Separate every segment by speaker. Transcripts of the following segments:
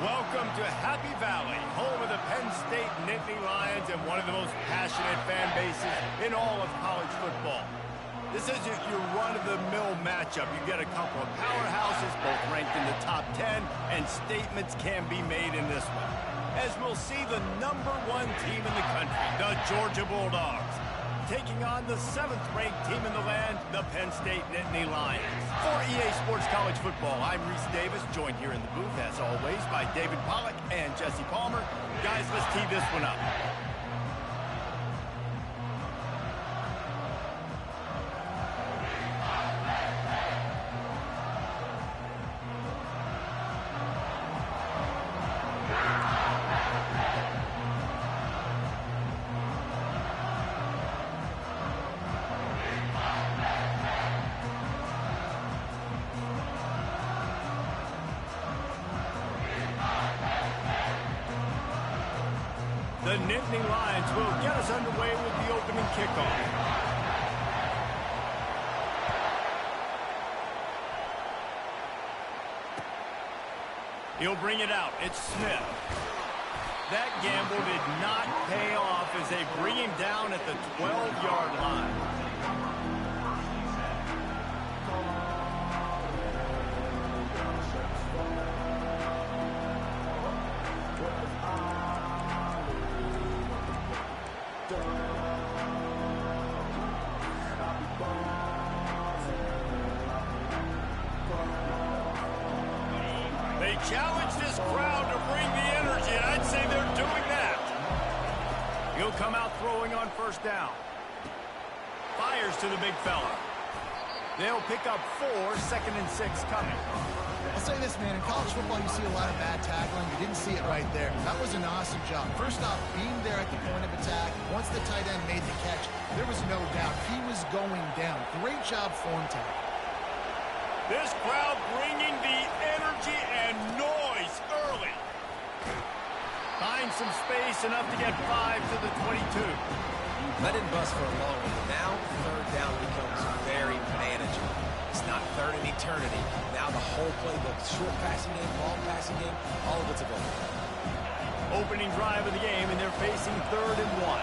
Speaker 1: Welcome to Happy Valley, home of the Penn State Nittany Lions and one of the most passionate fan bases in all of college football. This isn't your run-of-the-mill matchup. You get a couple of powerhouses, both ranked in the top 10, and statements can be made in this one. As we'll see the #1 team in the country, the Georgia Bulldogs, taking on the 7th-ranked team in the land, the Penn State Nittany Lions. For EA Sports College Football, I'm Reese Davis, joined here in the booth, as always, by David Pollack and Jesse Palmer. Guys, let's tee this one up. The Nittany Lions will get us underway with the opening kickoff. He'll bring it out. It's Smith. That gamble did not pay off as they bring him down at the 12-yard line. They challenge this crowd to bring the energy, and I'd say they're doing that. He'll come out throwing on first down. Fires to the big fella. They'll pick up 4, 2nd and 6 coming.
Speaker 2: I'll say this, man. In college football, you see a lot of bad tackling. You didn't see it right there. That was an awesome job. First off, being there at the point of attack, once the tight end made the catch, there was no doubt he was going down. Great job form tackle.
Speaker 1: This crowd bringing the energy and noise early. Find some space, enough to get 5 to the 22.
Speaker 3: Let it bust for a long one. Now, 3rd down becomes very manageable. It's not 3rd and eternity. Now the whole playbook, short passing game, long passing game, all of it's available.
Speaker 1: Opening drive of the game, and they're facing 3rd and 1.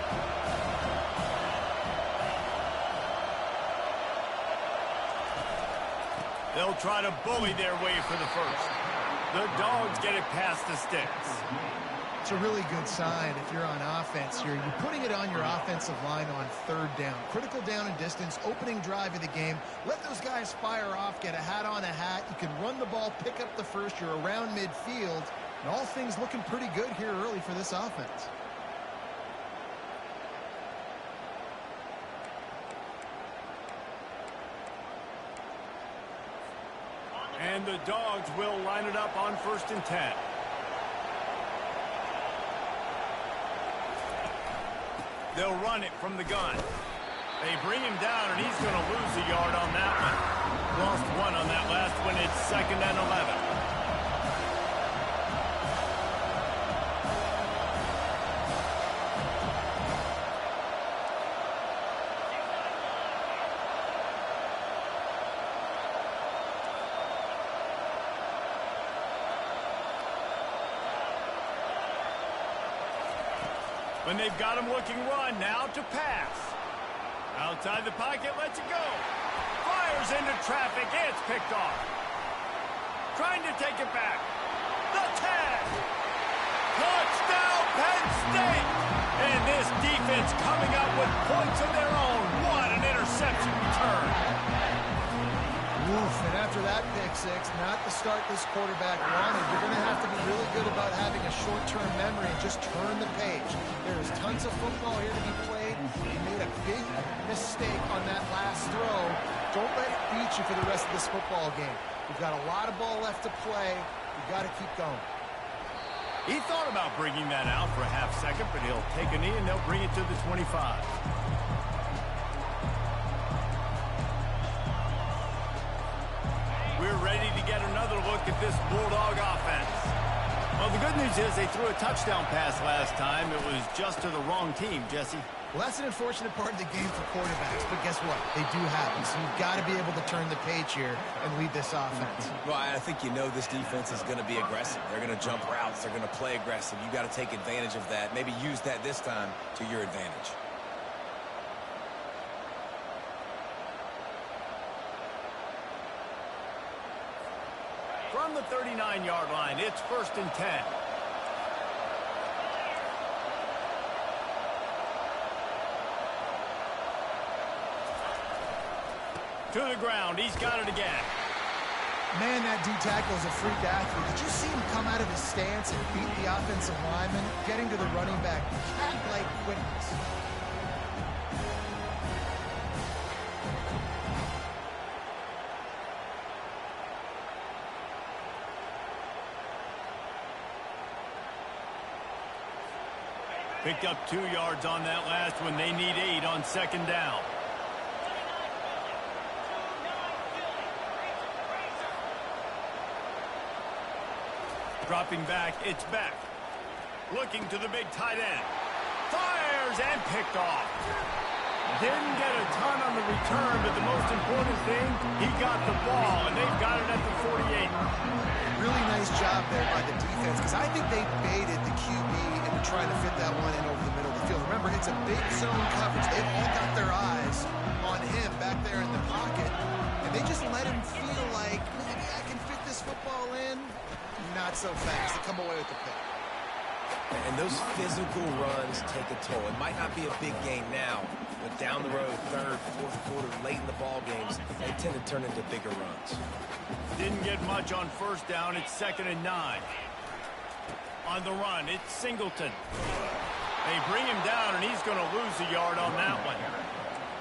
Speaker 1: They'll try to bully their way for the first. The Dogs get it past the sticks.
Speaker 2: It's a really good sign if you're on offense here. You're putting it on your offensive line on 3rd down. Critical down and distance, opening drive of the game. Let those guys fire off, get a hat on a hat. You can run the ball, pick up the first. You're around midfield. And all things looking pretty good here early for this offense.
Speaker 1: And the Dogs will line it up on 1st and 10. They'll run it from the gun. They bring him down, and he's going to lose a yard on that one. Lost 1 on that last one. It's 2nd and 11. When they've got him looking run, now to pass. Outside the pocket, lets it go. Fires into traffic, it's picked off. Trying to take it back. The tag. Touchdown, Penn State. And this defense coming up with points of their own. What an interception return.
Speaker 2: Oof, and after that pick six, not the start this quarterback wanted. You're going to have to be really good about having a short-term memory and just turn the page. There's tons of football here to be played. You made a big mistake on that last throw. Don't let it beat you for the rest of this football game. We've got a lot of ball left to play. We've got to keep going.
Speaker 1: He thought about bringing that out for a half second, but he'll take a knee and they'll bring it to the 25. We're ready to get another look at this Bulldog offense. Well, the good news is they threw a touchdown pass last time. It was just to the wrong team, Jesse.
Speaker 2: Well, that's an unfortunate part of the game for quarterbacks, but guess what? They do have it, so you've got to be able to turn the page here and lead this offense.
Speaker 3: Well, I think you know this defense is going to be aggressive. They're going to jump routes. They're going to play aggressive. You've got to take advantage of that. Maybe use that this time to your advantage.
Speaker 1: From the 39-yard line, it's 1st and 10. To the ground. He's got it again.
Speaker 2: Man, that D-tackle is a freak athlete. Did you see him come out of his stance and beat the offensive lineman, getting to the running back? Cat-like quickness.
Speaker 1: Picked up 2 yards on that last one. They need 8 on 2nd down. Dropping back, it's back. Looking to the big tight end. Fires and picked off. Didn't get a ton on the return, but the most important thing, he got the ball, and they've got it at the 48.
Speaker 2: Really nice job there by the defense, because I think they baited the QB into trying to fit that one in over the middle of the field. Remember, it's a big zone coverage. They've all got their eyes on him back there in the pocket, and they just let him feel like, maybe I can fit this football in. Not so fast. They come away with the pick.
Speaker 3: And those physical runs take a toll. It might not be a big game now, but down the road, 3rd, 4th quarter, late in the ball games, they tend to turn into bigger runs.
Speaker 1: Didn't get much on 1st down. It's 2nd and 9. On the run, it's Singleton. They bring him down, and he's going to lose a yard on that one.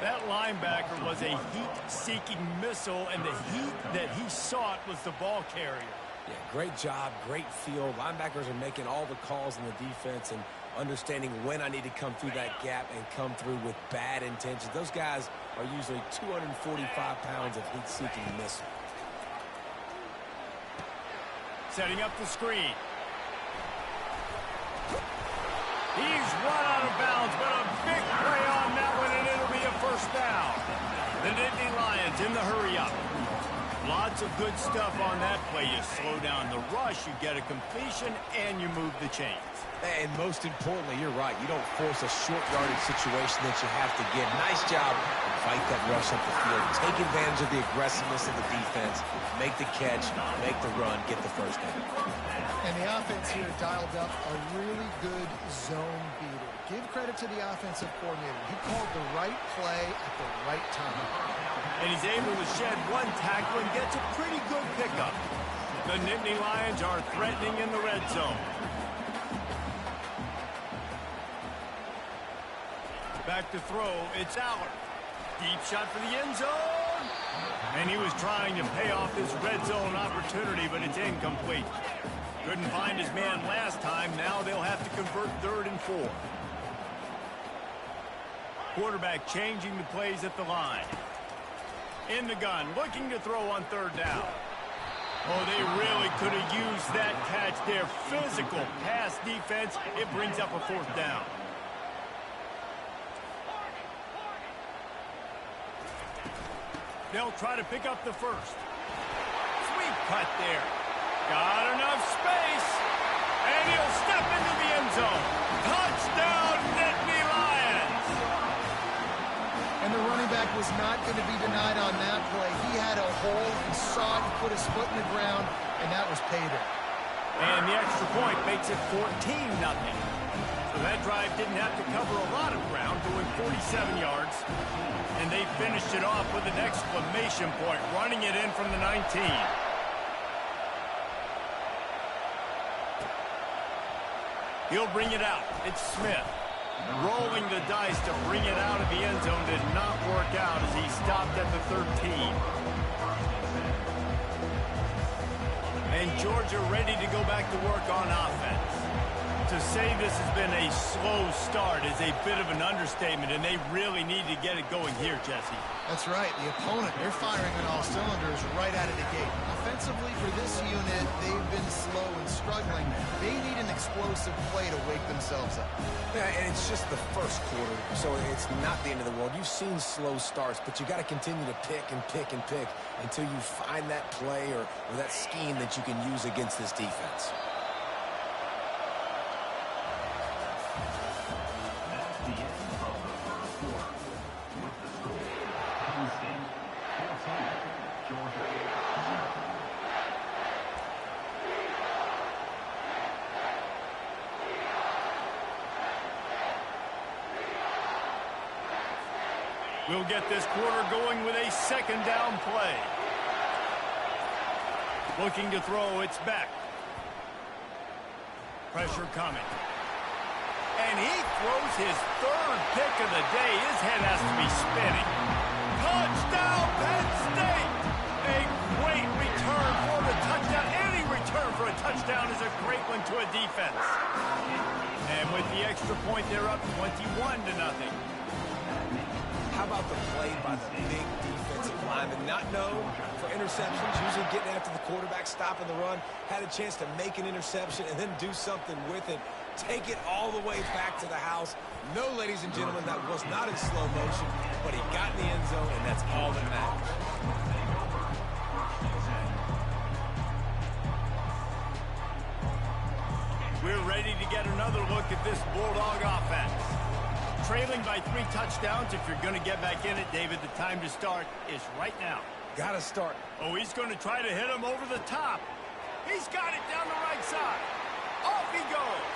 Speaker 1: That linebacker was a heat-seeking missile, and the heat that he sought was the ball carrier.
Speaker 3: Yeah, great job, great feel. Linebackers are making all the calls in the defense and understanding when I need to come through that gap and come through with bad intentions. Those guys are usually 245 pounds of heat-seeking missile.
Speaker 1: Setting up the screen. He's run out of bounds, but a big play on that one, and it'll be a 1st down. The Nittany Lions in the hurry-up. Lots of good stuff on that play. You slow down the rush, you get a completion, and you move the chains.
Speaker 3: And most importantly, you're right. You don't force a short yardage situation that you have to get. Nice job. Fight that rush up the field. Take advantage of the aggressiveness of the defense. Make the catch, make the run, get the 1st down.
Speaker 2: And the offense here dialed up a really good zone beater. Give credit to the offensive coordinator. He called the right play at the right time.
Speaker 1: And he's able to shed one tackle and gets a pretty good pickup. The Nittany Lions are threatening in the red zone. Back to throw, it's Allard. Deep shot for the end zone. And he was trying to pay off this red zone opportunity, but it's incomplete. Couldn't find his man last time. Now they'll have to convert 3rd and 4. Quarterback changing the plays at the line. In the gun, looking to throw on 3rd down. Oh, they really could have used that catch there. Physical pass defense. It brings up a 4th down. They'll try to pick up the 1st. Sweet cut there. Got enough space. And he'll step into the end zone. Touchdown, Nittany Lions.
Speaker 2: And the running back was not going to be denied on that play. He had a hole, he saw it, he put his foot in the ground, and that was paydirt.
Speaker 1: And the extra point makes it 14-0. So that drive didn't have to cover a lot of ground, going 47 yards. And they finished it off with an exclamation point, running it in from the 19. He'll bring it out. It's Smith. Rolling the dice to bring it out of the end zone did not work out as he stopped at the 13. And Georgia ready to go back to work on offense. To say this has been a slow start is a bit of an understatement, and they really need to get it going here, Jesse.
Speaker 2: That's right. The opponent, they're firing on all cylinders right out of the gate. Offensively, for this unit, they've been slow and struggling. They need an explosive play to wake themselves up.
Speaker 3: Yeah, and it's just the first quarter, so it's not the end of the world. You've seen slow starts, but you got to continue to pick and pick and pick until you find that play or that scheme that you can use against this defense.
Speaker 1: We'll get this quarter going with a second down play. Looking to throw, it's back. Pressure coming. And he throws his third pick of the day. His head has to be spinning. Touchdown, Penn State! A great return for the touchdown. Any return for a touchdown is a great one to a defense. And with the extra point, they're up 21-0.
Speaker 3: How about the play by the big defensive lineman? Not known for interceptions, usually getting after the quarterback, stopping the run. Had a chance to make an interception and then do something with it. Take it all the way back to the house. No, ladies and gentlemen, that was not in slow motion, but he got in the end zone, and that's all that matters.
Speaker 1: We're ready to get another look at this Bulldog offense. Trailing by 3 touchdowns. If you're going to get back in it, David, the time to start is right now.
Speaker 3: Got to start.
Speaker 1: Oh, he's going to try to hit him over the top. He's got it down the right side. Off he goes.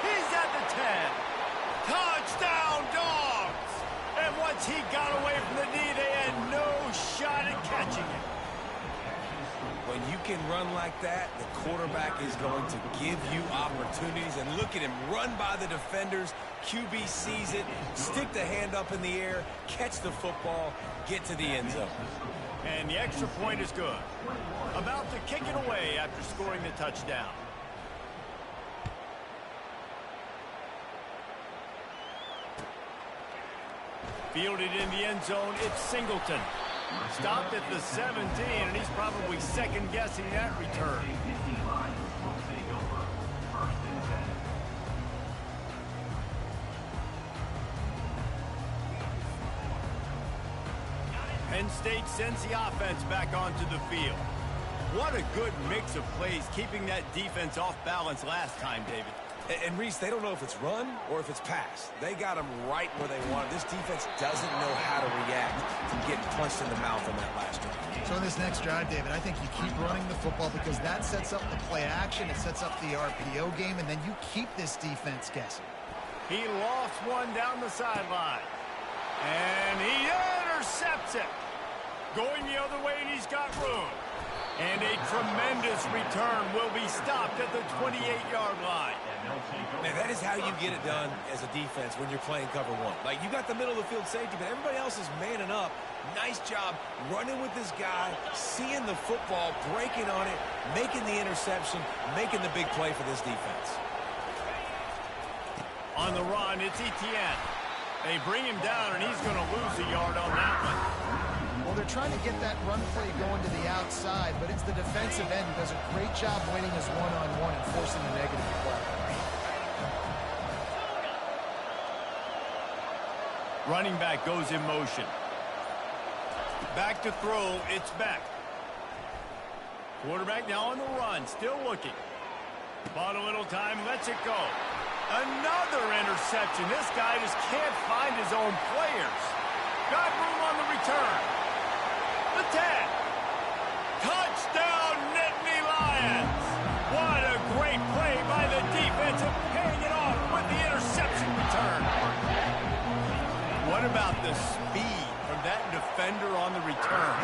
Speaker 1: He's at the 10. Touchdown, Dogs! And once he got away from the knee, they had no shot at catching it.
Speaker 3: When you can run like that, the quarterback is going to give you opportunities. And look at him run by the defenders. QB sees it, stick the hand up in the air, catch the football, get to the end zone.
Speaker 1: And the extra point is good. About to kick it away after scoring the touchdown. Fielded in the end zone, it's Singleton. Stopped at the 17, and he's probably second-guessing that return. Penn State sends the offense back onto the field. What a good mix of plays, keeping that defense off balance last time, David.
Speaker 3: And Reese, they don't know if it's run or if it's pass. They got them right where they want it. This defense doesn't know how to react to getting punched in the mouth on that last drive.
Speaker 2: So in this next drive, David, I think you keep running the football because that sets up the play action, it sets up the RPO game, and then you keep this defense guessing.
Speaker 1: He lost one down the sideline. And he intercepts it. Going the other way, and he's got room. And a tremendous return will be stopped at the 28-yard line.
Speaker 3: Man, that is how you get it done as a defense when you're playing cover one. Like, you got the middle of the field safety, but everybody else is manning up. Nice job running with this guy, seeing the football, breaking on it, making the interception, making the big play for this defense.
Speaker 1: On the run, it's Etienne. They bring him down, and he's going to lose a yard on that one.
Speaker 2: Well, they're trying to get that run play going to the outside, but it's the defensive end who does a great job winning his one-on-one and forcing the negative play.
Speaker 1: Running back goes in motion. Back to throw, it's back. Quarterback now on the run, still looking. Bought a little time, lets it go. Another interception. This guy just can't find his own players. Got room on the return. The 10. Touchdown, Nittany Lions. What a great play by the defense and paying it off with the interception return. What about the speed from that defender on the return?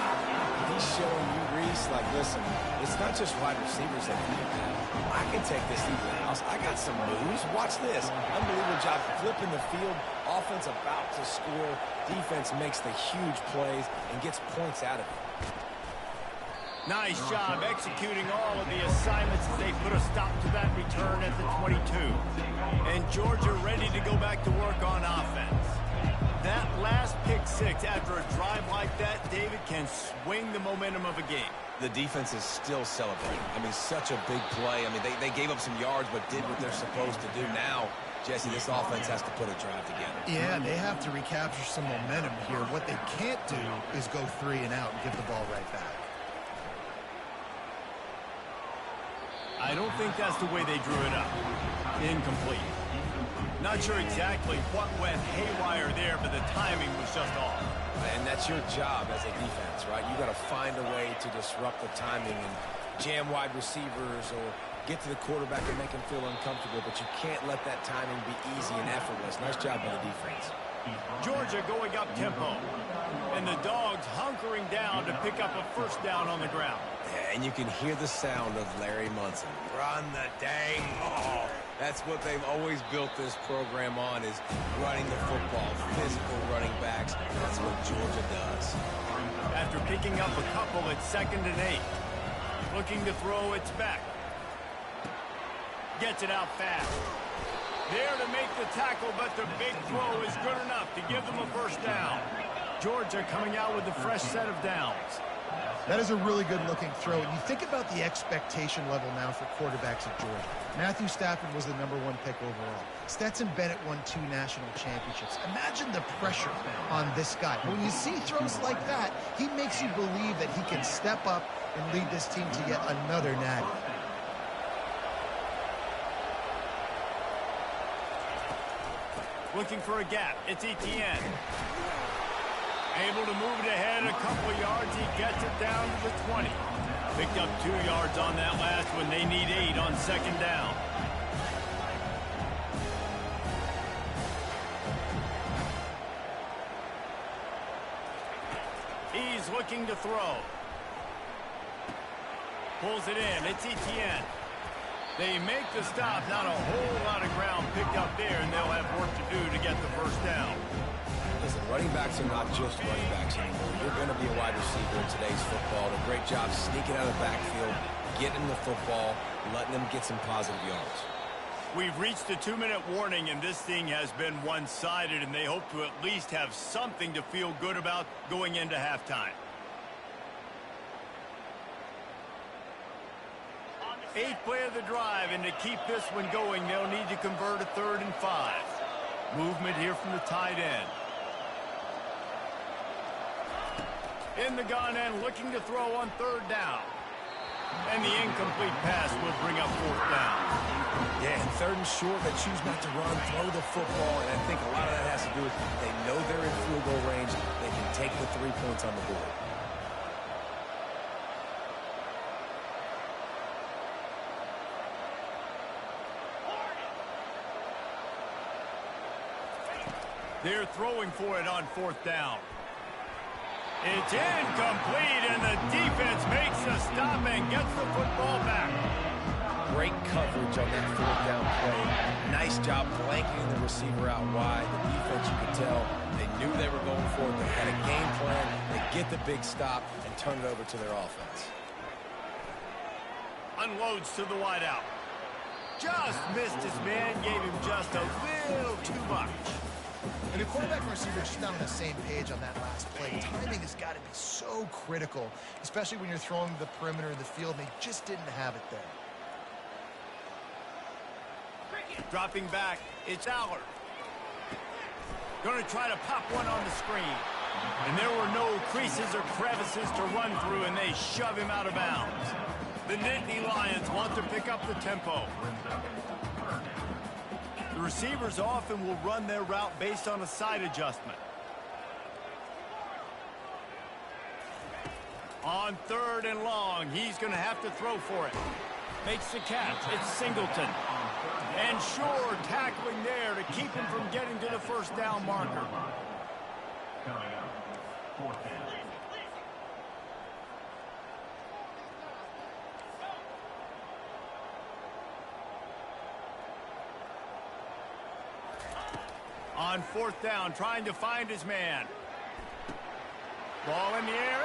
Speaker 3: He's showing you, Reese, like, listen, it's not just wide receivers that can do that. I can take this thing to the house. I got some moves. Watch this. Unbelievable job flipping the field. Offense about to score. Defense makes the huge plays and gets points out of it.
Speaker 1: Nice job executing all of the assignments as they put a stop to that return at the 22. And Georgia ready to go back to work on offense. That last pick six after a drive like that, David, can swing the momentum of a game.
Speaker 3: The defense is still celebrating. I mean, such a big play. I mean, they gave up some yards but did what they're supposed to do. Now, Jesse, this offense has to put a drive together.
Speaker 2: Yeah, they have to recapture some momentum here. What they can't do is go 3 and out and give the ball right back.
Speaker 1: I don't think that's the way they drew it up. Incomplete. Not sure exactly what went haywire there, but the timing was just off.
Speaker 3: And that's your job as a defense, right? You got to find a way to disrupt the timing and jam wide receivers or get to the quarterback and make him feel uncomfortable, but you can't let that timing be easy and effortless. Nice job by the defense.
Speaker 1: Georgia going up tempo, and the Dogs hunkering down to pick up a first down on the ground.
Speaker 3: Yeah, and you can hear the sound of Larry Munson. Run the dang ball. That's what they've always built this program on, is running the football, physical running backs. That's what Georgia does.
Speaker 1: After picking up a couple at 2nd and 8, looking to throw, it's back. Gets it out fast. There to make the tackle, but the big throw is good enough to give them a first down. Georgia coming out with a fresh set of downs.
Speaker 2: That is a really good-looking throw. And you think about the expectation level now for quarterbacks at Georgia. Matthew Stafford was the #1 pick overall. Stetson Bennett won 2 national championships. Imagine the pressure on this guy. When you see throws like that, he makes you believe that he can step up and lead this team to yet another natty.
Speaker 1: Looking for a gap. It's Etienne. Able to move it ahead a couple of yards. He gets it down to the 20. Picked up 2 yards on that last one. They need 8 on 2nd down. He's looking to throw. Pulls it in. It's Etienne. They make the stop. Not a whole lot of ground picked up there, and they'll have work to do to get the first down.
Speaker 3: Listen, running backs are not just running backs anymore. You're going to be a wide receiver in today's football. A great job sneaking out of the backfield, getting the football, letting them get some positive yards.
Speaker 1: We've reached the 2-minute warning, and this thing has been one-sided, and they hope to at least have something to feel good about going into halftime. 8th play of the drive, and to keep this one going, they'll need to convert a 3rd and 5. Movement here from the tight end. In the gun and looking to throw on 3rd down. And the incomplete pass will bring up 4th down.
Speaker 3: Yeah, and 3rd and short, they choose not to run, throw the football, and I think a lot of that has to do with they know they're in field goal range. They can take the 3 points on the board.
Speaker 1: They're throwing for it on 4th down. It's incomplete, and the defense makes a stop and gets the football back.
Speaker 3: Great coverage on that 4th down play. Nice job blanking the receiver out wide. The defense, you could tell, they knew they were going for it. They had a game plan. They get the big stop and turn it over to their offense.
Speaker 1: Unloads to the wideout. Just missed his man, gave him just a little too much.
Speaker 2: And the quarterback and receiver just not on the same page on that last play. Timing has got to be so critical, especially when you're throwing the perimeter of the field, and they just didn't have it there.
Speaker 1: Dropping back, it's Allard. Going to try to pop one on the screen. And there were no creases or crevices to run through, and they shove him out of bounds. The Nittany Lions want to pick up the tempo. The receivers often will run their route based on a side adjustment. On 3rd and long, he's going to have to throw for it. Makes the catch. It's Singleton. And Shore tackling there to keep him from getting to the first down marker. On 4th down, trying to find his man. Ball in the air,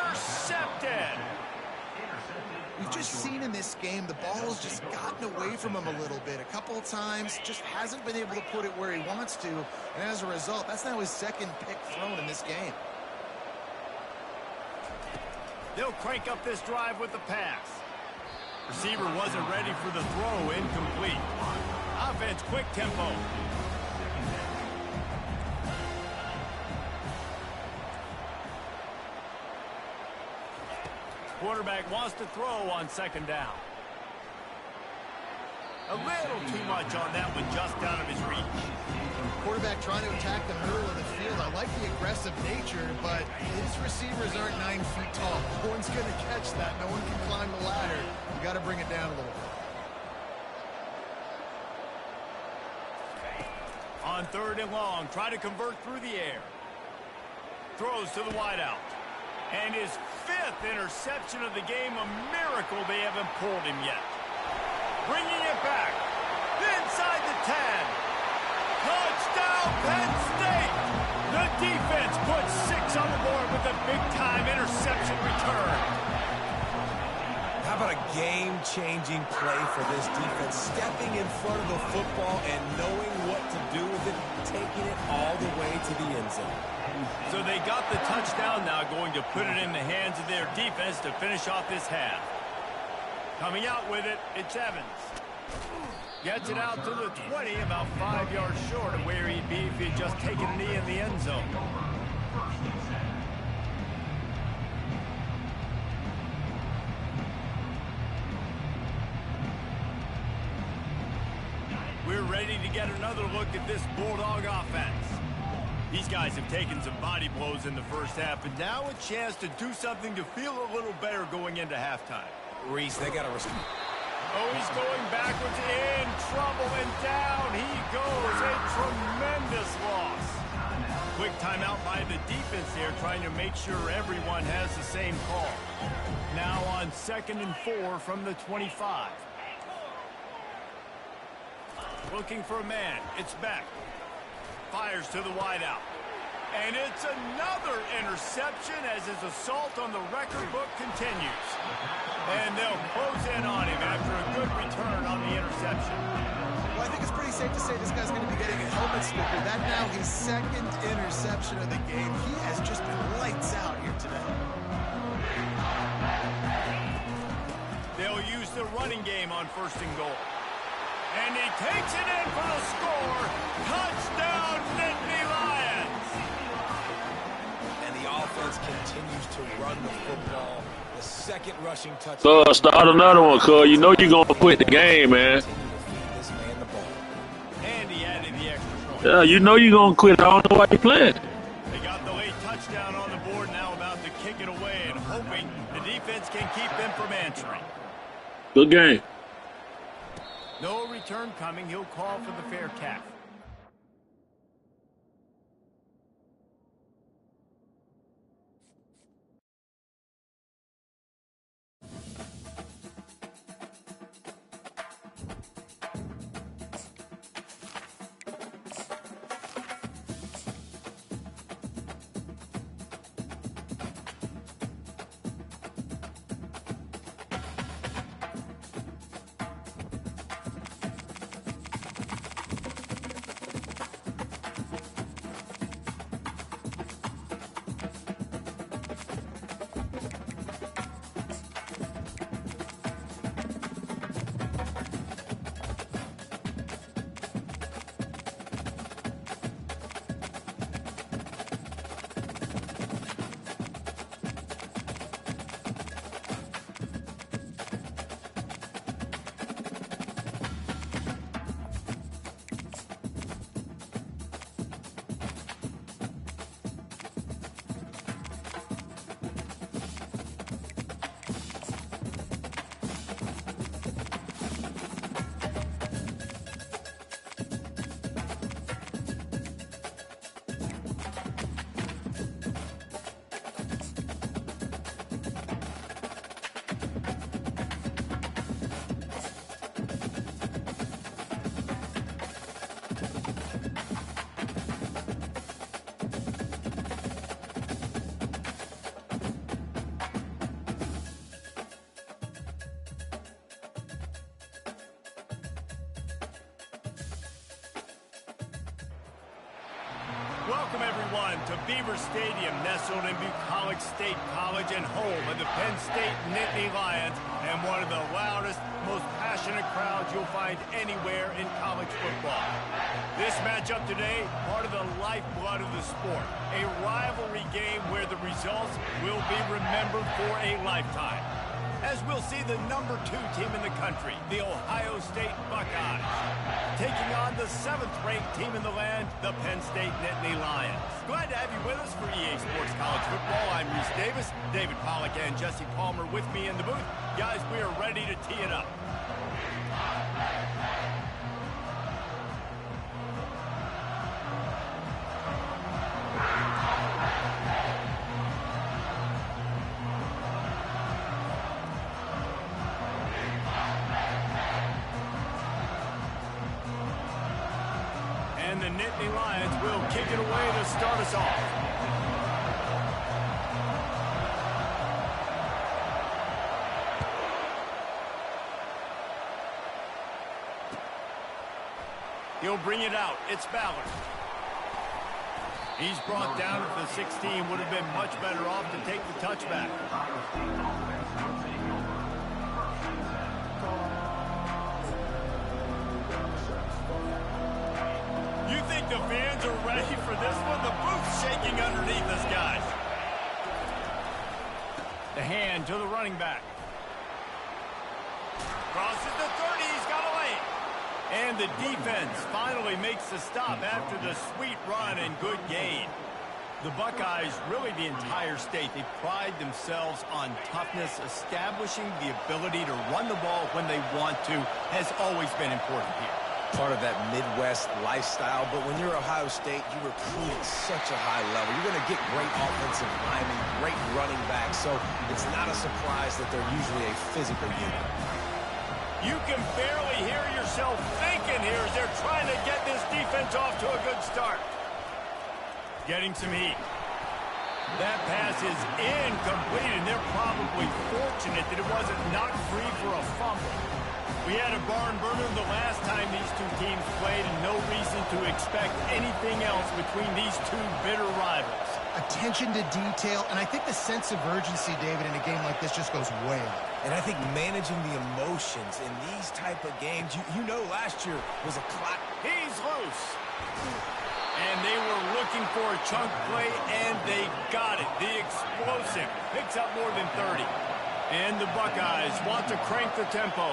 Speaker 1: intercepted.
Speaker 2: We've just seen in this game the ball has just gotten away from him a little bit. A couple of times, just hasn't been able to put it where he wants to. And as a result, that's now his second pick thrown in this game.
Speaker 1: They'll crank up this drive with the pass. Receiver wasn't ready for the throw, incomplete. Offense, quick tempo. Quarterback wants to throw on second down. A little too much on that one, just out of his reach.
Speaker 2: Quarterback trying to attack the middle of the field. I like the aggressive nature, but his receivers aren't 9 feet tall. No one's going to catch that. No one can climb the ladder. You got to bring it down a little bit.
Speaker 1: On third and long, try to convert through the air. Throws to the wideout. And his 5th interception of the game, a miracle they haven't pulled him yet. Bringing it back. Inside the 10. Touchdown, Penn State! The defense puts 6 on the board with a big-time interception return.
Speaker 3: How about a game-changing play for this defense? Stepping in front of the football and knowing what to do with it, taking it all the way to the end zone.
Speaker 1: So they got the touchdown now, going to put it in the hands of their defense to finish off this half. Coming out with it, it's Evans. Gets it out to the 20, about 5 yards short of where he'd be if he'd just taken a knee in the end zone. We're ready to get another look at this Bulldog offense. These guys have taken some body blows in the first half, and now a chance to do something to feel a little better going into halftime.
Speaker 3: Reese, they got to respond.
Speaker 1: Oh, he's going backwards, in trouble, and down he goes. A tremendous loss. Quick timeout by the defense there, trying to make sure everyone has the same call. Now on 2nd and 4 from the 25. Looking for a man. It's Beck. Fires to the wideout. And it's another interception as his assault on the record book continues. And they'll close in on him after a good return on the interception.
Speaker 2: Well, I think it's pretty safe to say this guy's going to be getting a helmet sticker. That now his 2nd interception of the game. He has just been lights out here today.
Speaker 1: They'll use the running game on 1st and goal. And he takes it in for the score. Touchdown, Nittany Lions!
Speaker 3: And the offense continues to run the football. The 2nd rushing touchdown.
Speaker 4: So start another one, cuz. You know you're going to quit the game, man.
Speaker 1: And he added the extra point.
Speaker 4: Yeah, you know you're going to quit. I don't know why you're playing.
Speaker 1: They got the late touchdown on the board, now about to kick it away and hoping the defense can keep them from answering.
Speaker 4: Good game.
Speaker 1: No return coming. He'll call for the fair catch. Welcome, everyone, to Beaver Stadium, nestled in Bucolic State College and home of the Penn State Nittany Lions and one of the loudest, most passionate crowds you'll find anywhere in college football. This matchup today, part of the lifeblood of the sport, a rivalry game where the results will be remembered for a lifetime. As we'll see the number 2 team in the country, the Ohio State Buckeyes, taking on the 7th-ranked team in the land, the Penn State Nittany Lions. Glad to have you with us for EA Sports College Football. I'm Reese Davis, David Pollack and Jesse Palmer with me in the booth. Guys, we are ready to tee it up. And the Nittany Lions will kick it away to start us off. He'll bring it out. It's Ballard. He's brought down at the 16. Would have been much better off to take the touchback. You think the fans are ready for this one? The booth's shaking underneath us, guys. The hand to the running back. Crosses the 30. He's got a lane. And the defense finally makes the stop after the sweet run and good gain. The Buckeyes, really the entire state, they pride themselves on toughness. Establishing the ability to run the ball when they want to has always been important here.
Speaker 3: Part of that Midwest lifestyle, but when you're Ohio State, you recruit at such a high level. You're going to get great offensive linemen, great running backs, so it's not a surprise that they're usually a physical unit.
Speaker 1: You can barely hear yourself thinking here as they're trying to get this defense off to a good start. Getting some heat. That pass is incomplete, and they're probably fortunate that it wasn't knocked free for a fumble. We had a barn burner the last time these two teams played, and no reason to expect anything else between these two bitter rivals.
Speaker 2: Attention to detail, and I think the sense of urgency, David, in a game like this just goes way up.
Speaker 3: And I think managing the emotions in these type of games, you know last year was a clock.
Speaker 1: He's loose. And they were looking for a chunk play, and they got it. The explosive picks up more than 30. And the Buckeyes want to crank the tempo.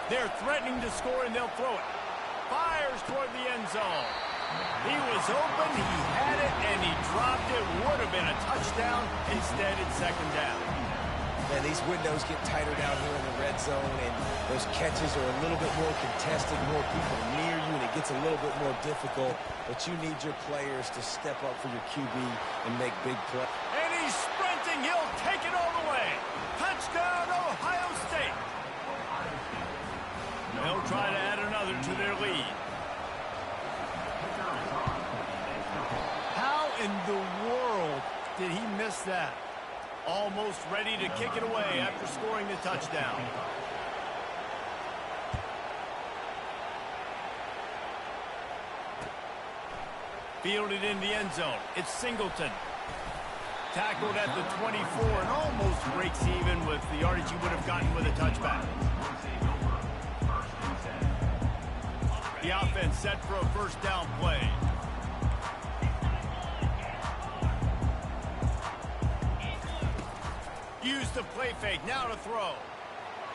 Speaker 1: They're threatening to score, and they'll throw it. Fires toward the end zone. He was open, he had it, and he dropped it. Would have been a touchdown. Instead, it's second down.
Speaker 3: Man, these windows get tighter down here in the red zone, and those catches are a little bit more contested, more people near you, and it gets a little bit more difficult. But you need your players to step up for your QB and make big plays.
Speaker 1: And he's sprinting. He'll take it all the way. Touchdown, Ohio State. They'll try to add another to their lead. How in the world did he miss that? Almost ready to kick it away after scoring the touchdown. Fielded in the end zone. It's Singleton. Tackled at the 24 and almost breaks even with the yardage he would have gotten with a touchback. The offense set for a first down play. Use the play fake, now to throw.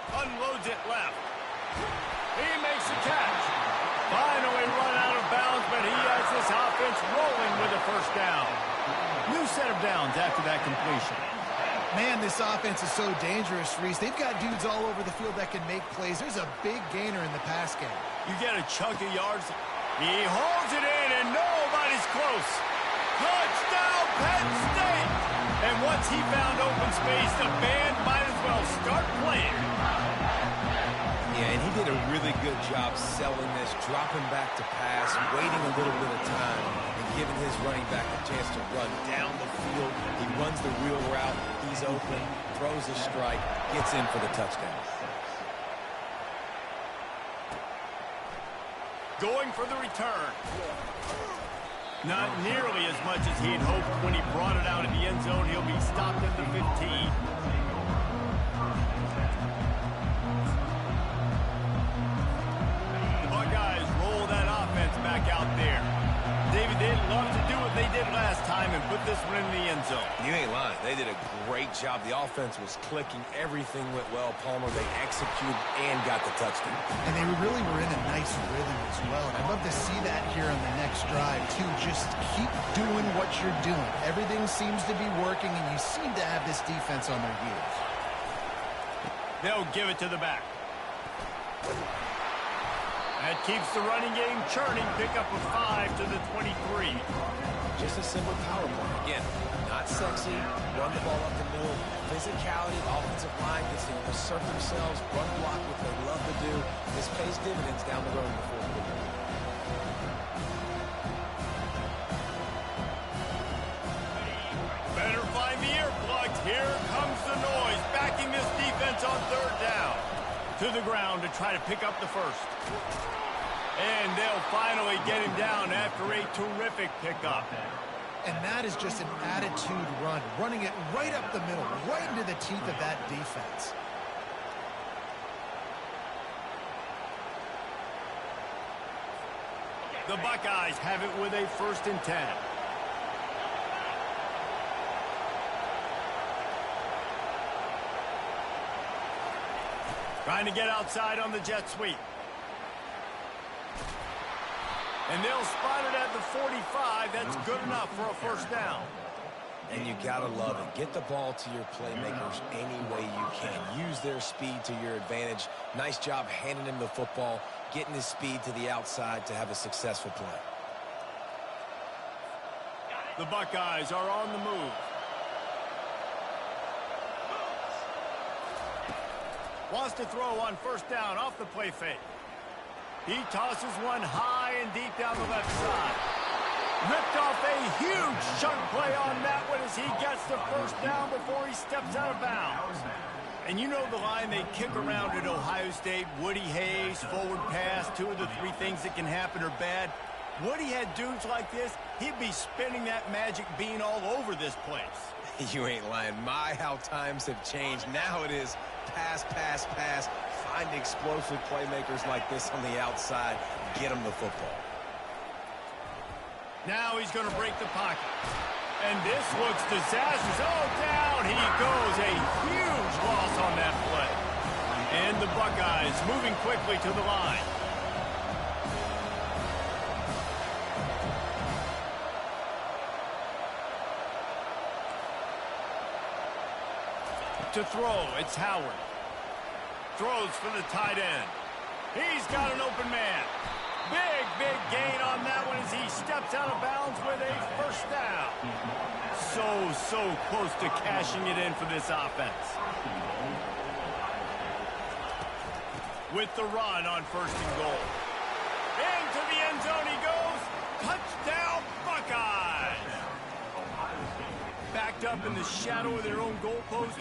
Speaker 1: Unloads it left. He makes the catch. Finally run out of bounds, but he has this offense rolling with a first down. New set of downs after that completion.
Speaker 2: Man, this offense is so dangerous, Reese. They've got dudes all over the field that can make plays. There's a big gainer in the pass game.
Speaker 1: You get a chunk of yards. He holds it in, and nobody's close. Touchdown, Penn State! And once he found open space, the band might as well start playing.
Speaker 3: Yeah, and he did a really good job selling this, dropping back to pass, waiting a little bit of time, and giving his running back a chance to run down the field. He runs the wheel route. He's open, throws a strike, gets in for the touchdown.
Speaker 1: Going for the return. Not nearly as much as he'd hoped when he brought it out in the end zone. He'll be stopped at the 15. The Buckeyes roll that offense back out there. David, they'd love to do what they did last time and put this one in the end zone.
Speaker 3: You ain't lying. They did a great job. The offense was clicking. Everything went well. Palmer, they executed and got the touchdown.
Speaker 2: And they really were in a nice rhythm as well. And I'd love to see that here on the next drive, too. Just keep doing what you're doing. Everything seems to be working, and you seem to have this defense on their heels.
Speaker 1: They'll give it to the back. That keeps the running game churning. Pick up a 5 to the 23.
Speaker 3: Just a simple power play. Again, not sexy. Run the ball up the middle. Physicality. Offensive line gets to assert themselves. Run block, what they love to do. This pays dividends down the road in the fourth quarter.
Speaker 1: Better find the earplugs. Here comes the noise. Backing this defense on third down. To the ground to try to pick up the first. And they'll finally get him down after a terrific pickup.
Speaker 2: And that is just an attitude run, running it right up the middle, right into the teeth of that defense.
Speaker 1: The Buckeyes have it with a 1st and 10. Trying to get outside on the jet sweep. And they'll spot it at the 45. That's good enough for a 1st down.
Speaker 3: And you gotta love it. Get the ball to your playmakers any way you can. Use their speed to your advantage. Nice job handing him the football, getting his speed to the outside to have a successful play.
Speaker 1: The Buckeyes are on the move. Wants to throw on 1st down off the play fake. He tosses one high and deep down the left side. Ripped off a huge chunk play on that one as he gets the 1st down before he steps out of bounds. And you know the line they kick around at Ohio State, Woody Hayes, forward pass, 2 of the 3 things that can happen are bad. Woody had dudes like this, he'd be spinning that magic bean all over this place.
Speaker 3: You ain't lying. My, how times have changed. Now it is pass, pass, pass. Find explosive playmakers like this on the outside. Get them the football.
Speaker 1: Now he's going to break the pocket. And this looks disastrous. Oh, down he goes. A huge loss on that play. And the Buckeyes moving quickly to the line. To throw, it's Howard. Throws for the tight end. He's got an open man. Big, big gain on that one as he steps out of bounds with a 1st down. So close to cashing it in for this offense. With the run on 1st and goal. Into the end zone he goes. Touchdown, Buckeyes. Backed up in the shadow of their own goalpost,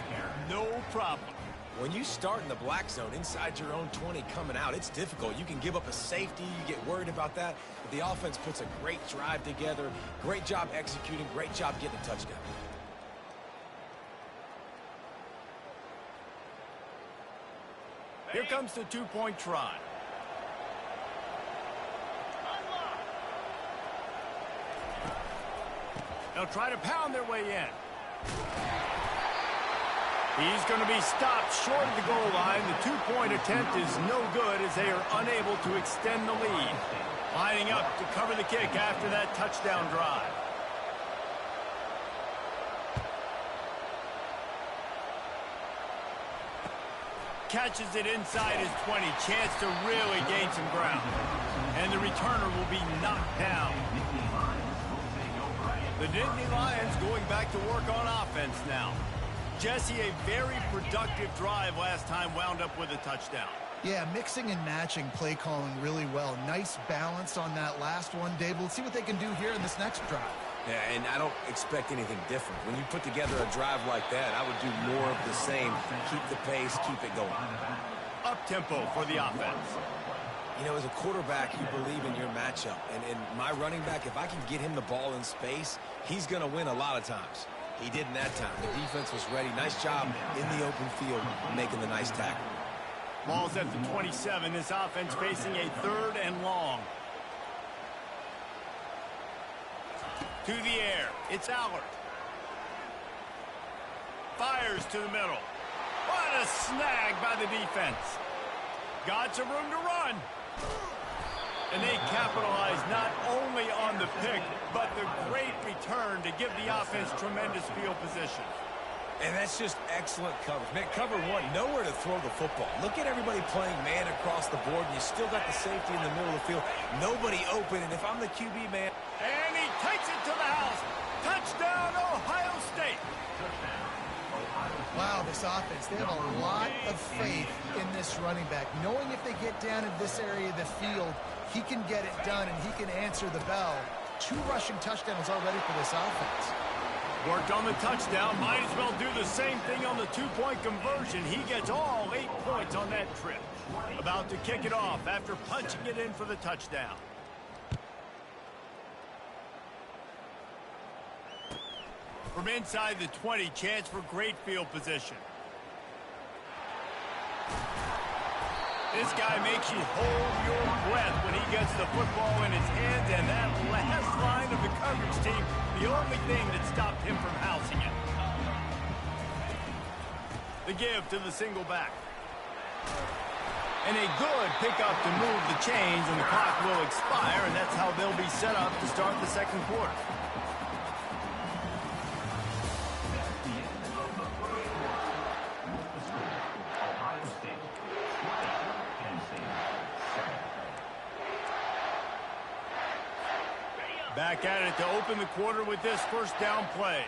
Speaker 1: no problem.
Speaker 3: When you start in the black zone inside your own 20 coming out, it's difficult. You can give up a safety. You get worried about that. But the offense puts a great drive together. Great job executing. Great job getting a touchdown.
Speaker 1: Here comes the 2-point try. They'll try to pound their way in. He's going to be stopped short of the goal line. The 2-point attempt is no good as they are unable to extend the lead. Lining up to cover the kick after that touchdown drive. Catches it inside his 20. Chance to really gain some ground. And the returner will be knocked down. The Nittany Lions going back to work on offense now. Jesse, a very productive drive last time, wound up with a touchdown.
Speaker 2: Yeah, mixing and matching play calling really well. Nice balance on that last one, Dave. Let's see what they can do here in this next drive.
Speaker 3: Yeah, and I don't expect anything different. When you put together a drive like that, I would do more of the same. Keep the pace, keep it going.
Speaker 1: Up tempo for the offense.
Speaker 3: You know, as a quarterback, you believe in your matchup. And my running back, if I can get him the ball in space, he's going to win a lot of times. He did in that time. The defense was ready. Nice job in the open field making the nice tackle.
Speaker 1: Ball's at the 27. This offense facing a 3rd and long. To the air. It's Allard. Fires to the middle. What a snag by the defense. Got some room to run. And they capitalize not only on the pick, but the great return to give the offense tremendous field position.
Speaker 3: And that's just excellent coverage. Man, cover one, nowhere to throw the football. Look at everybody playing man across the board, and you still got the safety in the middle of the field. Nobody open, and if I'm the QB, man.
Speaker 1: And he takes it to the house. Touchdown, Ohio State.
Speaker 2: Wow, this offense, they have a lot of faith in this running back. Knowing if they get down in this area of the field, he can get it done and he can answer the bell. 2 rushing touchdowns already for this offense.
Speaker 1: Worked on the touchdown. Might as well do the same thing on the 2-point conversion. He gets all 8 points on that trip. About to kick it off after punching it in for the touchdown. From inside the 20, chance for great field position. This guy makes you hold your breath when he gets the football in his hands, and that last line of the coverage team, the only thing that stopped him from housing it. The give to the single back. And a good pickup to move the chains, and the clock will expire, and that's how they'll be set up to start the second quarter. Back at it to open the quarter with this first down play.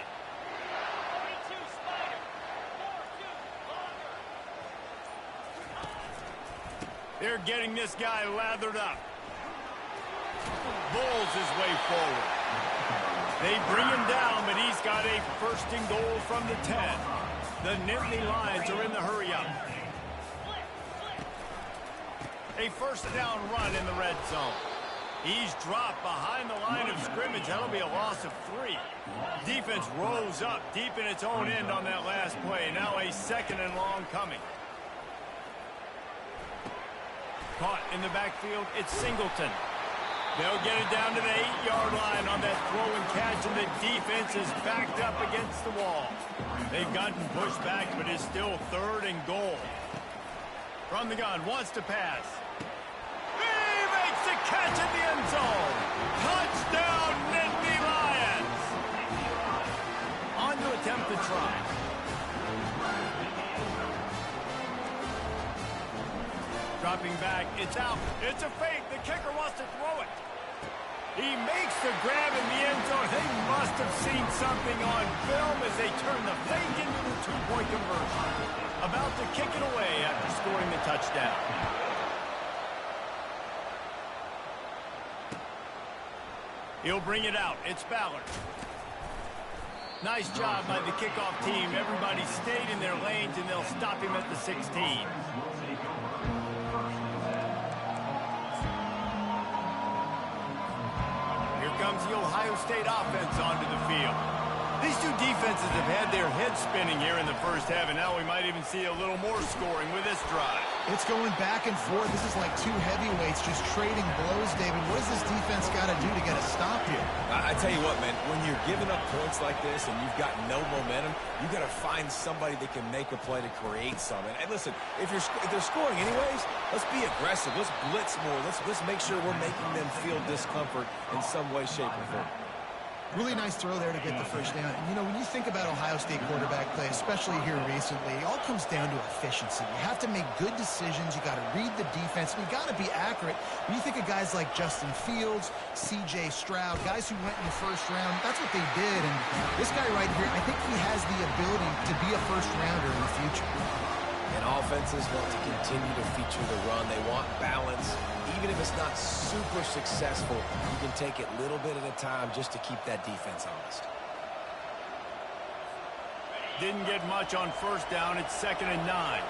Speaker 1: They're getting this guy lathered up. Bowls his way forward. They bring him down, but he's got a 1st and goal from the 10. The Nittany Lions are in the hurry-up. A 1st down run in the red zone. He's dropped behind the line of scrimmage. That'll be a loss of 3. Defense rose up deep in its own end on that last play. Now a 2nd and long coming. Caught in the backfield. It's Singleton. They'll get it down to the 8-yard line on that throw and catch, and the defense is backed up against the wall. They've gotten pushed back, but it's still 3rd and goal. From the gun, wants to pass. To catch in the end zone. Touchdown, Nittany Lions. On to attempt the try. Dropping back, it's out. It's a fake. The kicker wants to throw it. He makes the grab in the end zone. They must have seen something on film as they turn the fake into the 2-point conversion. About to kick it away after scoring the touchdown. He'll bring it out. It's Ballard. Nice job by the kickoff team. Everybody stayed in their lanes, and they'll stop him at the 16. Here comes the Ohio State offense onto the field. These two defenses have had their heads spinning here in the first half, and now we might even see a little more scoring with this drive.
Speaker 2: It's going back and forth. This is like 2 heavyweights just trading blows, David. What does this defense got to do to get a stop here?
Speaker 3: I tell you what, man, when you're giving up points like this and you've got no momentum, you got to find somebody that can make a play to create something. And listen, if they're scoring anyways, let's be aggressive. Let's blitz more. Let's make sure we're making them feel discomfort in some way, shape, or form.
Speaker 2: Really nice throw there to get the first down. And, you know, when you think about Ohio State quarterback play, especially here recently, it all comes down to efficiency. You have to make good decisions. You got to read the defense. And you got to be accurate. When you think of guys like Justin Fields, C.J. Stroud, guys who went in the first round, that's what they did. And this guy right here, I think he has the ability to be a first-rounder in the future.
Speaker 3: And offenses want to continue to feature the run. They want balance. Even if it's not super successful, you can take it little bit at a time just to keep that defense honest.
Speaker 1: Didn't get much on 1st down. It's 2nd and 9.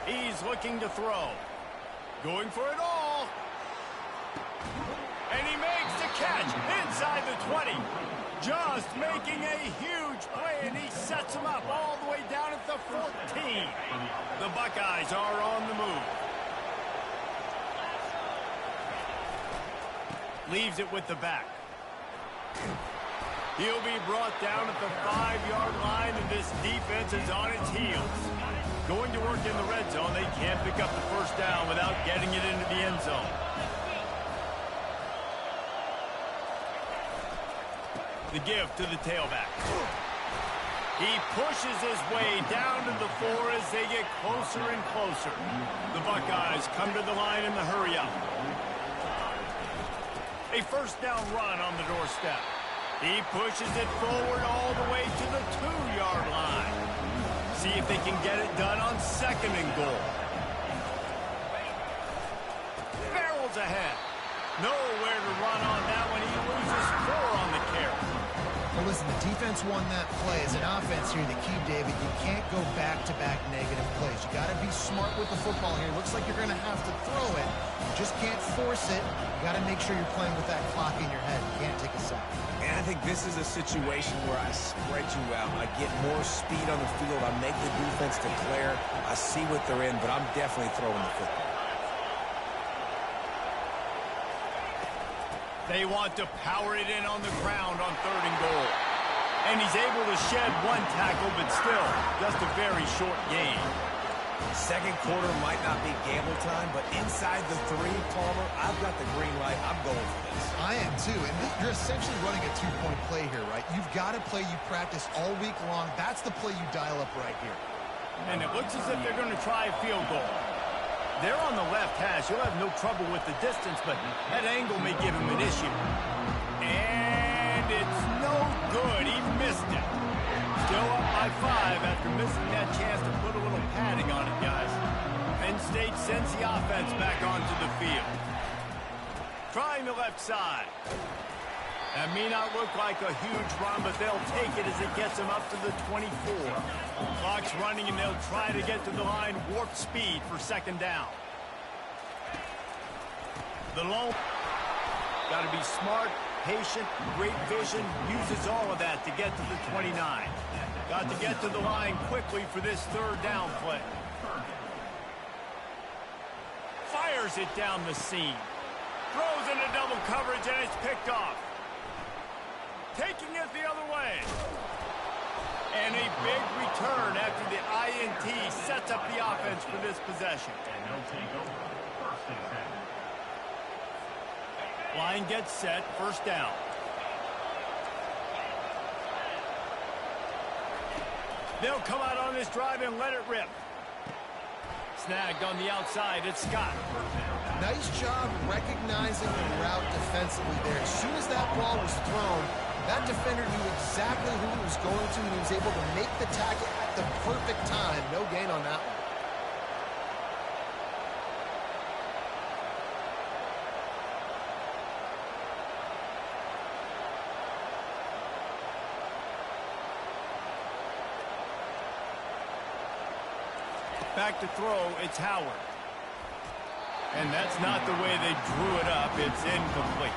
Speaker 1: He's looking to throw. Going for it all. And he makes the catch inside the 20. Just making a huge play, and he sets him up all the way down at the 14. The Buckeyes are on the move. Leaves it with the back. He'll be brought down at the 5-yard line, and this defense is on its heels. Going to work in the red zone. They can't pick up the first down without getting it into the end zone. The give to the tailback. He pushes his way down to the 4 as they get closer and closer. The Buckeyes come to the line in the hurry-up. A first down run on the doorstep. He pushes it forward all the way to the 2-yard line. See if they can get it done on 2nd and goal. Barrels ahead. Nowhere to run on that one. He loses 4 on the carry.
Speaker 2: Well, listen, the defense won that play. As an offense here, the key, David, you can't go back-to-back negative plays. You got to be smart with the football here. Looks like you're going to have to throw it. You just can't force it. You got to make sure you're playing with that clock in your head. You can't take a sack.
Speaker 3: And I think this is a situation where I spread you out. I get more speed on the field. I make the defense declare. I see what they're in, but I'm definitely throwing the football.
Speaker 1: They want to power it in on the ground on 3rd and goal. And he's able to shed 1 tackle, but still, just a very short gain.
Speaker 3: Second quarter might not be gamble time, but inside the 3, Palmer, I've got the green light. I'm going for this.
Speaker 2: I am too, and you're essentially running a 2-point play here, right? You've got a play you practice all week long. That's the play you dial up right here.
Speaker 1: And it looks as if they're going to try a field goal. They're on the left hash. You'll have no trouble with the distance, but that angle may give him an issue. And it's no good. He missed it. Still up by 5 after missing that chance to put a little padding on it, guys. Penn State sends the offense back onto the field. Trying the left side. That may not look like a huge run, but they'll take it as it gets them up to the 24. Clock's running, and they'll try to get to the line warp speed for 2nd down. The lone. Got to be smart, patient, great vision. Uses all of that to get to the 29. Got to get to the line quickly for this 3rd down play. Fires it down the seam. Throws into double coverage, and it's picked off. Taking it the other way. And a big return after the INT sets up the offense for this possession. And they'll take over 1st and 10. Line gets set, 1st down. They'll come out on this drive and let it rip. Snagged on the outside, it's Scott.
Speaker 2: Nice job recognizing the route defensively there. As soon as that ball was thrown, that defender knew exactly who he was going to, and he was able to make the tackle at the perfect time. No gain on that one.
Speaker 1: Back to throw, it's Howard. And that's not the way they drew it up. It's incomplete.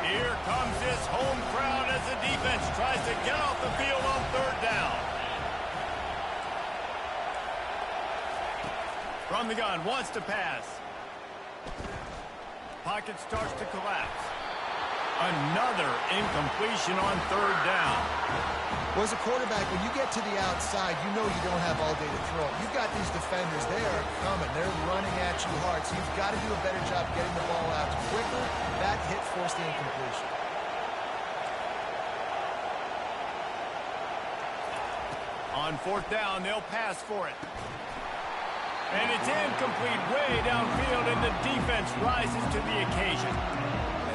Speaker 1: Here comes this home crowd as the defense tries to get off the field on 3rd down. From the gun, wants to pass. Pocket starts to collapse. Another incompletion on 3rd down.
Speaker 2: Well, as a quarterback, when you get to the outside, you know you don't have all day to throw. You've got these defenders. They are coming. They're running at you hard. So you've got to do a better job getting the ball out quicker. That hit forced the incompletion.
Speaker 1: On 4th down, they'll pass for it. And it's incomplete way downfield, and the defense rises to the occasion.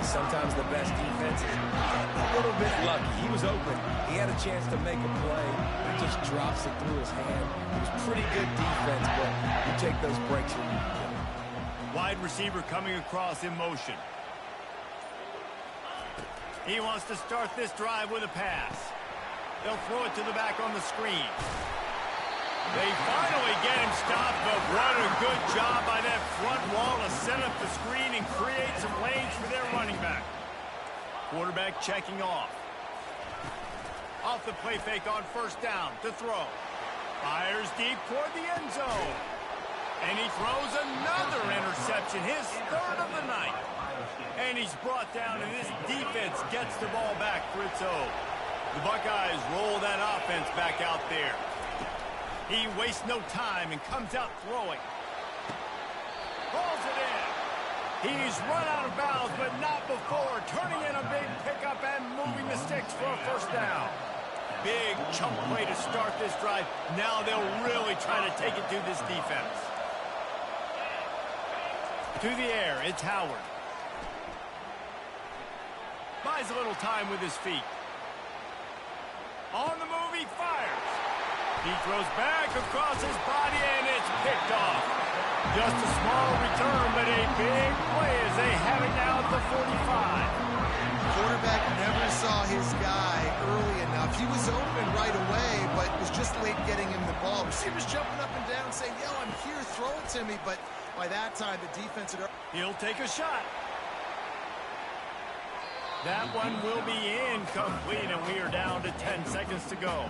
Speaker 3: Sometimes the best defense is a little bit lucky. He was open. He had a chance to make a play. He just drops it through his hand. It was pretty good defense, but you take those breaks when you can.
Speaker 1: Wide receiver coming across in motion. He wants to start this drive with a pass. They'll throw it to the back on the screen. They finally get him stopped, but what a good job by that front wall to set up the screen and create some lanes for their running back. Quarterback checking off. Off the play fake on first down to throw. Fires deep toward the end zone. And he throws another interception, his third of the night. And he's brought down, and this defense gets the ball back for its own. The Buckeyes roll that offense back out there. He wastes no time and comes out throwing. Balls it in. He's run out of bounds, but not before. Turning in a big pickup and moving the sticks for a first down. Big chunk play to start this drive. Now they'll really try to take it to this defense. To the air, it's Howard. Buys a little time with his feet. On the move, he fires. He throws back across his body, and it's picked off. Just a small return, but a big play as they have it now at the 45.
Speaker 2: The quarterback never saw his guy early enough. He was open right away, but was just late getting him the ball. Receivers jumping up and down saying, yo, I'm here, throw it to me. But by that time, the defense had...
Speaker 1: He'll take a shot. That one will be incomplete, and we are down to 10 seconds to go.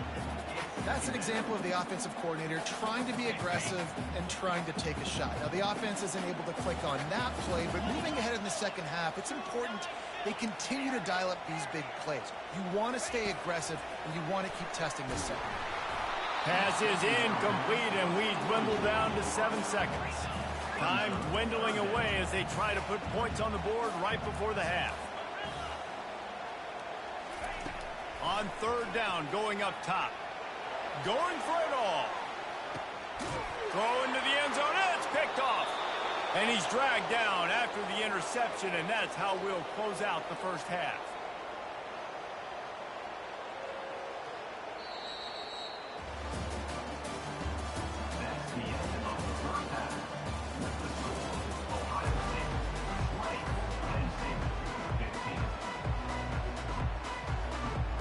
Speaker 2: That's an example of the offensive coordinator trying to be aggressive and trying to take a shot. Now, the offense isn't able to click on that play, but moving ahead in the second half, it's important they continue to dial up these big plays. You want to stay aggressive, and you want to keep testing this second.
Speaker 1: Pass is incomplete, and we dwindle down to 7 seconds. Time dwindling away as they try to put points on the board right before the half. On third down, going up top. Going for it all. Throw into the end zone. It's picked off. And he's dragged down after the interception, and that's how we'll close out the first half.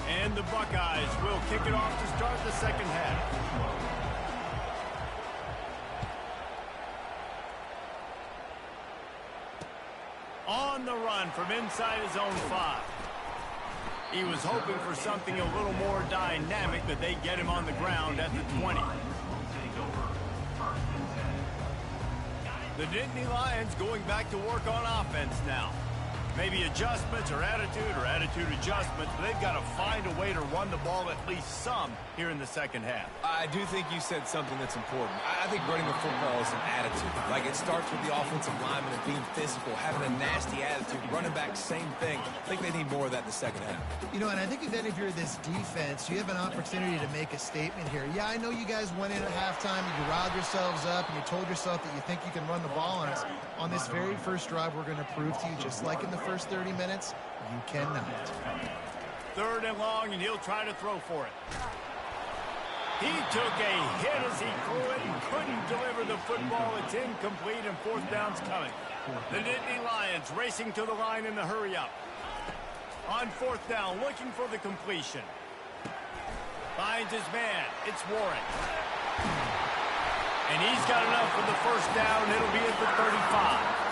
Speaker 1: And the Buckeyes will kick it off to start the second half. On the run from inside his own 5. He was hoping for something a little more dynamic, but they get him on the ground at the 20. The Nittany Lions going back to work on offense now. Maybe adjustments or attitude adjustments, but they've got to find a way to run the ball at least some here in the second half.
Speaker 3: I do think you said something that's important. I think running the football is an attitude. Like, it starts with the offensive lineman and being physical, having a nasty attitude. Running back, same thing. I think they need more of that in the second half.
Speaker 2: You know, and I think that if you're this defense, you have an opportunity to make a statement here. Yeah, I know you guys went in at halftime and you riled yourselves up and you told yourself that you think you can run the ball on us. On this very first drive, we're going to prove to you, just like in the first 30 minutes, you cannot.
Speaker 1: Third and long, and he'll try to throw for it. He took a hit as he threw it and couldn't deliver the football. It's incomplete, and fourth down's coming. The Nittany Lions racing to the line in the hurry-up. On fourth down, looking for the completion. Finds his man. It's Warren. And he's got enough for the first down. It'll be at the 35.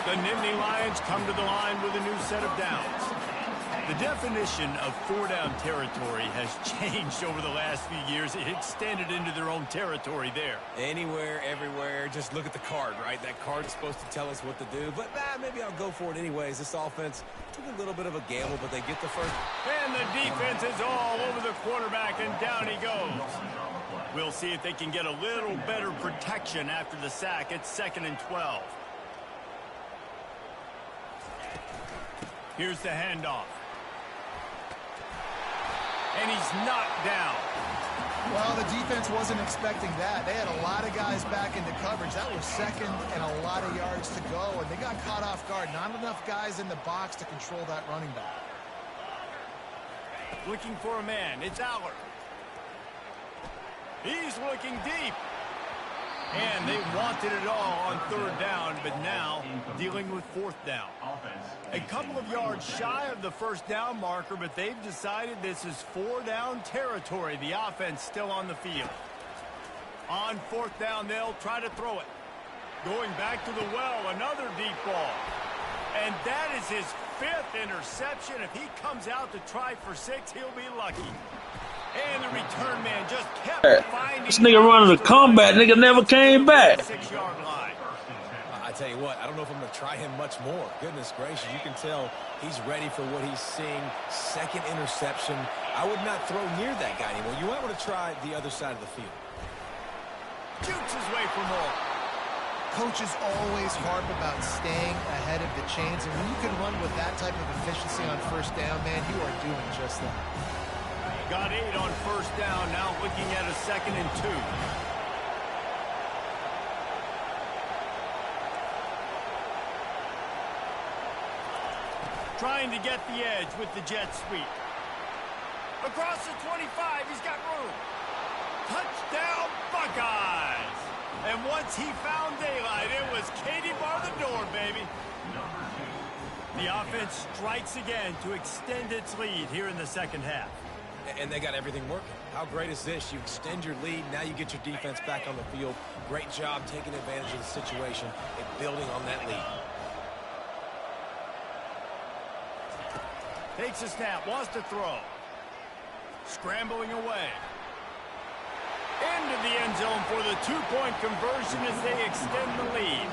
Speaker 1: The Nittany Lions come to the line with a new set of downs. The definition of four-down territory has changed over the last few years. It extended into their own territory there.
Speaker 3: Anywhere, everywhere, just look at the card, right? That card's supposed to tell us what to do, but maybe I'll go for it anyways. This offense took a little bit of a gamble, but they get the first.
Speaker 1: And the defense is all over the quarterback, and down he goes. We'll see if they can get a little better protection after the sack. It's 2nd and 12. Here's the handoff. And he's knocked down.
Speaker 2: Well, the defense wasn't expecting that. They had a lot of guys back into coverage. That was second and a lot of yards to go, and they got caught off guard. Not enough guys in the box to control that running back.
Speaker 1: Looking for a man. It's Aller. He's looking deep. And they wanted it all on third down, but now dealing with fourth down. A couple of yards shy of the first down marker, but they've decided this is four-down territory. The offense still on the field. On fourth down, they'll try to throw it. Going back to the well, another deep ball. And that is his 5th interception. If he comes out to try for 6, he'll be lucky. And the return man just kept finding...
Speaker 4: This nigga running a comeback. Nigga never came back.
Speaker 1: 6-yard line.
Speaker 3: I tell you what, I don't know if I'm going to try him much more. Goodness gracious, you can tell he's ready for what he's seeing. 2nd interception. I would not throw near that guy anymore. You might want to try the other side of the field.
Speaker 1: Shoots his way for more.
Speaker 2: Coaches always harp about staying ahead of the chains, and when you can run with that type of efficiency on first down, man, you are doing just that.
Speaker 1: Got 8 on first down, now looking at a 2nd and 2. Trying to get the edge with the jet sweep. Across the 25, he's got room. Touchdown, Buckeyes! And once he found daylight, it was Katie bar the door, baby. The offense strikes again to extend its lead here in the second half.
Speaker 3: And they got everything working. How great is this? You extend your lead, now you get your defense back on the field. Great job taking advantage of the situation and building on that lead.
Speaker 1: Takes a snap, wants to throw. Scrambling away. Into the end zone for the 2-point conversion as they extend the lead.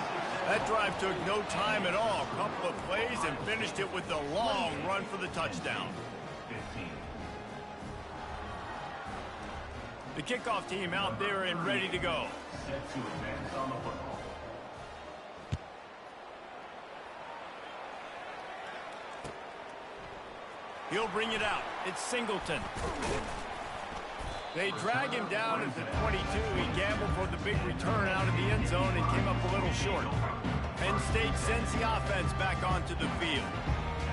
Speaker 1: That drive took no time at all. A couple of plays and finished it with the long run for the touchdown. The kickoff team out there and ready to go. He'll bring it out. It's Singleton. They drag him down at the 22. He gambled for the big return out of the end zone and came up a little short. Penn State sends the offense back onto the field.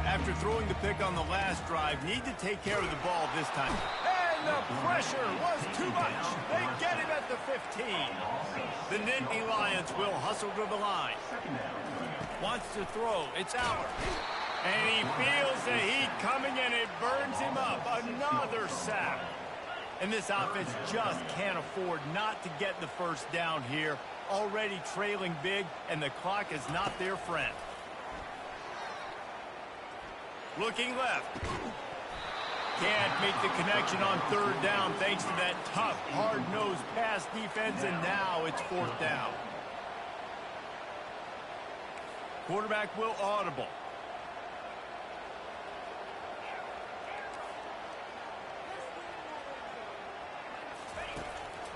Speaker 1: After throwing the pick on the last drive, need to take care of the ball this time. And the pressure was too much. They get him at the 15. The Nittany Lions will hustle to the line. Wants to throw. It's Aller. And he feels the heat coming and it burns him up. Another sack. And this offense just can't afford not to get the first down here. Already trailing big, and the clock is not their friend. Looking left. Can't make the connection on third down thanks to that tough, hard-nosed pass defense, and now it's fourth down. Quarterback will audible.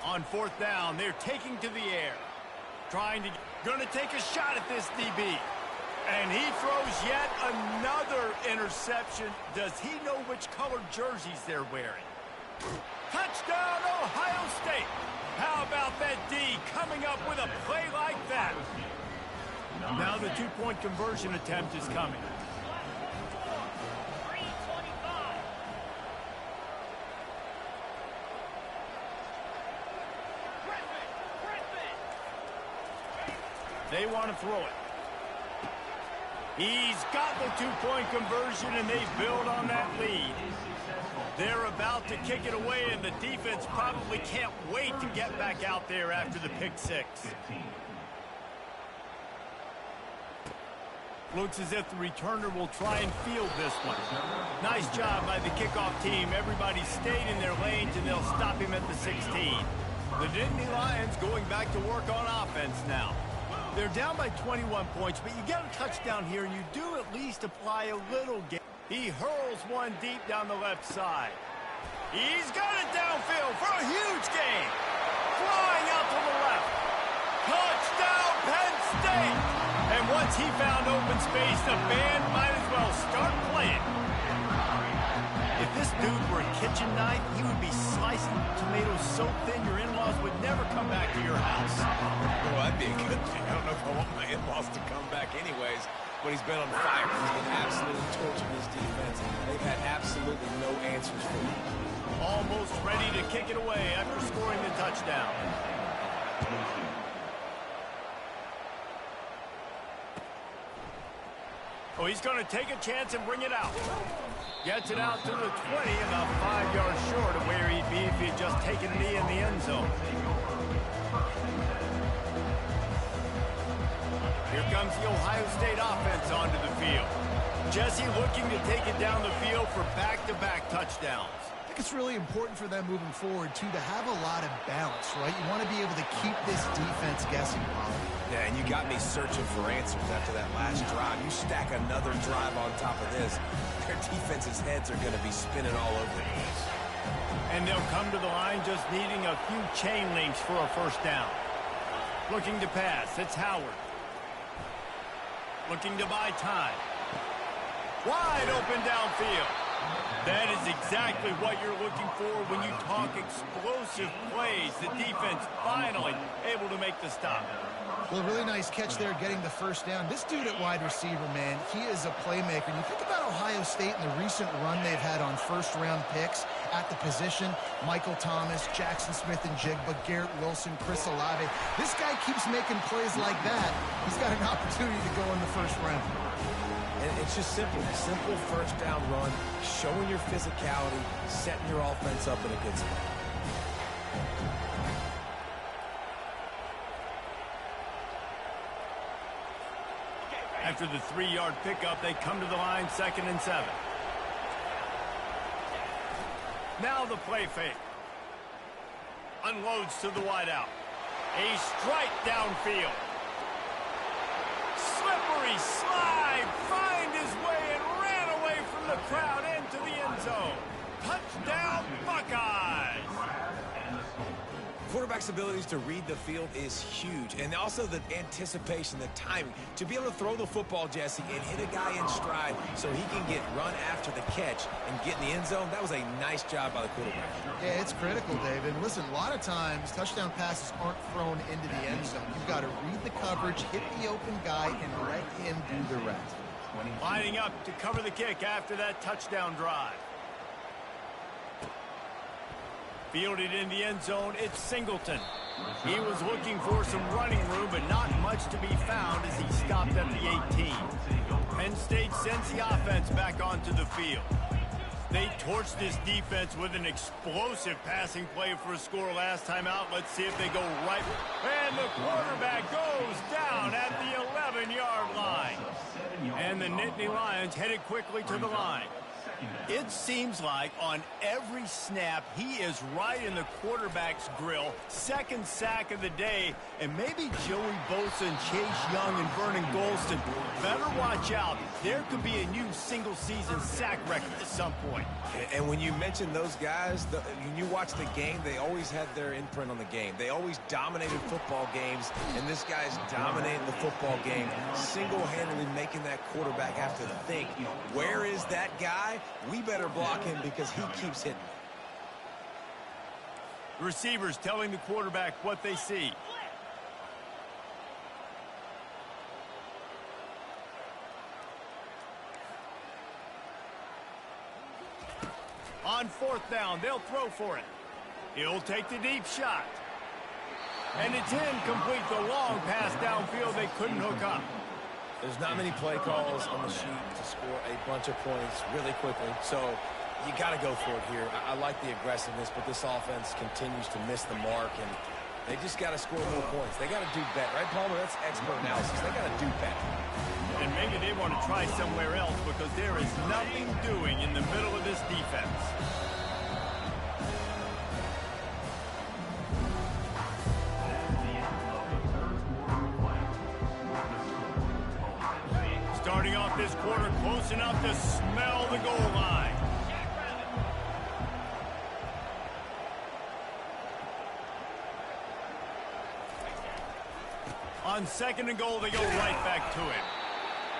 Speaker 1: On fourth down, they're taking to the air. Gonna take a shot at this DB. And he throws yet another interception. Does he know which colored jerseys they're wearing? Touchdown, Ohio State. How about that D coming up with a play like that? Now the 2-point conversion attempt is coming. They want to throw it. He's got the 2-point conversion, and they build on that lead. They're about to kick it away, and the defense probably can't wait to get back out there after the pick six. Looks as if the returner will try and field this one. Nice job by the kickoff team. Everybody stayed in their lanes, and they'll stop him at the 16. The Nittany Lions going back to work on offense now. They're down by 21 points, but you get a touchdown here, and you do at least apply a little game. He hurls one deep down the left side. He's got it downfield for a huge gain. Flying out to the left. Touchdown, Penn State! And once he found open space, the band might as well start playing. If this dude were a kitchen knife, he would be slicing tomatoes so thin your in-laws would never come back to your house.
Speaker 3: Well, that'd be a good thing. I don't know if I want my in-laws to come back anyways, but he's been on fire. He's been absolutely torching this defense. They've had absolutely no answers for him.
Speaker 1: Almost ready to kick it away after scoring the touchdown. Oh, he's going to take a chance and bring it out. Gets it out to the 20, about 5 yards short of where he'd be if he had just taken a knee in the end zone. Here comes the Ohio State offense onto the field. Jesse looking to take it down the field for back-to-back touchdowns.
Speaker 2: I think it's really important for them moving forward, too, to have a lot of balance, right? You want to be able to keep this defense guessing, Bob.
Speaker 3: Yeah, and you got me searching for answers after that last drive. You stack another drive on top of this, their defense's heads are going to be spinning all over the place.
Speaker 1: And they'll come to the line just needing a few chain links for a first down. Looking to pass, it's Howard. Looking to buy time. Wide open downfield. That is exactly what you're looking for when you talk explosive plays. The defense finally able to make the stop.
Speaker 2: Well, really nice catch there getting the first down. This dude at wide receiver, man, he is a playmaker. And you think about Ohio State and the recent run they've had on first-round picks at the position. Michael Thomas, Jackson Smith and Jigba, Garrett Wilson, Chris Olave. This guy keeps making plays like that. He's got an opportunity to go in the first round.
Speaker 3: And it's just simple first down run, showing your physicality, setting your offense up in a good spot.
Speaker 1: After the 3-yard pickup, they come to the line 2nd and 7. Now the play fake. Unloads to the wideout. A strike downfield. Slippery slide. Find his way and ran away from the crowd into the end zone. Touchdown, Buckeyes.
Speaker 3: Quarterback's abilities to read the field is huge, and also the anticipation, the timing. To be able to throw the football, Jesse, and hit a guy in stride so he can get run after the catch and get in the end zone, that was a nice job by the quarterback.
Speaker 2: Yeah, it's critical, David. Listen, a lot of times touchdown passes aren't thrown into the end zone. You've got to read the coverage, hit the open guy, and let him do the rest.
Speaker 1: Lining up to cover the kick after that touchdown drive. Fielded in the end zone, it's Singleton. He was looking for some running room, but not much to be found as he stopped at the 18. Penn State sends the offense back onto the field. They torched this defense with an explosive passing play for a score last time out. Let's see if they go right. And the quarterback goes down at the 11-yard line. And the Nittany Lions headed quickly to the line. It seems like on every snap, he is right in the quarterback's grill. Second sack of the day, and maybe Joey Bosa and Chase Young and Vernon Golston better watch out. There could be a new single-season sack record at some point.
Speaker 3: And when you mention those guys, when you watch the game, they always had their imprint on the game. They always dominated football games, and this guy's dominating the football game, single-handedly making that quarterback have to think, where is that guy? We better block him because he keeps hitting.
Speaker 1: The receivers telling the quarterback what they see. On 4th down, they'll throw for it. He'll take the deep shot. And it's incomplete. The long pass downfield they couldn't hook up.
Speaker 3: There's not many play calls on the sheet to score a bunch of points really quickly, so you got to go for it here. I like the aggressiveness, but this offense continues to miss the mark, and they just got to score more points. They got to do better, right, Palmer? That's expert analysis. They got to do better.
Speaker 1: And maybe they want to try somewhere else because there is nothing doing in the middle of this defense. Starting off this quarter close enough to smell the goal line. On 2nd and goal, they go right back to it.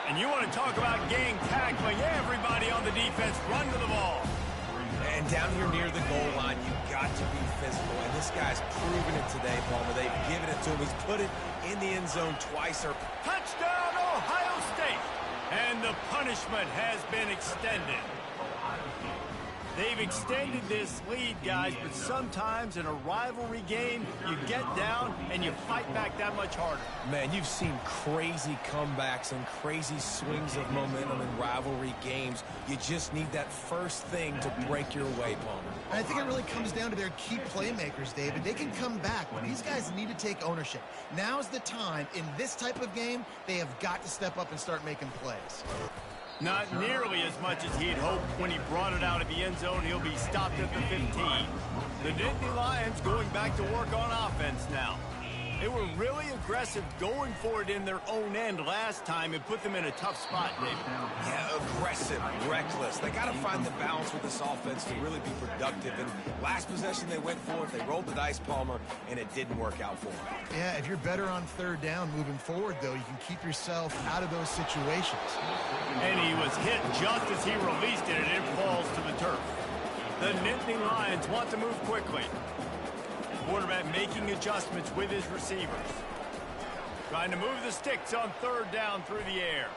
Speaker 1: And you want to talk about gang tackling. Everybody on the defense run to the ball.
Speaker 3: And down here near the goal line, you've got to be physical. And this guy's proven it today, Palmer. They've given it to him. He's put it in the end zone twice.
Speaker 1: Touchdown, Ohio State. And the punishment has been extended. They've They've extended this lead, guys, but sometimes in a rivalry game, you get down and you fight back that much harder.
Speaker 3: Man, you've seen crazy comebacks and crazy swings of momentum in rivalry games. You just need that first thing to break your way, Palmer.
Speaker 2: I think it really comes down to their key playmakers, David. They can come back, but these guys need to take ownership. Now's the time. In this type of game, they have got to step up and start making plays.
Speaker 1: Not nearly as much as he'd hoped when he brought it out of the end zone. He'll be stopped at the 15. The Nittany Lions going back to work on offense now. They were really aggressive going for it in their own end last time and put them in a tough spot, David.
Speaker 3: Yeah, aggressive, reckless. They got to find the balance with this offense to really be productive. And last possession they went for it, they rolled the dice, Palmer, and it didn't work out for them.
Speaker 2: Yeah, if you're better on third down moving forward, though, you can keep yourself out of those situations.
Speaker 1: And he was hit just as he released it, and it falls to the turf. The Nittany Lions want to move quickly. Quarterback making adjustments with his receivers. Trying to move the sticks on third down through the air.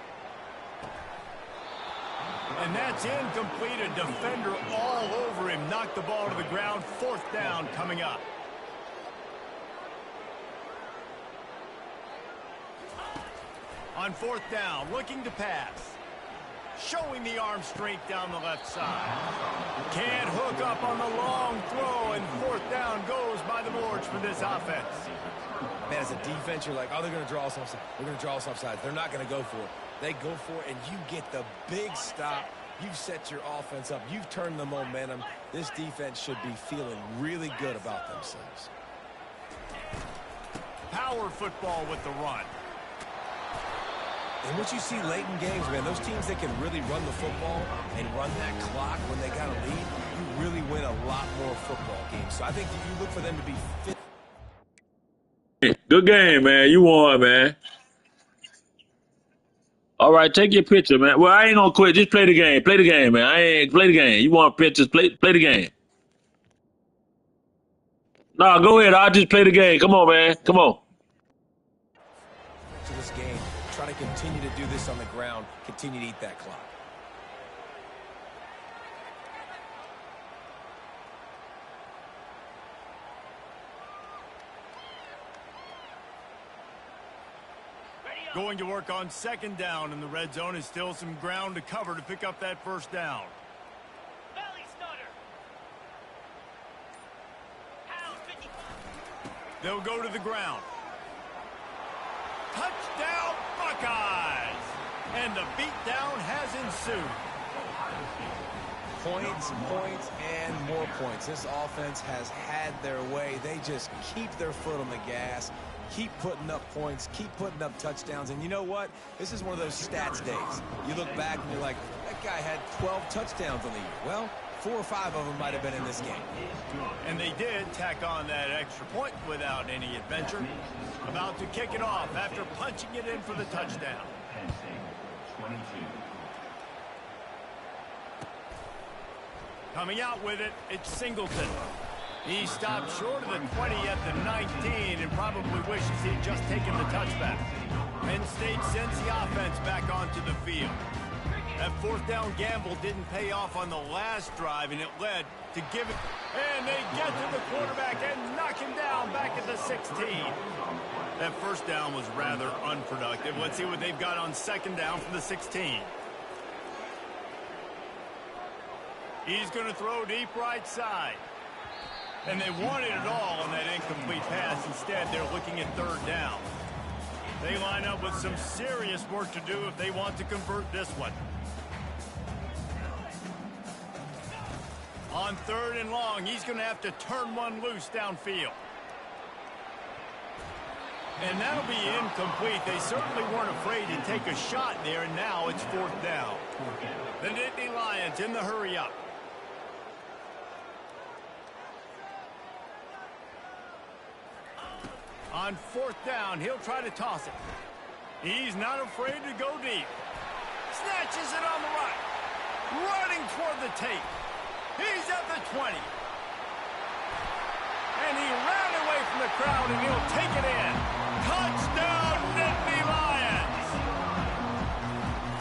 Speaker 1: And that's incomplete. A defender all over him. Knocked the ball to the ground. Fourth down coming up. On fourth down, looking to pass. Showing the arm strength down the left side. Can't hook up on the long throw, and fourth down goes by the boards for this offense.
Speaker 3: Man, as a defense, you're like, oh, they're going to draw us offside. They're going to draw us offside. They're not going to go for it. They go for it, and you get the big stop. You've set your offense up. You've turned the momentum. This defense should be feeling really good about themselves.
Speaker 1: Power football with the run.
Speaker 3: And what you see late in games, man, those teams that can really run the football and run that clock when they got a lead, you really win a lot more football games. So I think that you look for them to be fit.
Speaker 4: Good game, man. You won, man. All right, take your picture, man. Well, I ain't gonna quit. Just play the game. Play the game, man. I ain't play the game. You want pictures? Play the game. No, go ahead. I'll just play the game. Come on, man. Come on.
Speaker 3: To this game, try to continue to do this on the ground. Continue to eat that clock.
Speaker 1: Going to work on second down in the red zone. Is still some ground to cover to pick up that first down. They'll go to the ground. Touchdown, Buckeyes! And the beatdown has ensued.
Speaker 3: Points, points, and more points. This offense has had their way. They just keep their foot on the gas, keep putting up points, keep putting up touchdowns. And you know what? This is one of those stats days. You look back and you're like, that guy had 12 touchdowns on the year. Well, 4 or 5 of them might have been in this game.
Speaker 1: And they did tack on that extra point without any adventure. About to kick it off after punching it in for the touchdown. Coming out with it, it's Singleton. He stopped short of the 20 at the 19 and probably wishes he'd just taken the touchback. Penn State sends the offense back onto the field. That fourth down gamble didn't pay off on the last drive, and it led to give it. And they get to the quarterback and knock him down back at the 16. That first down was rather unproductive. Let's see what they've got on second down from the 16. He's going to throw deep right side. And they wanted it all on that incomplete pass. Instead, they're looking at third down. They line up with some serious work to do if they want to convert this one. On third and long, he's going to have to turn one loose downfield. And that'll be incomplete. They certainly weren't afraid to take a shot there, and now it's fourth down. The Nittany Lions in the hurry up. On fourth down, he'll try to toss it. He's not afraid to go deep. Snatches it on the right. Running toward the tape. He's at the 20. And he ran away from the crowd, and he'll take it in. Touchdown, Nittany Lions!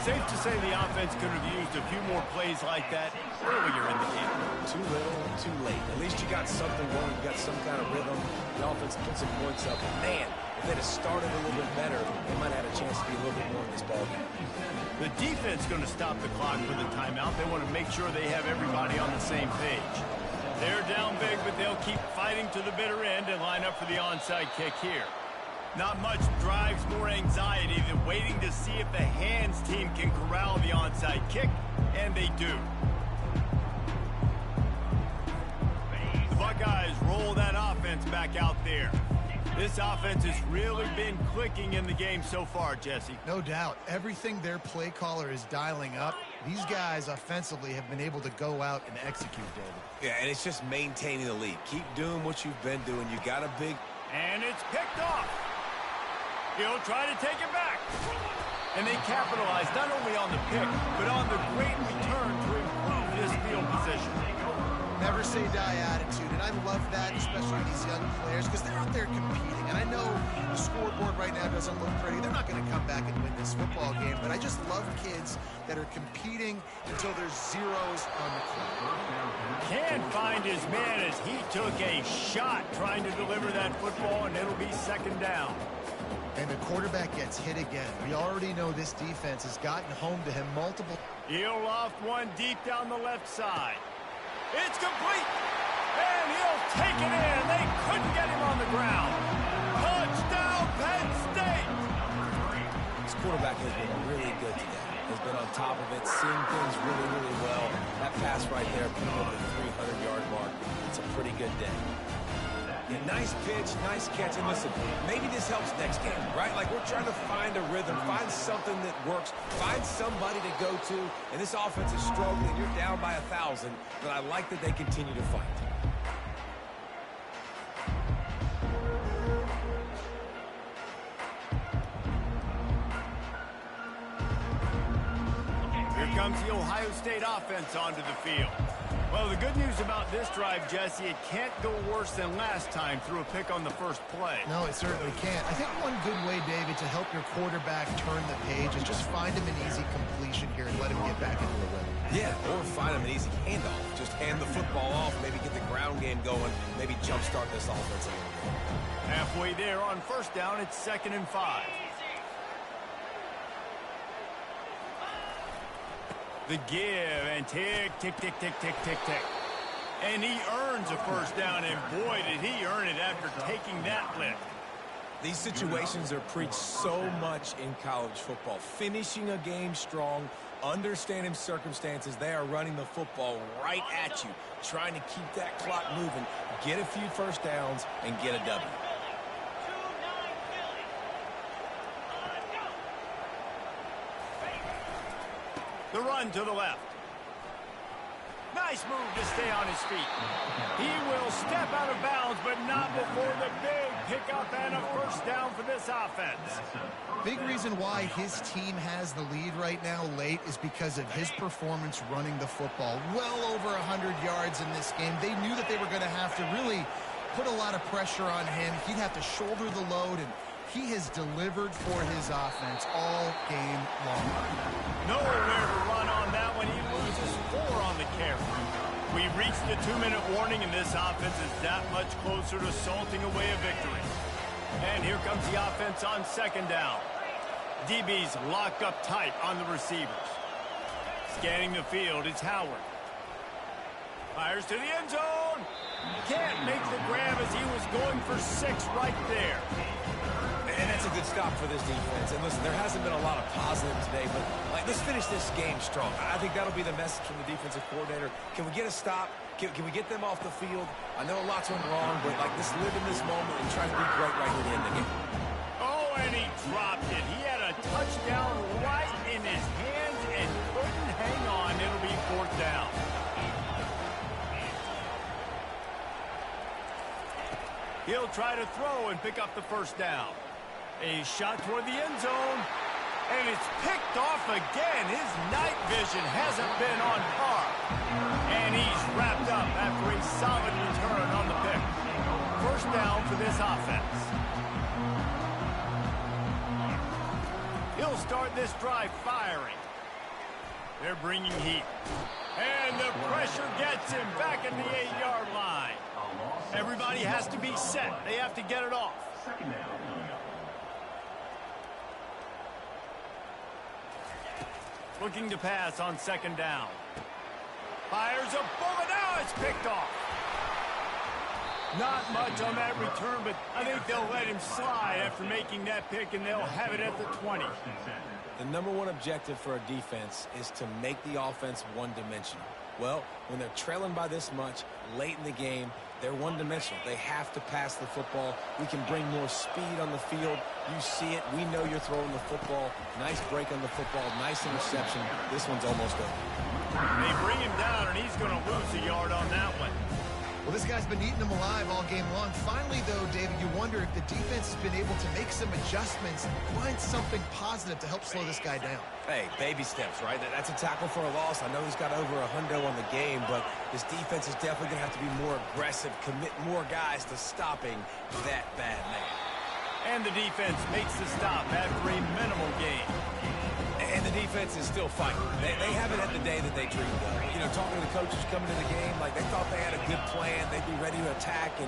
Speaker 1: Safe to say the offense could have used a few more plays like that earlier in the game.
Speaker 3: Too little, too late. At least you got something going. You got some kind of rhythm. The offense put some points up. And man, if they'd have started a little bit better, they might have had a chance to be a little bit more in this ballgame.
Speaker 1: The defense going to stop the clock for the timeout. They want to make sure they have everybody on the same page. They're down big, but they'll keep fighting to the bitter end and line up for the onside kick here. Not much drives more anxiety than waiting to see if the hands team can corral the onside kick, and they do. The Buckeyes roll that offense back out there. This offense has really been clicking in the game so far, Jesse.
Speaker 2: No doubt. Everything their play caller is dialing up, these guys offensively have been able to go out and execute, David.
Speaker 3: Yeah, and it's just maintaining the lead. Keep doing what you've been doing. You got a big...
Speaker 1: And it's picked off. He'll try to take it back. And they capitalize not only on the pick, but on the great return to improve this field position.
Speaker 2: Never say die attitude, and I love that, especially with these young players, because they're out there competing. And I know the scoreboard right now doesn't look pretty. They're not going to come back and win this football game, but I just love kids that are competing until there's zeros on the clock.
Speaker 1: Can't find his man as he took a shot trying to deliver that football, and it'll be second down.
Speaker 2: And the quarterback gets hit again. We already know this defense has gotten home to him multiple.
Speaker 1: He'll loft one deep down the left side. It's complete. And he'll take it in. They couldn't get him on the ground. Touchdown, Penn State.
Speaker 3: This quarterback has been really good today. Has been on top of it, seeing things really, really well. That pass right there put him over the 300-yard mark. It's a pretty good day. Yeah, nice pitch, nice catch. And listen, maybe this helps next game, right? Like we're trying to find a rhythm, find something that works, find somebody to go to. And this offense is struggling. You're down by 1,000, but I like that they continue to fight.
Speaker 1: Here comes the Ohio State offense onto the field. Well, the good news about this drive, Jesse, it can't go worse than last time through a pick on the first play.
Speaker 2: No, it certainly can't. I think one good way, David, to help your quarterback turn the page is just find him an easy completion here and let him get back into a rhythm.
Speaker 3: Yeah, or find him an easy handoff. Just hand the football off, maybe get the ground game going, maybe jumpstart this offense a little bit.
Speaker 1: Halfway there on first down, it's 2nd and 5. The give, and tick, tick, tick, tick, tick, tick, tick. And he earns a first down, and boy, did he earn it after taking that lift.
Speaker 3: These situations are preached so much in college football. Finishing a game strong, understanding circumstances. They are running the football right at you, trying to keep that clock moving, get a few first downs, and get a W.
Speaker 1: The run to the left. Nice move to stay on his feet. He will step out of bounds, but not before the big pickup and a first down for this offense.
Speaker 2: Big reason why his team has the lead right now late is because of his performance running the football. Well over 100 yards in this game. They knew that they were going to have to really put a lot of pressure on him. He'd have to shoulder the load, and he has delivered for his offense all game long.
Speaker 1: Nowhere to run on that one. He loses 4 on the carry. We reached the 2-minute warning, and this offense is that much closer to salting away a victory. And here comes the offense on 2nd down. DB's locked up tight on the receivers. Scanning the field, it's Howard. Fires to the end zone. Can't make the grab as he was going for 6 right there.
Speaker 3: And that's a good stop for this defense. And listen, there hasn't been a lot of positive today, but let's finish this game strong. I think that'll be the message from the defensive coordinator. Can we get a stop? Can we get them off the field? I know a lot's went wrong, but let's live in this moment and try to be great right here to end the game.
Speaker 1: Oh, and he dropped it. He had a touchdown right in his hands and couldn't hang on. It'll be 4th down. He'll try to throw and pick up the first down. A shot toward the end zone, and it's picked off again. His night vision hasn't been on par. And he's wrapped up after a solid return on the pick. First down for this offense. He'll start this drive firing. They're bringing heat. And the pressure gets him back at the 8-yard line. Everybody has to be set. They have to get it off. Looking to pass on 2nd down. Fires a bullet. Now it's picked off. Not much on that return, but I think they'll let him slide after making that pick, and they'll have it at the 20.
Speaker 3: The #1 objective for a defense is to make the offense one-dimensional. Well, when they're trailing by this much late in the game, they're one-dimensional. They have to pass the football. We can bring more speed on the field. You see it. We know you're throwing the football. Nice break on the football. Nice interception. This one's almost over.
Speaker 1: They bring him down, and he's going to lose a yard on that one.
Speaker 2: Well, this guy's been eating them alive all game long. Finally, though, David, you wonder if the defense has been able to make some adjustments and find something positive to help slow this guy down.
Speaker 3: Hey, baby steps, right? That's a tackle for a loss. I know he's got over $100 on the game, but this defense is definitely going to have to be more aggressive, commit more guys to stopping that bad man.
Speaker 1: And the defense makes the stop after a minimal gain.
Speaker 3: And the defense is still fighting. They haven't had the day that they dreamed of. You know, talking to the coaches coming to the game, like they thought they had a good plan. They'd be ready to attack and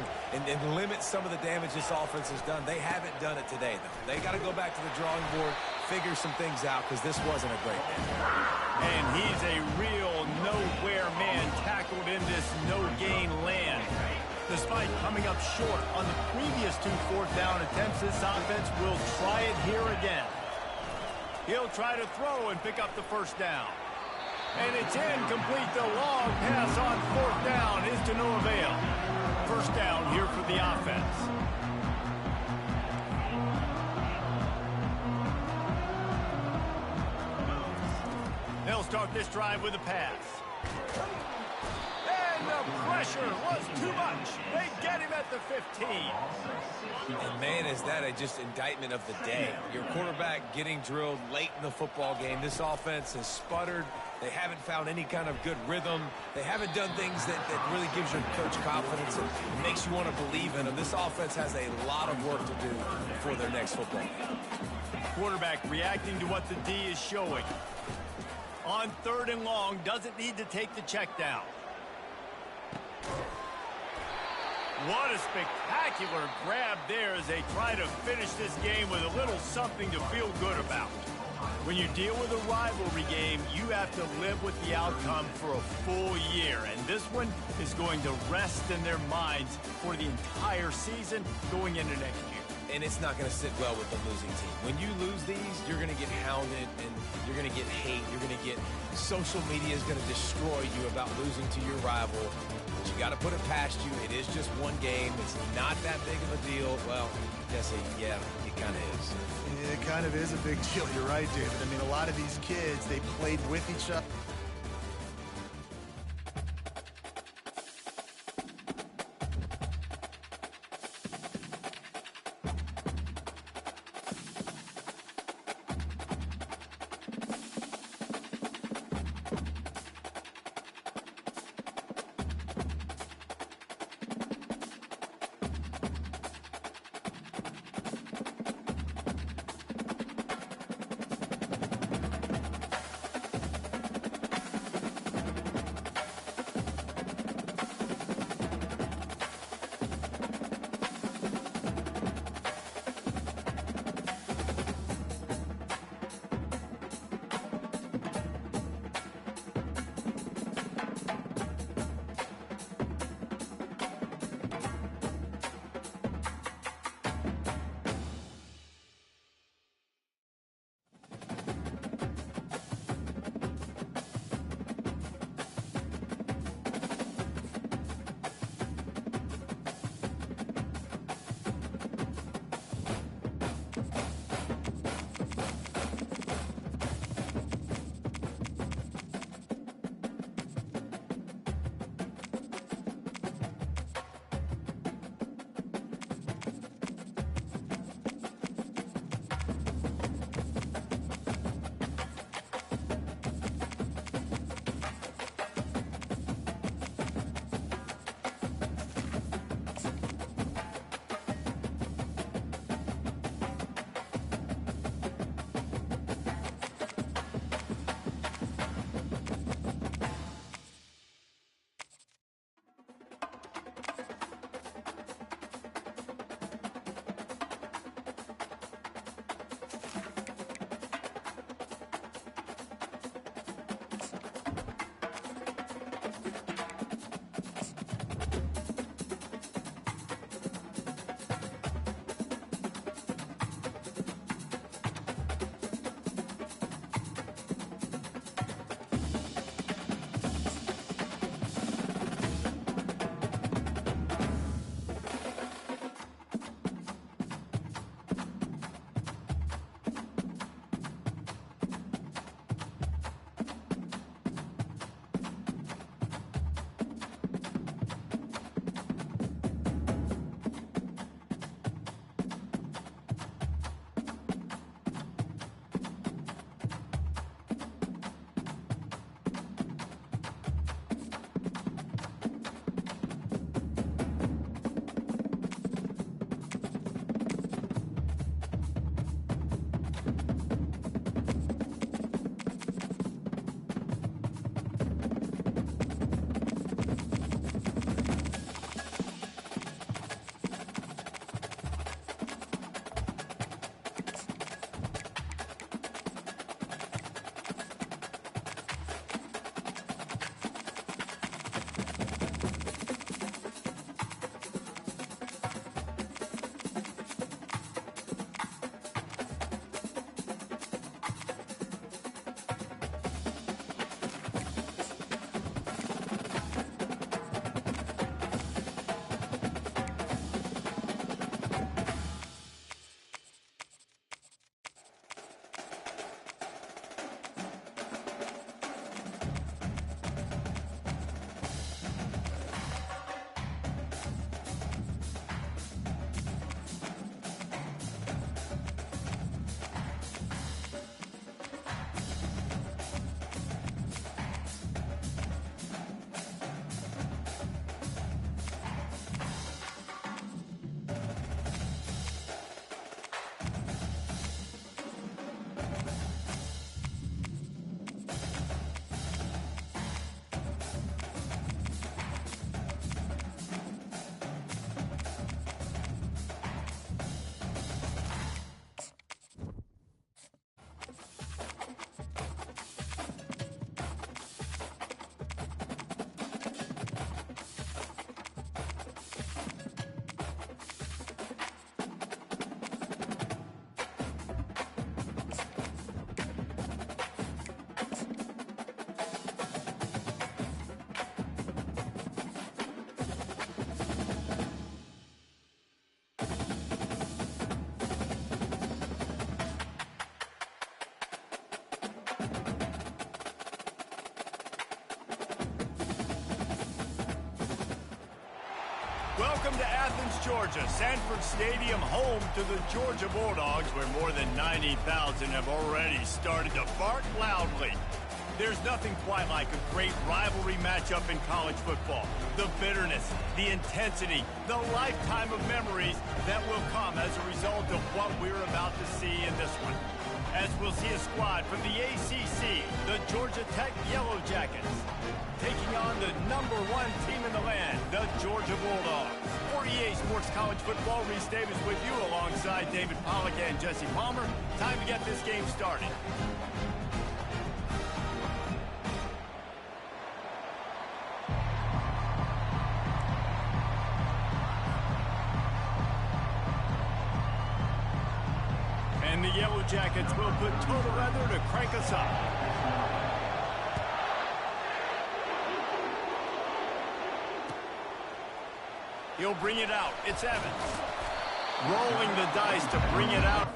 Speaker 3: limit some of the damage this offense has done. They haven't done it today, though. They got to go back to the drawing board, figure some things out, because this wasn't a great day.
Speaker 1: And he's a real nowhere man tackled in this no-gain land. Despite coming up short on the previous 2 4th-down attempts, this offense will try it here again. He'll try to throw and pick up the 1st down. And it's incomplete. The long pass on 4th down is to no avail. 1st down here for the offense. They'll start this drive with a pass. And the pressure was too much. They get him at the 15.
Speaker 3: And man, is that just indictment of the day. Your quarterback getting drilled late in the football game. This offense has sputtered. They haven't found any kind of good rhythm. They haven't done things that really gives your coach confidence and makes you want to believe in them. This offense has a lot of work to do for their next football game.
Speaker 1: Quarterback reacting to what the D is showing. On 3rd and long, doesn't need to take the check down. What a spectacular grab there as they try to finish this game with a little something to feel good about. When you deal with a rivalry game, you have to live with the outcome for a full year. And this one is going to rest in their minds for the entire season going into next year.
Speaker 3: And it's not going to sit well with the losing team. When you lose these, you're going to get hounded and you're going to get hate. You're going to get social media is going to destroy you about losing to your rival. But you got to put it past you. It is just one game. It's not that big of a deal. Well, Jesse, yeah, it kind of is.
Speaker 2: It kind of is a big deal. You're right, David. I mean, a lot of these kids, they played with each other.
Speaker 1: Welcome to Athens, Georgia, Sanford Stadium, home to the Georgia Bulldogs, where more than 90,000 have already started to bark loudly. There's nothing quite like a great rivalry matchup in college football. The bitterness, the intensity, the lifetime of memories that will come as a result of what we're about to see in this one. As we'll see a squad from the ACC, the Georgia Tech Yellow Jackets, taking on the #1 team in the land, the Georgia Bulldogs. For EA Sports College Football, Reese Davis with you alongside David Pollack and Jesse Palmer. Time to get this game started. And the Yellow Jackets will put total weather to crank us up. He'll bring it out. It's Evans. Rolling the dice to bring it out.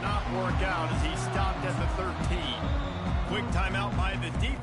Speaker 1: Not work out as he stopped at the 13. Quick timeout by the deep.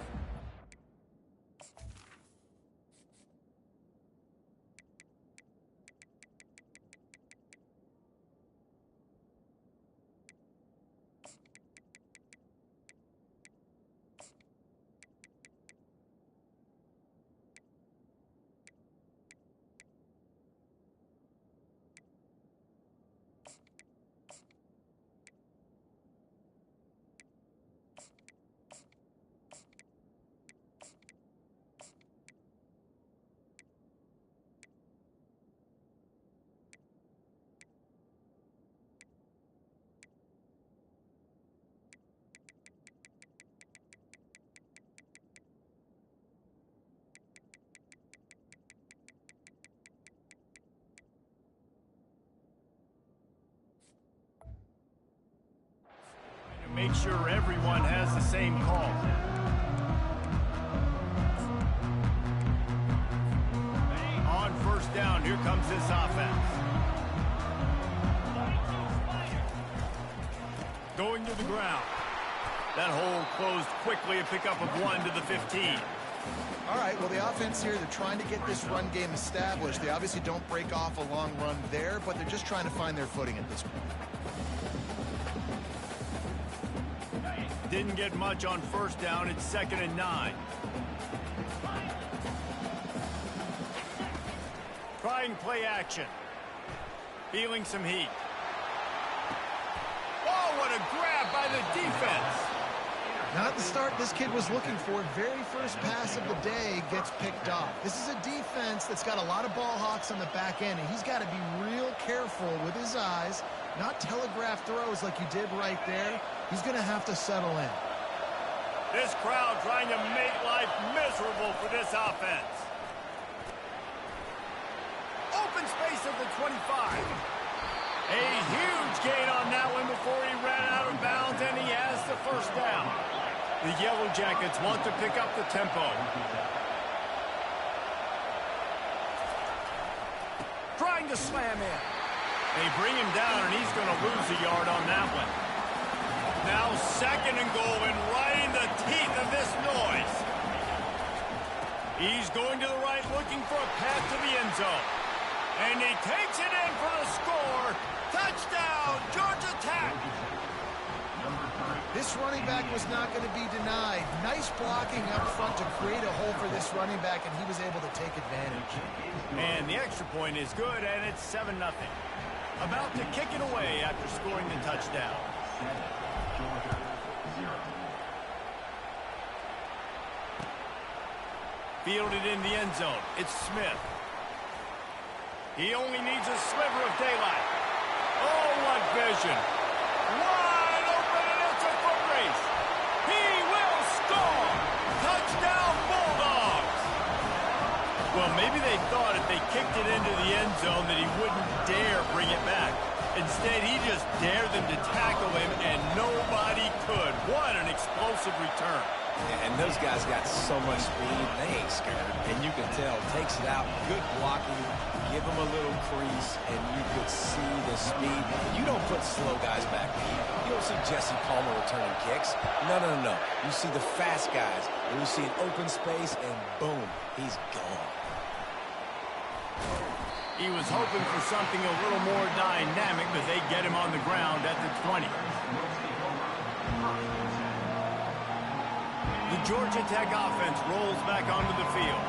Speaker 1: Make sure everyone has the same call. On first down, here comes this offense. Going to the ground. That hole closed quickly, a pickup of 1 to the 15.
Speaker 2: All right, well, the offense here, they're trying to get this run game established. They obviously don't break off a long run there, but they're just trying to find their footing at this point.
Speaker 1: Didn't get much on first down. It's 2nd and 9. Trying play action. Feeling some heat. Oh, what a grab by the defense.
Speaker 2: Not the start this kid was looking for. Very first pass of the day gets picked off. This is a defense that's got a lot of ball hawks on the back end, and he's got to be real careful with his eyes, not telegraph throws like you did right there. He's going to have to settle in.
Speaker 1: This crowd trying to make life miserable for this offense. Open space at the 25. A huge gain on that one before he ran out of bounds, and he has the first down. The Yellow Jackets want to pick up the tempo. Trying to slam in. They bring him down, and he's going to lose a yard on that one. Now 2nd and goal, and right in the teeth of this noise. He's going to the right, looking for a path to the end zone. And he takes it in for the score. Touchdown, Georgia Tech.
Speaker 2: This running back was not going to be denied. Nice blocking up front to create a hole for this running back, and he was able to take advantage.
Speaker 1: And the extra point is good, and it's 7-0. About to kick it away after scoring the touchdown. Fielded in the end zone. It's Smith. He only needs a sliver of daylight. Oh, what vision. Wide open, and it's a foot race. He will score. Touchdown, Bulldogs. Well, maybe they thought if they kicked it into the end zone that he wouldn't dare bring it back. Instead, he just dared them to tackle him, and nobody could. What an explosive return.
Speaker 3: And those guys got so much speed, they ain't scared. And you can tell, takes it out, good blocking, give them a little crease, and you could see the speed. You don't put slow guys back. You don't see Jesse Palmer returning kicks. No, no, no, no. You see the fast guys, and you see an open space, and boom, he's gone.
Speaker 1: He was hoping for something a little more dynamic, but they get him on the ground at the 20. The Georgia Tech offense rolls back onto the field.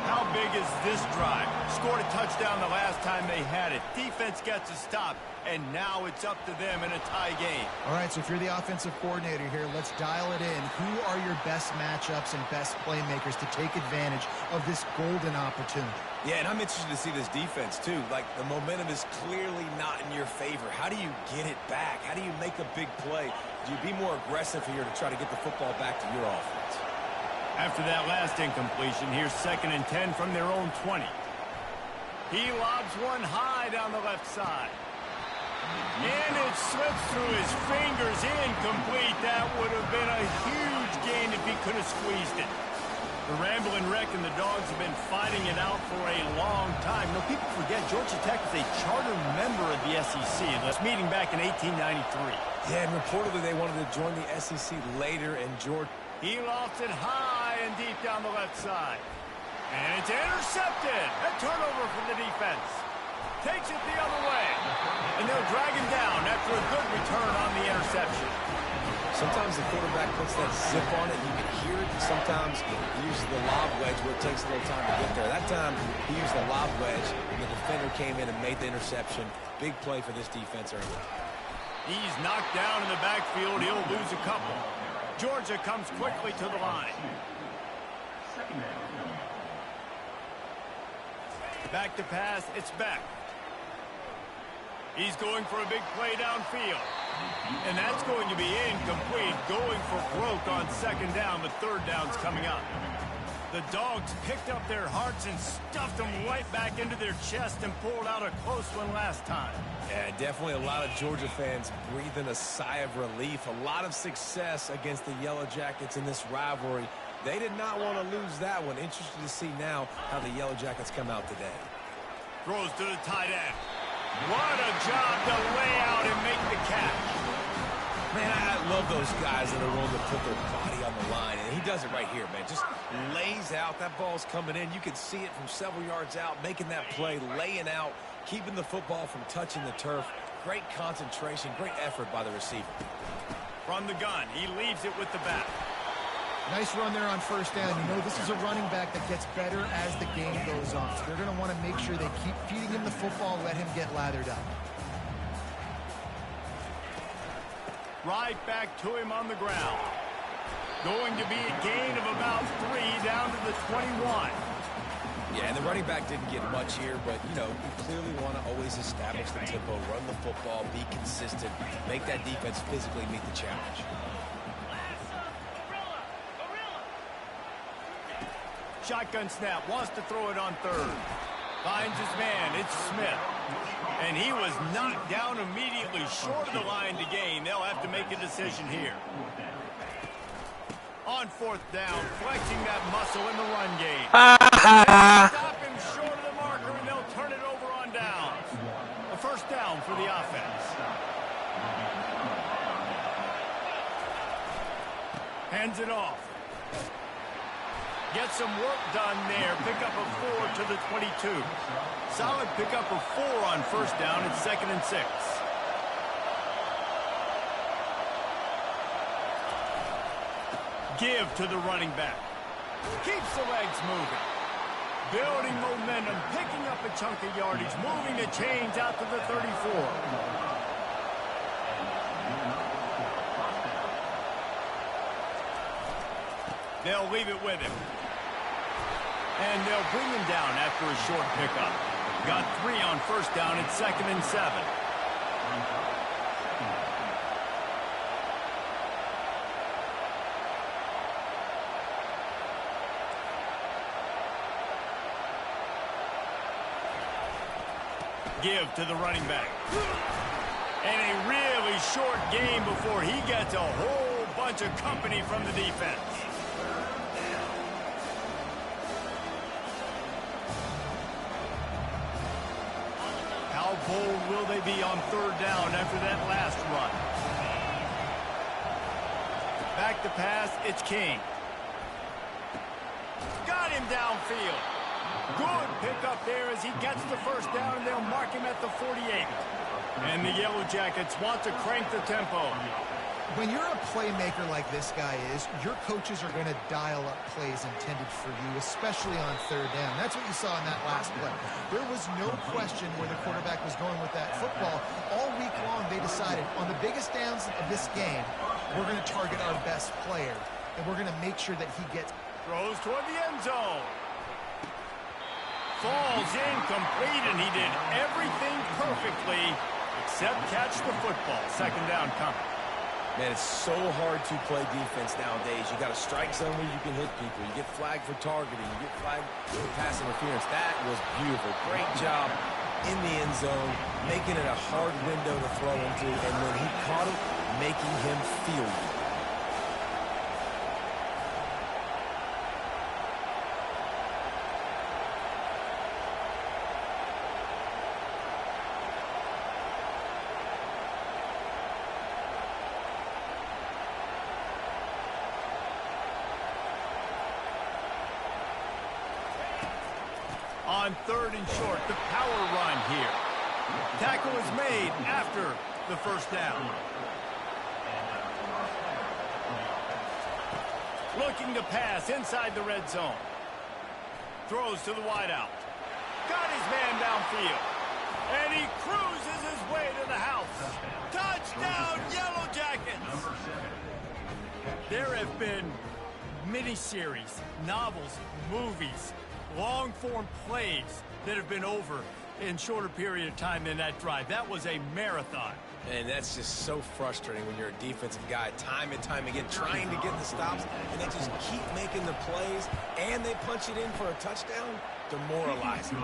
Speaker 1: How big is this drive? Scored a touchdown the last time they had it. Defense gets a stop, and now it's up to them in a tie game.
Speaker 2: All right, so if you're the offensive coordinator here, let's dial it in. Who are your best matchups and best playmakers to take advantage of this golden opportunity?
Speaker 3: Yeah, and I'm interested to see this defense, too. Like, the momentum is clearly not in your favor. How do you get it back? How do you make a big play? Do you be more aggressive here to try to get the football back to your offense?
Speaker 1: After that last incompletion, here's 2nd and 10 from their own 20. He lobs one high down the left side. And it slips through his fingers, incomplete. That would have been a huge gain if he could have squeezed it. The Rambling Wreck and the Dogs have been fighting it out for a long time. No, people forget Georgia Tech is a charter member of the SEC. That's meeting back in 1893.
Speaker 3: Yeah, and reportedly they wanted to join the SEC later, and Georgia...
Speaker 1: He lofts it high and deep down the left side. And it's intercepted. A turnover from the defense. Takes it the other way. And they'll drag him down after a good return on the interception.
Speaker 3: Sometimes the quarterback puts that zip on it. You can hear it. Sometimes he uses the lob wedge where it takes a little time to get there. That time he used the lob wedge, and the defender came in and made the interception. Big play for this defense early.
Speaker 1: He's knocked down in the backfield. He'll lose a couple. Georgia comes quickly to the line. Back to pass. It's back. He's going for a big play downfield. And that's going to be incomplete. Going for broke on 2nd down. The 3rd down's coming up. The Dogs picked up their hearts and stuffed them right back into their chest and pulled out a close one last time.
Speaker 3: Yeah, definitely a lot of Georgia fans breathing a sigh of relief. A lot of success against the Yellow Jackets in this rivalry. They did not want to lose that one. Interested to see now how the Yellow Jackets come out today.
Speaker 1: Throws to the tight end. What a job to lay out and make the catch.
Speaker 3: Man, I love those guys that are willing to put their body on the line, and he does it right here, man. Just lays out. That ball's coming in. You can see it from several yards out, making that play, laying out, keeping the football from touching the turf. Great concentration, great effort by the receiver.
Speaker 1: From the gun, he leaves it with the back.
Speaker 2: Nice run there on 1st down. You know, this is a running back that gets better as the game goes on. So they're going to want to make sure they keep feeding him the football, let him get lathered up.
Speaker 1: Right back to him on the ground. Going to be a gain of about 3 down to the 21.
Speaker 3: Yeah, and the running back didn't get much here, but, you know, you clearly want to always establish the tempo, run the football, be consistent, make that defense physically meet the challenge.
Speaker 1: Shotgun snap, wants to throw it on 3rd. Finds his man, it's Smith. And he was knocked down immediately short of the line to gain. They'll have to make a decision here. On 4th down, flexing that muscle in the run game. Stop him short of the marker, and they'll turn it over on downs. A 1st down for the offense. Hands it off. Get some work done there. Pick up a 4 to the 22. Solid pickup of 4 on 1st down. It's 2nd and 6. Give to the running back. Keeps the legs moving. Building momentum. Picking up a chunk of yardage. Moving the chains out to the 34. They'll leave it with him. And they'll bring him down after a short pickup. got 3 on first down at 2nd and 7. Give to the running back. And a really short game before he gets a whole bunch of company from the defense. How bold will they be on 3rd down after that last run? Back to pass, it's King. Got him downfield. Good pickup there as he gets the first down, and they'll mark him at the 48. And the Yellow Jackets want to crank the tempo.
Speaker 2: When you're a playmaker like this guy is, your coaches are going to dial up plays intended for you, especially on 3rd down. That's what you saw in that last play. There was no question where the quarterback was going with that football. All week long, they decided, on the biggest downs of this game, we're going to target our best player, and we're going to make sure that he gets...
Speaker 1: Throws toward the end zone. Falls incomplete, and he did everything perfectly except catch the football. 2nd down coming.
Speaker 3: Man, it's so hard to play defense nowadays. You got a strike zone where you can hit people. You get flagged for targeting. You get flagged for pass interference. That was beautiful. Great job in the end zone, making it a hard window to throw into. And when he caught it, making him feel it.
Speaker 1: On 3rd and short, the power run here. Tackle is made after the first down. Looking to pass inside the red zone. Throws to the wideout. Got his man downfield. And he cruises his way to the house. Touchdown, Yellow Jackets! There have been miniseries, novels, movies, long-form plays that have been over in shorter period of time than that drive. That was a marathon.
Speaker 3: And that's just so frustrating when you're a defensive guy, time and time again, trying to get the stops, and they just keep making the plays, and they punch it in for a touchdown. Demoralizing.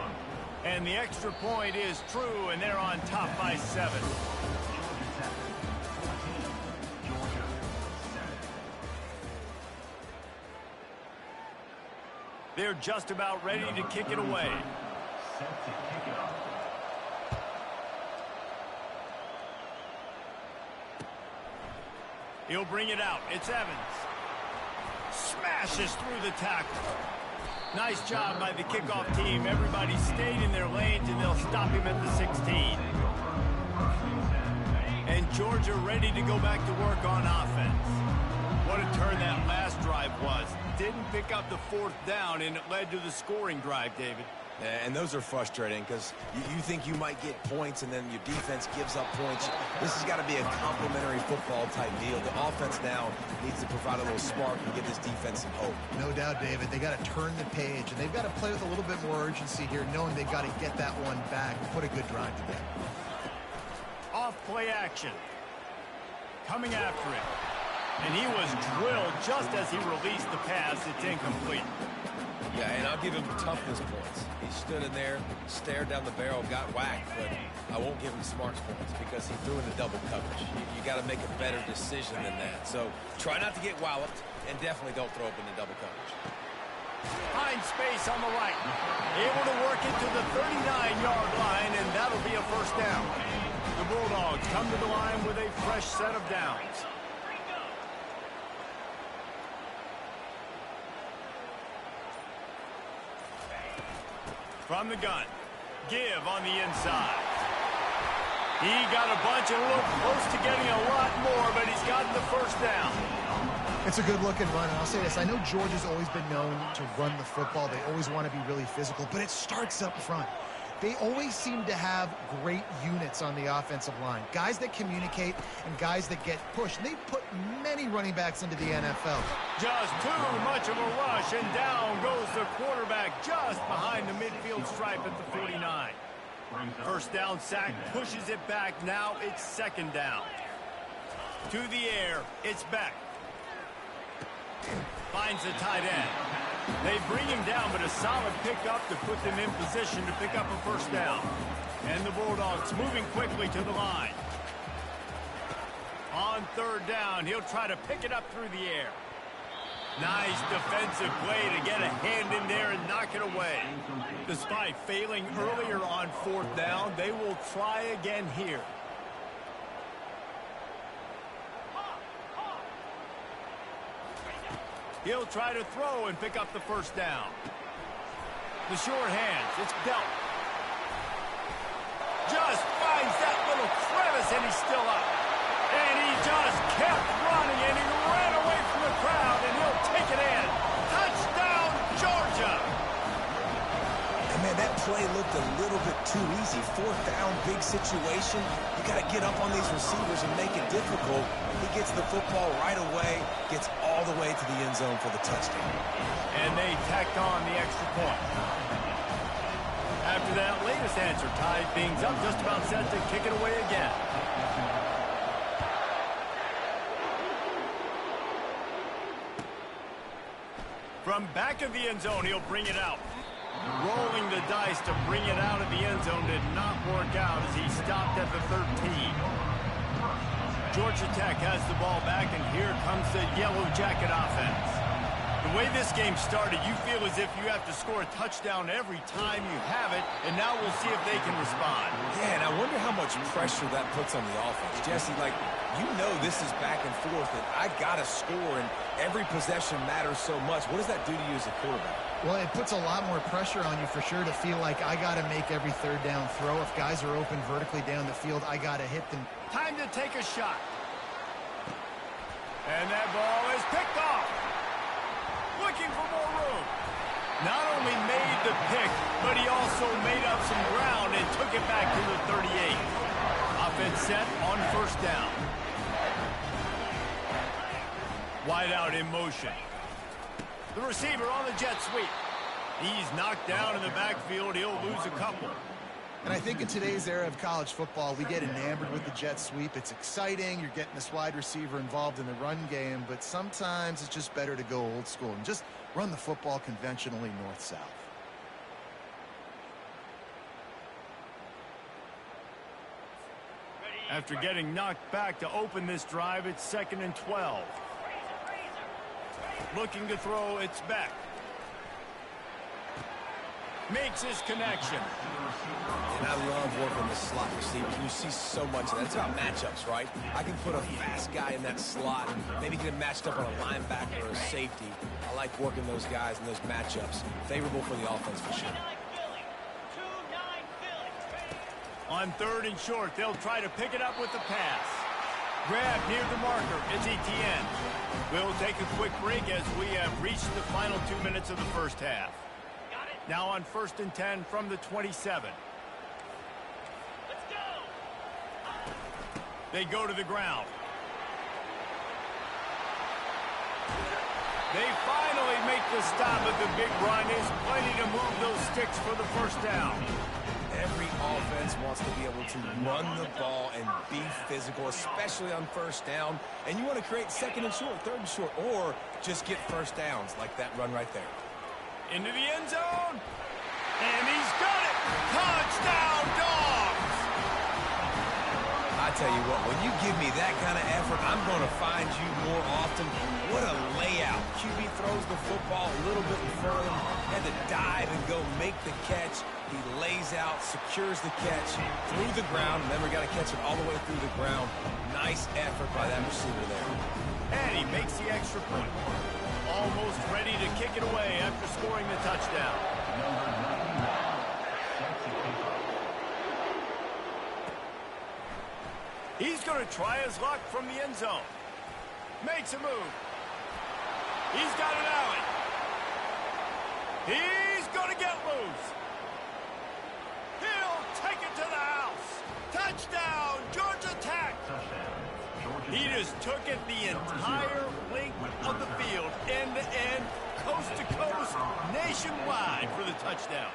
Speaker 1: And the extra point is true, and they're on top by 7. They're just about ready to kick it away. He'll bring it out. It's Evans. Smashes through the tackle. Nice job by the kickoff team. Everybody stayed in their lanes, and they'll stop him at the 16. And Georgia ready to go back to work on offense. What a turn that last drive was. Didn't pick up the 4th down, and it led to the scoring drive, David.
Speaker 3: And those are frustrating because you think you might get points, and then your defense gives up points. This has got to be a complementary football type deal. The offense now needs to provide a little spark and give this defense some hope.
Speaker 2: No doubt, David. They got to turn the page, and they've got to play with a little bit more urgency here, knowing they've got to get that one back and put a good drive together.
Speaker 1: Off play action. Coming after it. And he was drilled just as he released the pass. It's incomplete.
Speaker 3: Yeah, and I'll give him toughness points. He stood in there, stared down the barrel, got whacked, but I won't give him smarts points because he threw into double coverage. You got to make a better decision than that. So try not to get walloped, and definitely don't throw up into double coverage.
Speaker 1: Find space on the right. Able to work it to the 39-yard line, and that'll be a first down. The Bulldogs come to the line with a fresh set of downs. From the gun. Give on the inside. He got a bunch and looked close to getting a lot more, but he's gotten the first down.
Speaker 2: It's a good-looking run, and I'll say this. I know Georgia's always been known to run the football. They always want to be really physical, but it starts up front. They always seem to have great units on the offensive line. Guys that communicate and guys that get pushed. And they've put many running backs into the NFL.
Speaker 1: Just too much of a rush, and down goes the quarterback just behind the midfield stripe at the 49. First down sack, pushes it back. Now it's second down. To the air, it's back. Finds the tight end. They bring him down, but a solid pickup to put them in position to pick up a first down. And the Bulldogs moving quickly to the line. On third down, he'll try to pick it up through the air. Nice defensive play to get a hand in there and knock it away. Despite failing earlier on fourth down, they will try again here. He'll try to throw and pick up the first down. The short hands, it's dealt. Just finds that little crevice, and he's still up. And he just kept running, and he ran away from the crowd, and he'll take it in. Touchdown, Georgia!
Speaker 3: And man, that play looked a little bit too easy. Fourth down, big situation. You got to get up on these receivers and make it difficult. He gets the football right away, gets all the way to the end zone for the touchdown.
Speaker 1: And they tacked on the extra point. After that latest answer tied things up, just about set to kick it away again. From back of the end zone, he'll bring it out. Rolling the dice to bring it out of the end zone did not work out as he stopped at the 13. Georgia Tech has the ball back, and here comes the Yellow Jacket offense. The way this game started, you feel as if you have to score a touchdown every time you have it, and now we'll see if they can respond.
Speaker 3: Yeah, and I wonder how much pressure that puts on the offense. Jesse, like, you know this is back and forth, and I got to score, and every possession matters so much. What does that do to you as a quarterback?
Speaker 2: Well, it puts a lot more pressure on you for sure to feel like I got to make every third down throw. If guys are open vertically down the field, I got to hit them.
Speaker 1: Time to take a shot. And that ball is picked off. Looking for more room. Not only made the pick, but he also made up some ground and took it back to the 38. Offense set on first down. Wide out in motion. The receiver on the jet sweep. He's knocked down in the backfield. He'll lose a couple.
Speaker 2: And I think in today's era of college football, we get enamored with the jet sweep. It's exciting. You're getting this wide receiver involved in the run game, but sometimes it's just better to go old school and just run the football conventionally north-south.
Speaker 1: After getting knocked back to open this drive, it's 2nd and 12. Looking to throw, it's back. Makes his connection.
Speaker 3: And I love working the slot receiver. You see so much of that. It's about matchups, right? I can put a fast guy in that slot, maybe get him matched up on a linebacker or a safety. I like working those guys in those matchups. Favorable for the offense for sure.
Speaker 1: On 3rd and short, they'll try to pick it up with the pass. Grab near the marker. It's Etienne. We'll take a quick break as we have reached the final 2 minutes of the first half. Now on 1st and 10 from the 27. Let's go. They go to the ground. They finally make the stop, but the big run is plenty to move those sticks for the first down.
Speaker 3: Every offense wants to be able to run the ball and be physical, especially on first down. And you want to create 2nd and short, 3rd and short, or just get first downs like that run right there.
Speaker 1: Into the end zone. And he's got it. Touchdown, Dogs.
Speaker 3: I tell you what, when you give me that kind of effort, I'm going to find you more often. What a layout. QB throws the football a little bit in front of him. Had to dive and go make the catch. He lays out, secures the catch through the ground, and then we got to catch it all the way through the ground. Nice effort by that receiver there.
Speaker 1: And he makes the extra point. Almost ready to kick it away after scoring the touchdown. He's going to try his luck from the end zone. Makes a move. He's got an alley. He's going to get loose. He'll take it to the house. Touchdown, Georgia Tech. He just took it the entire length of the field, end to end, coast to coast, nationwide for the touchdown.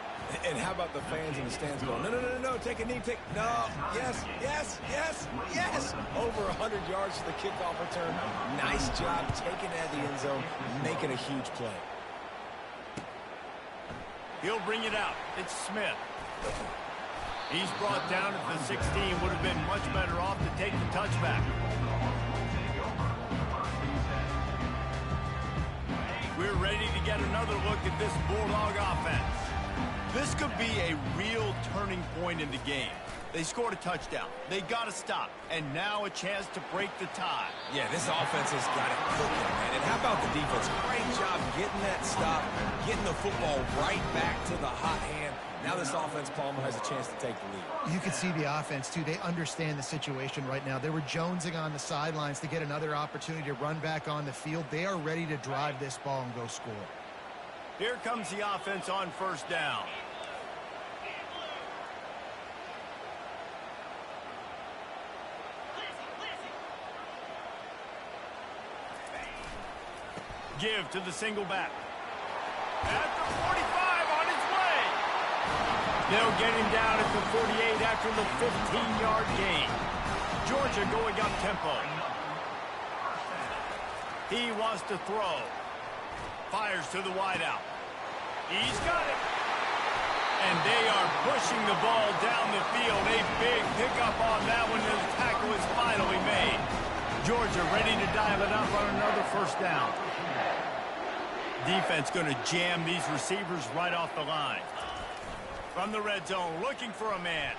Speaker 3: And how about the fans in the stands going, no, no, no, no, no, take a knee, no, yes, yes, yes, yes. Over 100 yards to the kickoff return. Nice job taking it out of the end zone, making a huge play.
Speaker 1: He'll bring it out. It's Smith. He's brought down at the 16. Would have been much better off to take the touchback. We're ready to get another look at this Bulldog offense. This could be a real turning point in the game. They scored a touchdown. They got to stop. And now a chance to break the tie.
Speaker 3: Yeah, this offense has got it cooking, man. And how about the defense? Great job getting that stop, getting the football right back to the hot hand. Now this offense, Palmer, has a chance to take the lead.
Speaker 2: You can see the offense, too. They understand the situation right now. They were jonesing on the sidelines to get another opportunity to run back on the field. They are ready to drive this ball and go score.
Speaker 1: Here comes the offense on first down. Give to the single back. At the 45 on its way. They'll get him down at the 48 after the 15-yard gain. Georgia going up tempo. He wants to throw. Fires to the wideout. He's got it. And they are pushing the ball down the field. A big pickup on that one. The tackle is finally made. Georgia ready to dial it up on another first down. Defense going to jam these receivers right off the line. From the red zone, looking for a man.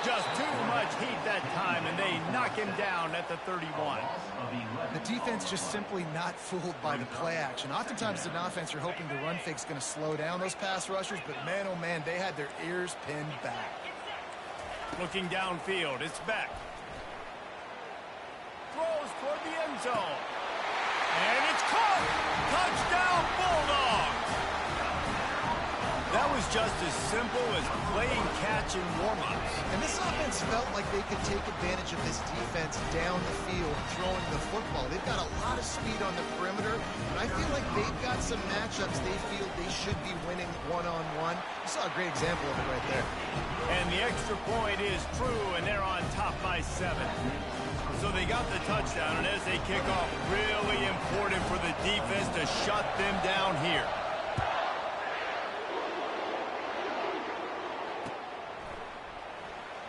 Speaker 1: Just too much heat that time, and they knock him down at the 31.
Speaker 2: The defense just simply not fooled by the play action. Oftentimes, as an offense, you're hoping the run fake's going to slow down those pass rushers, but man, oh man, they had their ears pinned back.
Speaker 1: Looking downfield, it's Beck. Throws toward the end zone. And it's caught! Touchdown, Bulldogs! That was just as simple as playing catch in warm-ups.
Speaker 2: And this offense felt like they could take advantage of this defense down the field, throwing the football. They've got a lot of speed on the perimeter, and I feel like they've got some matchups they feel they should be winning one-on-one. You saw a great example of it right there.
Speaker 1: And the extra point is true, and they're on top by 7. So they got the touchdown, and as they kick off, really important for the defense to shut them down here.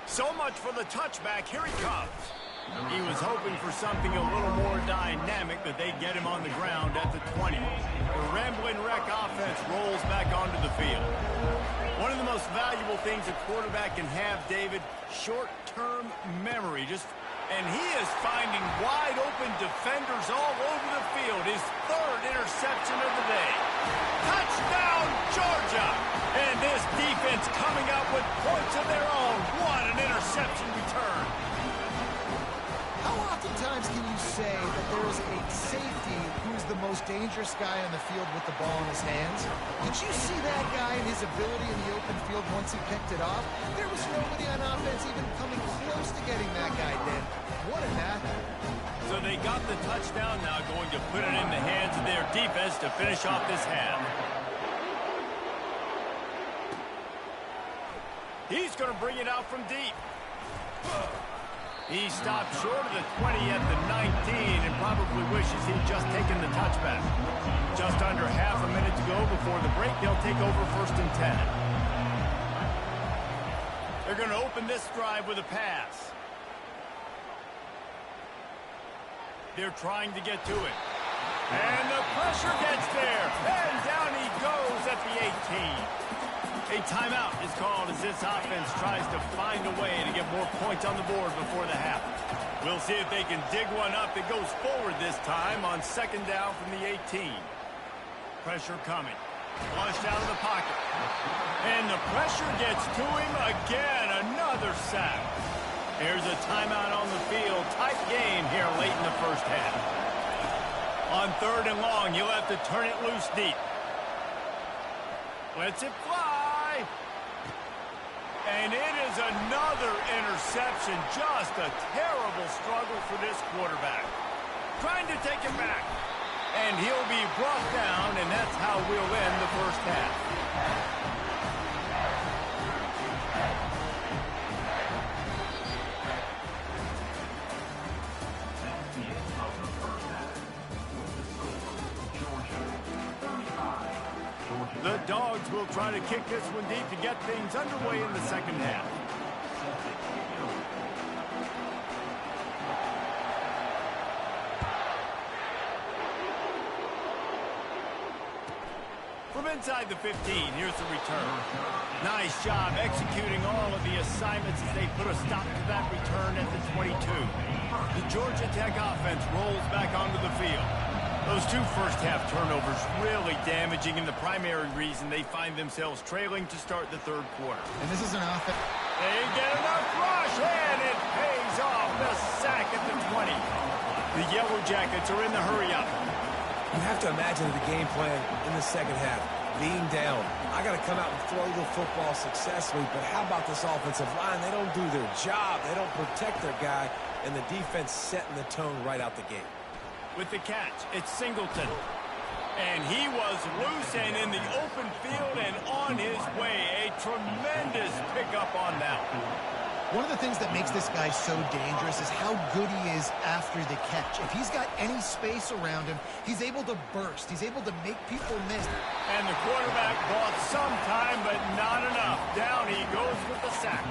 Speaker 1: So much for the touchback. Here he comes. He was hoping for something a little more dynamic, but they get him on the ground at the 20. The rambling wreck offense rolls back onto the field. One of the most valuable things a quarterback can have, David, short-term memory. And he is finding wide-open defenders all over the field. His 3rd interception of the day. Touchdown, Georgia! And this defense coming out with points of their own. What an interception return.
Speaker 2: How oftentimes can you say that there is a safety who's the most dangerous guy on the field with the ball in his hands? Did you see that guy and his ability in the open field once he picked it off? There was nobody on offense even coming close to getting that guy dead. What an athlete.
Speaker 1: So they got the touchdown, now going to put it in the hands of their defense to finish off this half. He's going to bring it out from deep. He stopped short of the 20 at the 19 and probably wishes he'd just taken the touchback. Just under half a minute to go before the break. They'll take over 1st and 10. They're going to open this drive with a pass. They're trying to get to it. And the pressure gets there. And down he goes at the 18. A timeout is called as this offense tries to find a way to get more points on the board before the half. We'll see if they can dig one up. It goes forward this time on 2nd down from the 18. Pressure coming. Flushed out of the pocket. And the pressure gets to him again. Another sack. Here's a timeout on the field. Tight game here late in the first half. On 3rd and long, you'll have to turn it loose deep. Lets it fly. And it is another interception. Just a terrible struggle for this quarterback. Trying to take it back. And he'll be brought down, and that's how we'll end the first half. The Dogs will try to kick this one deep to get things underway in the second half. From inside the 15, here's the return. Nice job executing all of the assignments as they put a stop to that return at the 22. The Georgia Tech offense rolls back onto the field. Those two first-half turnovers really damaging, and the primary reason they find themselves trailing to start the third quarter.
Speaker 2: And this is an offense.
Speaker 1: They get enough rush, and it pays off. The sack at the 20. The Yellow Jackets are in the hurry-up.
Speaker 3: You have to imagine the game plan in the second half. Being down, I got to come out and throw the football successfully, but how about this offensive line? They don't do their job. They don't protect their guy, and the defense setting the tone right out the gate.
Speaker 1: With the catch, it's Singleton. And he was loose and in the open field and on his way. A tremendous pickup on that one.
Speaker 2: One of the things that makes this guy so dangerous is how good he is after the catch. If he's got any space around him, he's able to burst. He's able to make people miss.
Speaker 1: And the quarterback bought some time, but not enough. Down he goes with the sack.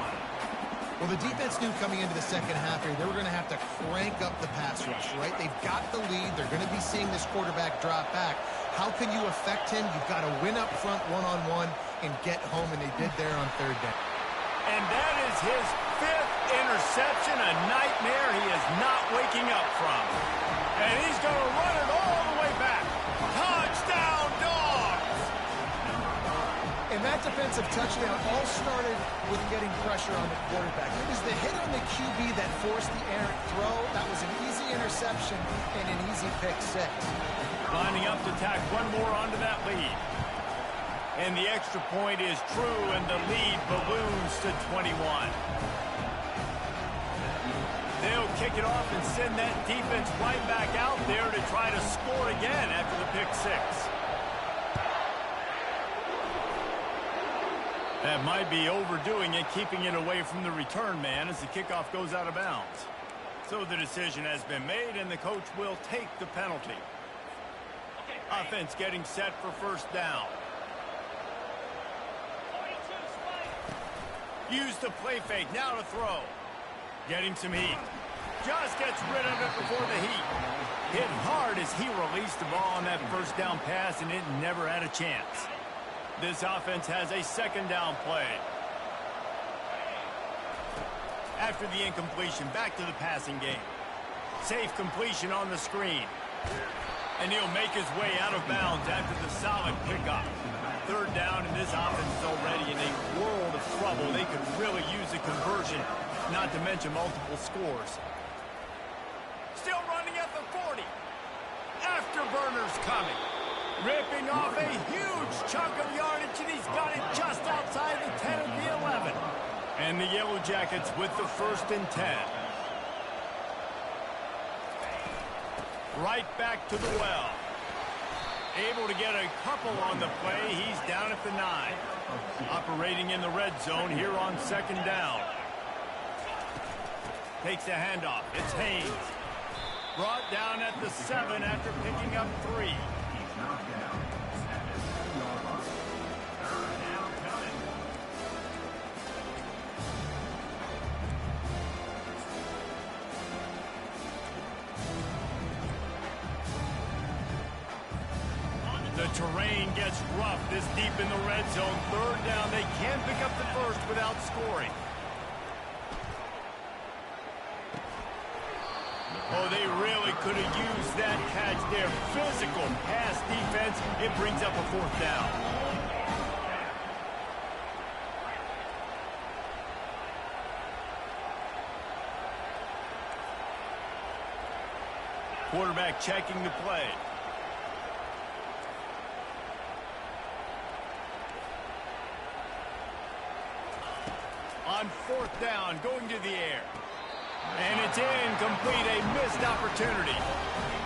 Speaker 2: Well, the defense knew coming into the second half here, they were going to have to crank up the pass rush, right? They've got the lead. They're going to be seeing this quarterback drop back. How can you affect him? You've got to win up front one-on-one and get home, and they did there on third down.
Speaker 1: And that is his 5th interception, a nightmare he is not waking up from. And he's going to run it all the way back. Touchdown, Dogs!
Speaker 2: And that defensive touchdown all started with getting pressure on the quarterback. It was the hit on the QB that forced the errant throw. That was an easy interception and an easy pick six.
Speaker 1: Lining up to tack one more onto that lead. And the extra point is true, and the lead balloons to 21. They'll kick it off and send that defense right back out there to try to score again after the pick six. That might be overdoing it, keeping it away from the return man as the kickoff goes out of bounds. So the decision has been made, and the coach will take the penalty. Offense getting set for first down. Use the play fake, now to throw. Getting some heat. Just gets rid of it before the heat. Hit hard as he released the ball on that first down pass, and it never had a chance. This offense has a second down play. After the incompletion, back to the passing game. Safe completion on the screen. And he'll make his way out of bounds after the solid pickup. Third down, and this offense is already in a world of trouble. They could really use a conversion, not to mention multiple scores. Still running at the 40. Afterburners coming. Ripping off a huge chunk of yardage, and he's got it just outside the 10 of the 11. And the Yellow Jackets with the 1st and 10. Right back to the well. Able to get a couple on the play. He's down at the 9. Operating in the red zone here on second down. Takes the handoff. It's Haynes. Brought down at the 7 after picking up 3. The terrain gets rough this deep in the red zone. Third down, they can pick up the first without scoring. Oh, they really could have used that catch there. Physical pass defense. It brings up a 4th down. Quarterback checking the play. On 4th down, going to the air. And it's incomplete, a missed opportunity.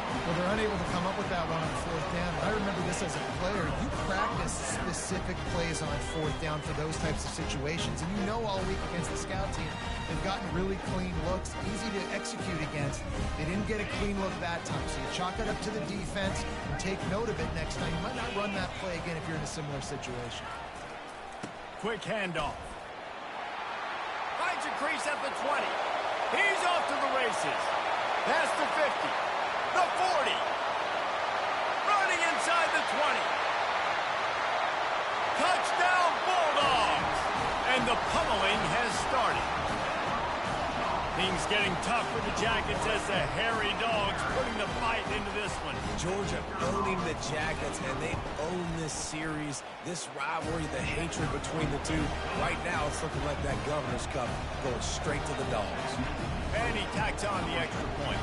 Speaker 2: Well, they're unable to come up with that one on fourth down. I remember this as a player. You practice specific plays on fourth down for those types of situations, and you know all week against the scout team, they've gotten really clean looks, easy to execute against. They didn't get a clean look that time, so you chalk it up to the defense and take note of it next time. You might not run that play again if you're in a similar situation.
Speaker 1: Quick handoff. Finds a crease at the 20. He's off to the races. Past the 50. The 40. Running inside the 20. Touchdown Bulldogs. And the pummeling has started. Things getting tough for the Jackets as the hairy dogs putting the fight into this one.
Speaker 3: Georgia owning the Jackets, and they own this series, this rivalry, the hatred between the two. Right now, it's looking like that Governor's Cup going straight to the Dogs.
Speaker 1: And he tacks on the extra point.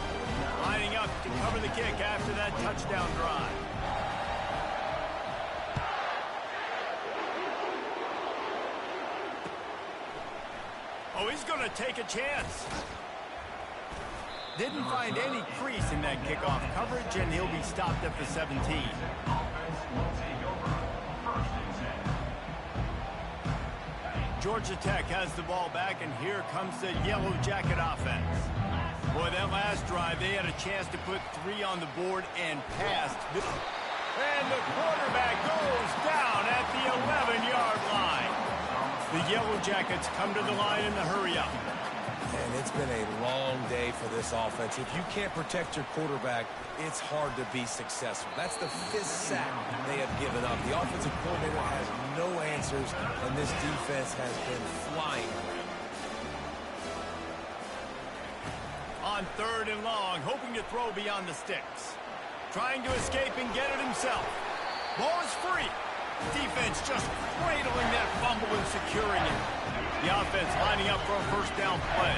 Speaker 1: Lining up to cover the kick after that touchdown drive. Oh, he's going to take a chance. Didn't find any crease in that kickoff coverage, and he'll be stopped at the 17. Georgia Tech has the ball back, and here comes the Yellow Jacket offense. Boy, that last drive, they had a chance to put 3 on the board and passed. And the quarterback goes down at the 11-yard line. The Yellow Jackets come to the line in the hurry-up.
Speaker 3: And it's been a long day for this offense. If you can't protect your quarterback, it's hard to be successful. That's the 5th sack they have given up. The offensive coordinator has no answers, and this defense has been flying.
Speaker 1: On 3rd and long, hoping to throw beyond the sticks. Trying to escape and get it himself. Ball is free. Defense just cradling that fumble and securing it. The offense lining up for a first down play.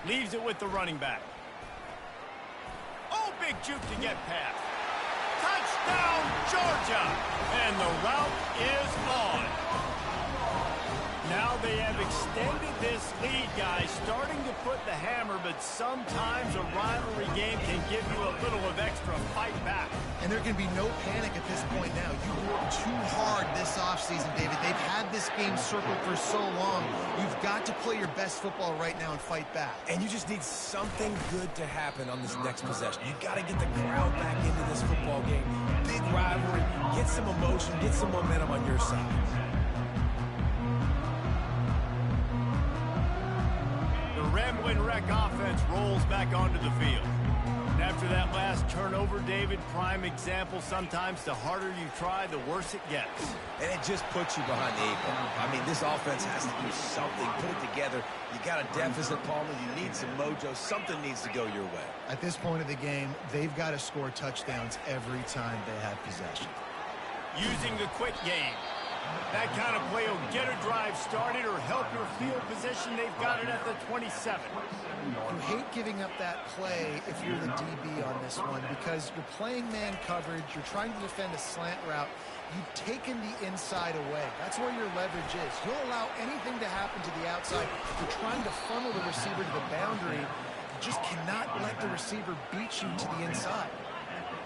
Speaker 1: Leaves it with the running back. Oh, big juke to get past. Touchdown, Georgia! And the route is on. Now they have extended this lead, guys, starting to put the hammer, but sometimes a rivalry game can give you a little of extra fight back.
Speaker 2: And there can be no panic at this point now. You worked too hard this offseason, David. They've had this game circled for so long. You've got to play your best football right now and fight back.
Speaker 3: And you just need something good to happen on this next possession. You've got to get the crowd back into this football game. Big rivalry. Get some emotion. Get some momentum on your side.
Speaker 1: Rambling wreck offense rolls back onto the field. And after that last turnover, David, prime example, sometimes the harder you try, the worse it gets.
Speaker 3: And it just puts you behind the 8 ball. I mean, this offense has to do something, put it together. You got a deficit, Palmer. You need some mojo. Something needs to go your way.
Speaker 2: At this point of the game, they've got to score touchdowns every time they have possession.
Speaker 1: Using the quick game. That kind of play will get a drive started or help your field position. They've got it at the 27.
Speaker 2: You hate giving up that play if you're the DB on this one because you're playing man coverage, you're trying to defend a slant route, you've taken the inside away. That's where your leverage is. You'll allow anything to happen to the outside. You're trying to funnel the receiver to the boundary. You just cannot let the receiver beat you to the inside.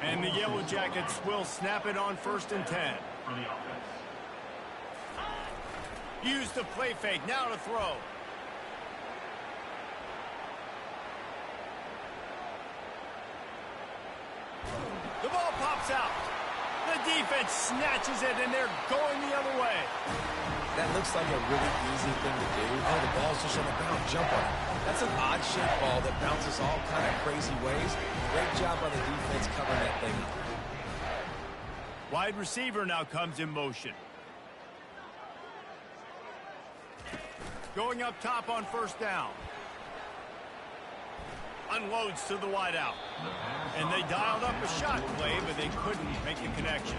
Speaker 1: And the Yellow Jackets will snap it on 1st and 10. Use the play fake, now to throw. The ball pops out. The defense snatches it, and they're going the other way.
Speaker 3: That looks like a really easy thing to do. Oh, the ball's just on the ground. Jump on it. That's an odd-shaped ball that bounces all kind of crazy ways. Great job by the defense covering that thing up.
Speaker 1: Wide receiver now comes in motion. Going up top on 1st down. Unloads to the wideout. And they dialed up a shot play, but they couldn't make the connection.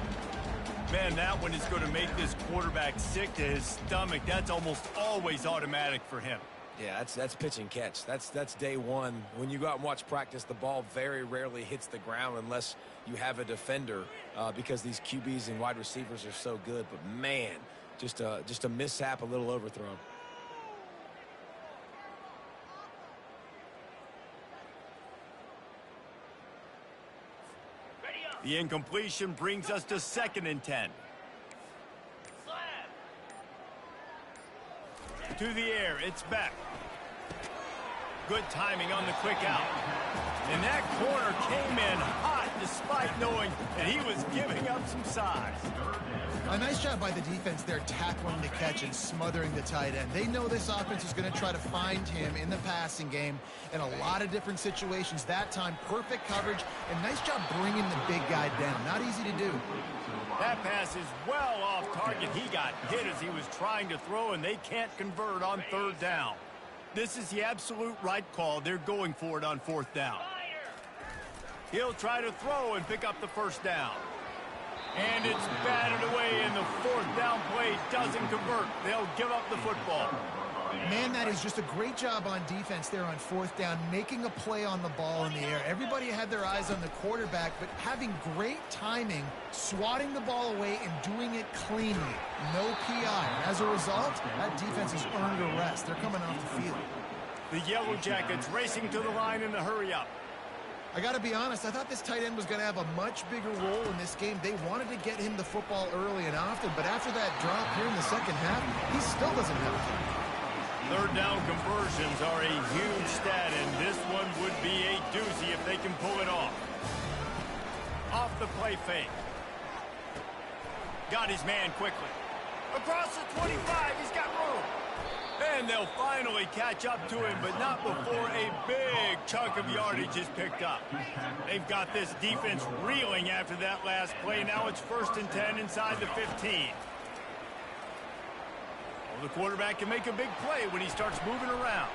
Speaker 1: Man, that one is going to make this quarterback sick to his stomach. That's almost always automatic for him.
Speaker 3: Yeah, that's pitch and catch. That's day one. When you go out and watch practice, the ball very rarely hits the ground unless you have a defender because these QBs and wide receivers are so good. But, man, just a mishap, a little overthrown.
Speaker 1: The incompletion brings us to 2nd and 10. To the air, it's back. Good timing on the quick out. And that corner came in hot despite knowing that he was giving up some size.
Speaker 2: A nice job by the defense there, tackling the catch and smothering the tight end. They know this offense is going to try to find him in the passing game in a lot of different situations. That time, perfect coverage, and nice job bringing the big guy down. Not easy to do.
Speaker 1: That pass is well off target. He got hit as he was trying to throw, and they can't convert on 3rd down. This is the absolute right call. They're going for it on 4th down. He'll try to throw and pick up the 1st down. And it's batted away, and the 4th down play doesn't convert. They'll give up the football.
Speaker 2: Man, that is just a great job on defense there on 4th down, making a play on the ball in the air. Everybody had their eyes on the quarterback, but having great timing, swatting the ball away, and doing it cleanly. No PI. As a result, that defense has earned a rest. They're coming off the field.
Speaker 1: The Yellow Jackets racing to the line in a hurry-up.
Speaker 2: I got to be honest, I thought this tight end was going to have a much bigger role in this game. They wanted to get him the football early and often, but after that drop here in the 2nd half, he still doesn't have a time.
Speaker 1: 3rd down conversions are a huge stat, and this one would be a doozy if they can pull it off. Off the play fake. Got his man quickly. Across the 25, he's got room. And they'll finally catch up to him, but not before a big chunk of yardage is picked up. They've got this defense reeling after that last play. Now it's 1st and 10 inside the 15. Well, the quarterback can make a big play when he starts moving around.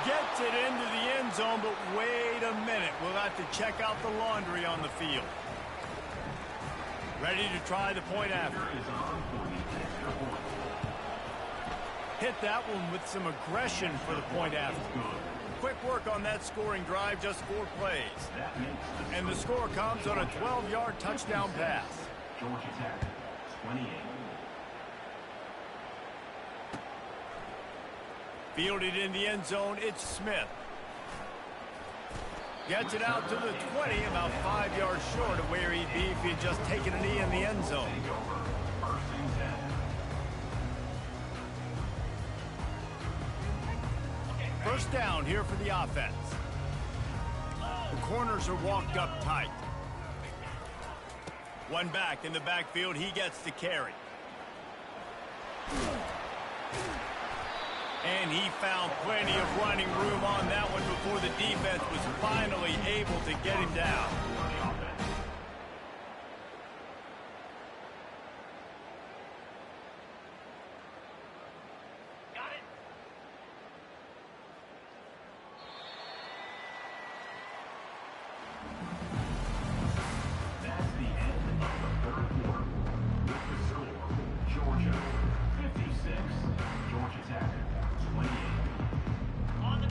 Speaker 1: Gets it into the end zone, but wait a minute. We'll have to check out the laundry on the field. Ready to try the point after. Hit that one with some aggression for the point after. Quick work on that scoring drive, just 4 plays. And the score comes on a 12-yard touchdown pass.
Speaker 5: Georgia Tech, 28.
Speaker 1: Fielded in the end zone, it's Smith. Gets it out to the 20, about 5 yards short of where he'd be if he'd just taken a knee in the end zone. First down here for the offense. The corners are walked up tight. One back in the backfield, he gets the carry. And he found plenty of running room on that one before the defense was finally able to get him down.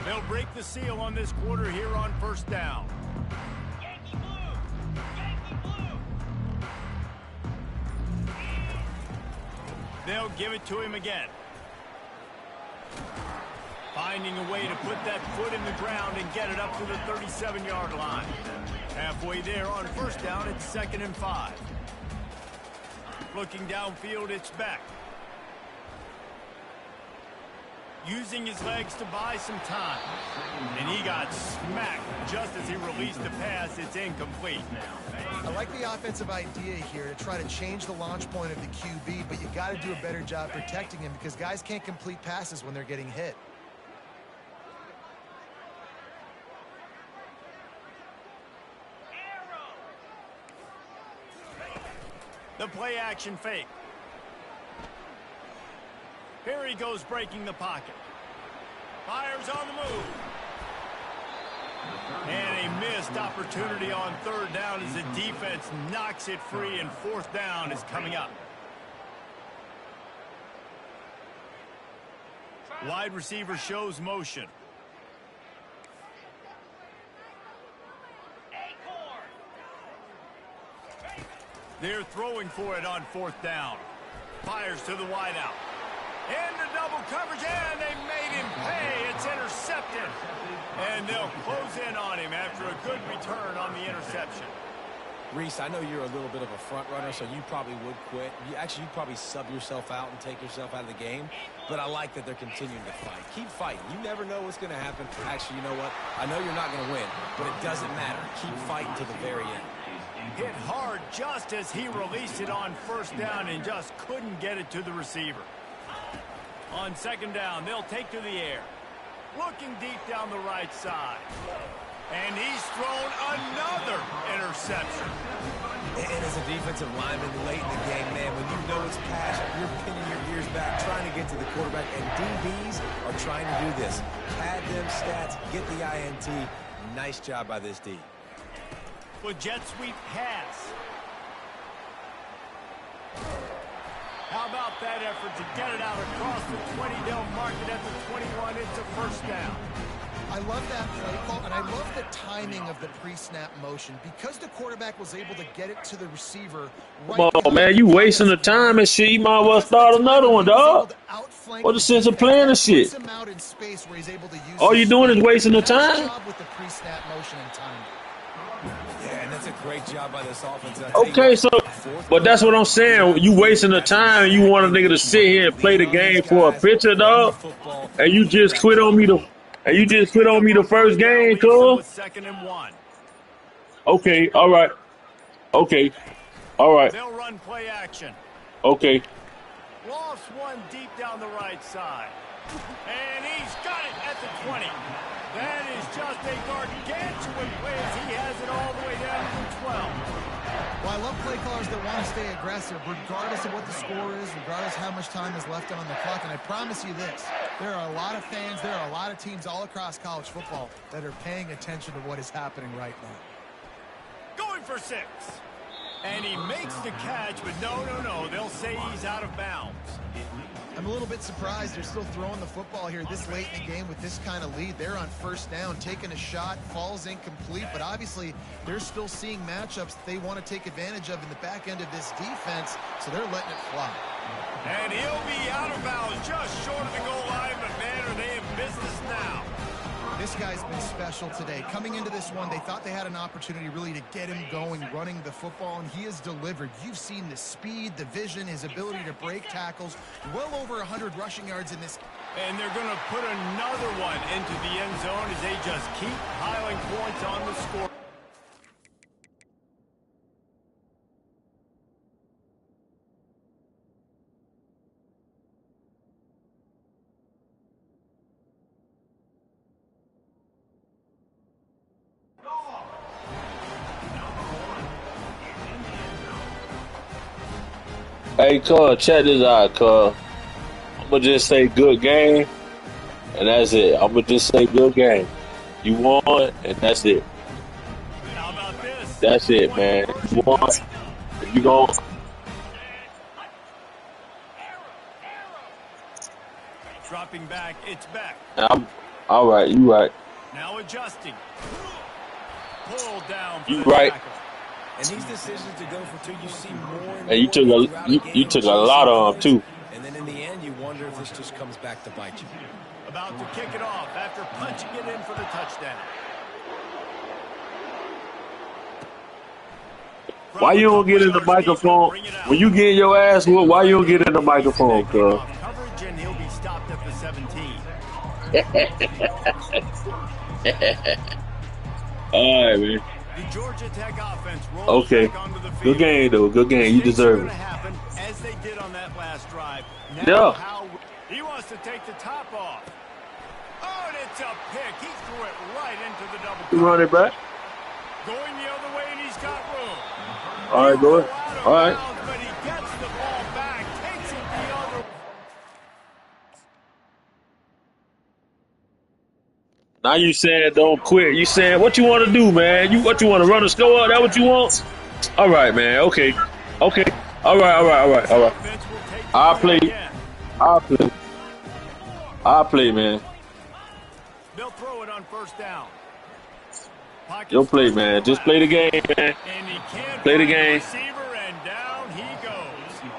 Speaker 1: They'll break the seal on this quarter here on 1st down.
Speaker 6: Yankee blue! Yankee blue!
Speaker 1: They'll give it to him again. Finding a way to put that foot in the ground and get it up to the 37-yard line. Halfway there on 1st down, it's 2nd and 5. Looking downfield, it's Beck. Using his legs to buy some time. And he got smacked just as he released the pass. It's incomplete.
Speaker 2: I like the offensive idea here to try to change the launch point of the QB, but you got to do a better job protecting him because guys can't complete passes when they're getting hit.
Speaker 1: The play action fake. Here he goes breaking the pocket. Fires on the move. And a missed opportunity on 3rd down as the defense knocks it free, and 4th down is coming up. Wide receiver shows motion. They're throwing for it on 4th down. Fires to the wideout. Into double coverage, and they made him pay. It's intercepted. And they'll close in on him after a good return on the interception.
Speaker 3: Reese, I know you're a little bit of a front runner, so you probably would quit. You'd probably sub yourself out and take yourself out of the game. But I like that they're continuing to fight. Keep fighting. You never know what's going to happen. Actually, you know what? I know you're not going to win, but it doesn't matter. Keep fighting to the very end.
Speaker 1: Hit hard just as he released it on first down and just couldn't get it to the receiver. On second down, they'll take to the air. Looking deep down the right side. And he's thrown another interception.
Speaker 3: And as a defensive lineman late in the game, man, when you know it's pass, you're pinning your ears back, trying to get to the quarterback. And DBs are trying to do this. Pad them stats, get the INT. Nice job by this D.
Speaker 1: With jet sweep pass. How about that effort to get it out across the 20? They'll mark it at the 21. It's a first down.
Speaker 2: I love that play call, and I love the timing of the pre-snap motion. Because the quarterback was able to get it to the receiver.
Speaker 4: Come on, man. You wasting the time and shit. You might as well start another one, dog. What the sense of playing this shit? All you're doing is wasting the time.
Speaker 2: With the pre-snap motion and timing.
Speaker 3: Yeah, and that's a great job by this offense.
Speaker 4: Okay, so, but that's what I'm saying. You wasting the time. You want a nigga to sit here and play the game for a picture, dog, and you just quit on me the first game, cool?
Speaker 1: Second and 1.
Speaker 4: Okay, all right. Okay, all right.
Speaker 1: They'll run play action.
Speaker 4: Okay.
Speaker 1: Lost one deep down the right side. And he's got it at the 20. That is just a gargantuan play as he has it all the way down to the 12.
Speaker 2: Well, I love play callers that want to stay aggressive, regardless of what the score is, regardless of how much time is left on the clock. And I promise you this, there are a lot of fans, there are a lot of teams all across college football that are paying attention to what is happening right now.
Speaker 1: Going for 6. And he makes the catch, but no. They'll say he's out of bounds.
Speaker 2: I'm a little bit surprised they're still throwing the football here this late in the game with this kind of lead. They're on first down, taking a shot, falls incomplete, but obviously they're still seeing matchups that they want to take advantage of in the back end of this defense, so they're letting it fly.
Speaker 1: And he'll be out of bounds just short of the goal line, but man, are they in business now.
Speaker 2: This guy's been special today. Coming into this one, they thought they had an opportunity really to get him going, running the football, and he has delivered. You've seen the speed, the vision, his ability to break tackles. Well over 100 rushing yards in this.
Speaker 1: And they're going to put another one into the end zone as they just keep piling points on the score.
Speaker 4: Hey, cuz, check this out, cuz. I'm going to just say good game, and that's it. I'm going to just say good game. You won, and that's it.
Speaker 1: How about this?
Speaker 4: That's it, man. You won. You gon'
Speaker 1: Dropping back, it's back.
Speaker 4: all right, you right.
Speaker 1: Now adjusting. Pulled down for
Speaker 4: You
Speaker 1: the
Speaker 4: right.
Speaker 1: tackle.
Speaker 3: And these decisions to go for 2, you see more and
Speaker 4: And you
Speaker 3: more
Speaker 4: took
Speaker 3: throughout the
Speaker 4: you
Speaker 3: game.
Speaker 4: took a lot of them, too.
Speaker 3: And then in the end, you wonder if this just comes back to bite you.
Speaker 1: About to kick it off after punching it in for the touchdown.
Speaker 4: Why you don't get in the microphone? When you get your ass whooped, why you don't get in the microphone, cuz?
Speaker 1: Coverage, and he'll be stopped at the 17.
Speaker 4: All right, man.
Speaker 1: The Georgia Tech offense rolls
Speaker 4: Okay.
Speaker 1: back onto the field.
Speaker 4: Good game, though. Good game. You deserve it.
Speaker 1: Mistakes are gonna happen, as they did on that last drive. Now
Speaker 4: Yeah.
Speaker 1: he wants to take the top off. Oh, and it's a pick. He threw it right into the double.
Speaker 4: You run it back.
Speaker 1: Going the other way, and he's got room.
Speaker 4: All right, go ahead. All right.
Speaker 1: But he gets the ball back, takes it the other.
Speaker 4: Now you saying don't quit. You saying what you want to do, man? What you want to run a score? That what you want? All right, man. Okay. All right.
Speaker 1: Offense will take the
Speaker 4: I'll
Speaker 1: ball
Speaker 4: play.
Speaker 1: again.
Speaker 4: I'll play, man.
Speaker 1: They'll throw it on first down. Pockets
Speaker 4: You'll play,
Speaker 1: first
Speaker 4: man.
Speaker 1: and
Speaker 4: Just
Speaker 1: five.
Speaker 4: play the game, man.
Speaker 1: And he can't
Speaker 4: Play the
Speaker 1: find
Speaker 4: game.
Speaker 1: receiver, and down he goes.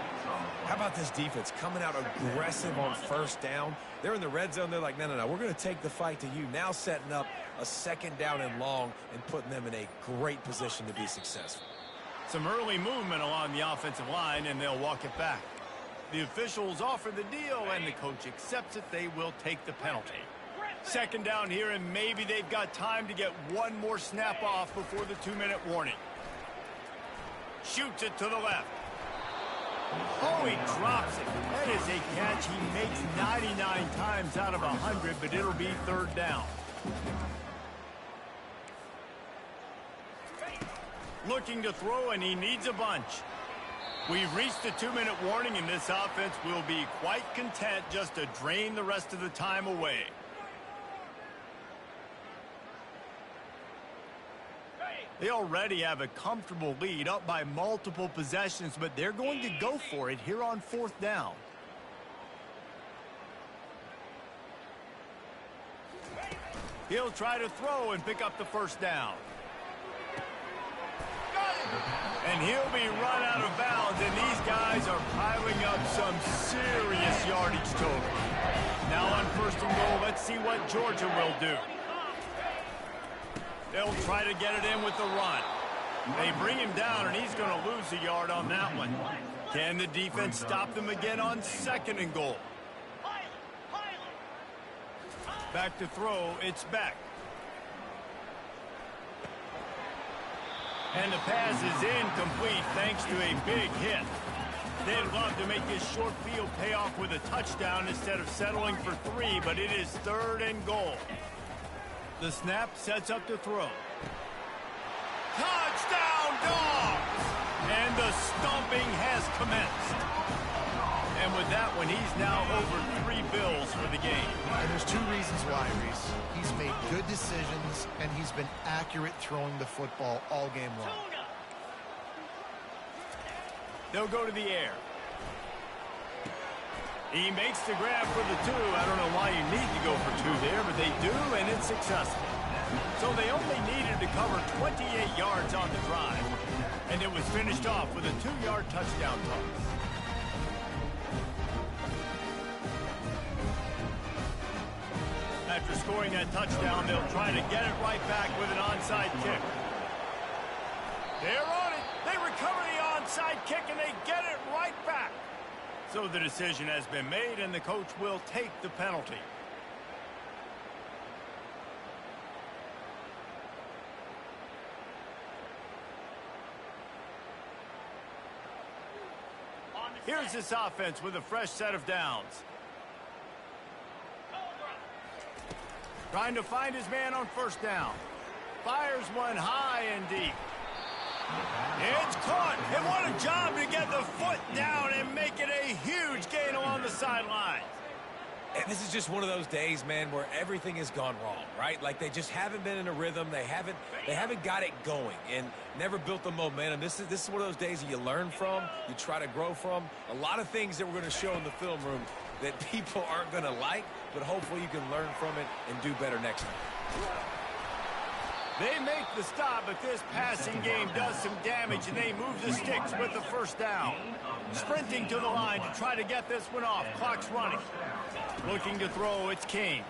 Speaker 3: How about this defense coming out aggressive on first down? They're in the red zone. They're like, no. We're going to take the fight to you. Now setting up a second down and long and putting them in a great position to be successful.
Speaker 1: Some early movement along the offensive line, and they'll walk it back. The officials offer the deal, and the coach accepts it. They will take the penalty. Second down here, and maybe they've got time to get one more snap off before the 2-minute warning. Shoots it to the left. Oh, he drops it. That is a catch he makes 99 times out of 100, but it'll be third down. Looking to throw, and he needs a bunch. We've reached the 2-minute warning, and this offense will be quite content just to drain the rest of the time away. They already have a comfortable lead, up by multiple possessions, but they're going to go for it here on fourth down. He'll try to throw and pick up the first down. And he'll be run out of bounds, and these guys are piling up some serious yardage total. Now on first and goal, let's see what Georgia will do. They'll try to get it in with the run. They bring him down, and he's going to lose a yard on that one. Can the defense stop them again on second and goal? Back to throw, it's Beck. And the pass is incomplete thanks to a big hit. They'd love to make this short field pay off with a touchdown instead of settling for 3, but it is third and goal. The snap sets up to throw. Touchdown, Dogs! And the stomping has commenced. And with that one, he's now over 3 bills for the game.
Speaker 2: And there's 2 reasons why, Reese. He's made good decisions, and he's been accurate throwing the football all game long.
Speaker 1: They'll go to the air. He makes the grab for the 2. I don't know why you need to go for 2 there, but they do, and it's successful. So they only needed to cover 28 yards on the drive, and it was finished off with a 2-yard touchdown toss. After scoring that touchdown, they'll try to get it right back with an onside kick. They're on it. They recover the onside kick, and they get it right back. So the decision has been made, and the coach will take the penalty. Here's this offense with a fresh set of downs. Trying to find his man on first down. Fires one high and deep. It's caught, and what a job to get the foot down and make it a huge gain along the sideline.
Speaker 3: And this is just one of those days, man, where everything has gone wrong, right? Like they just haven't been in a rhythm. They haven't got it going and never built the momentum. This is one of those days that you learn from, you try to grow from. A lot of things that we're going to show in the film room that people aren't going to like, but hopefully you can learn from it and do better next time.
Speaker 1: They make the stop, but this passing game does some damage, and they move the sticks with the first down. Sprinting to the line to try to get this one off. Clock's running. Looking to throw, it's King.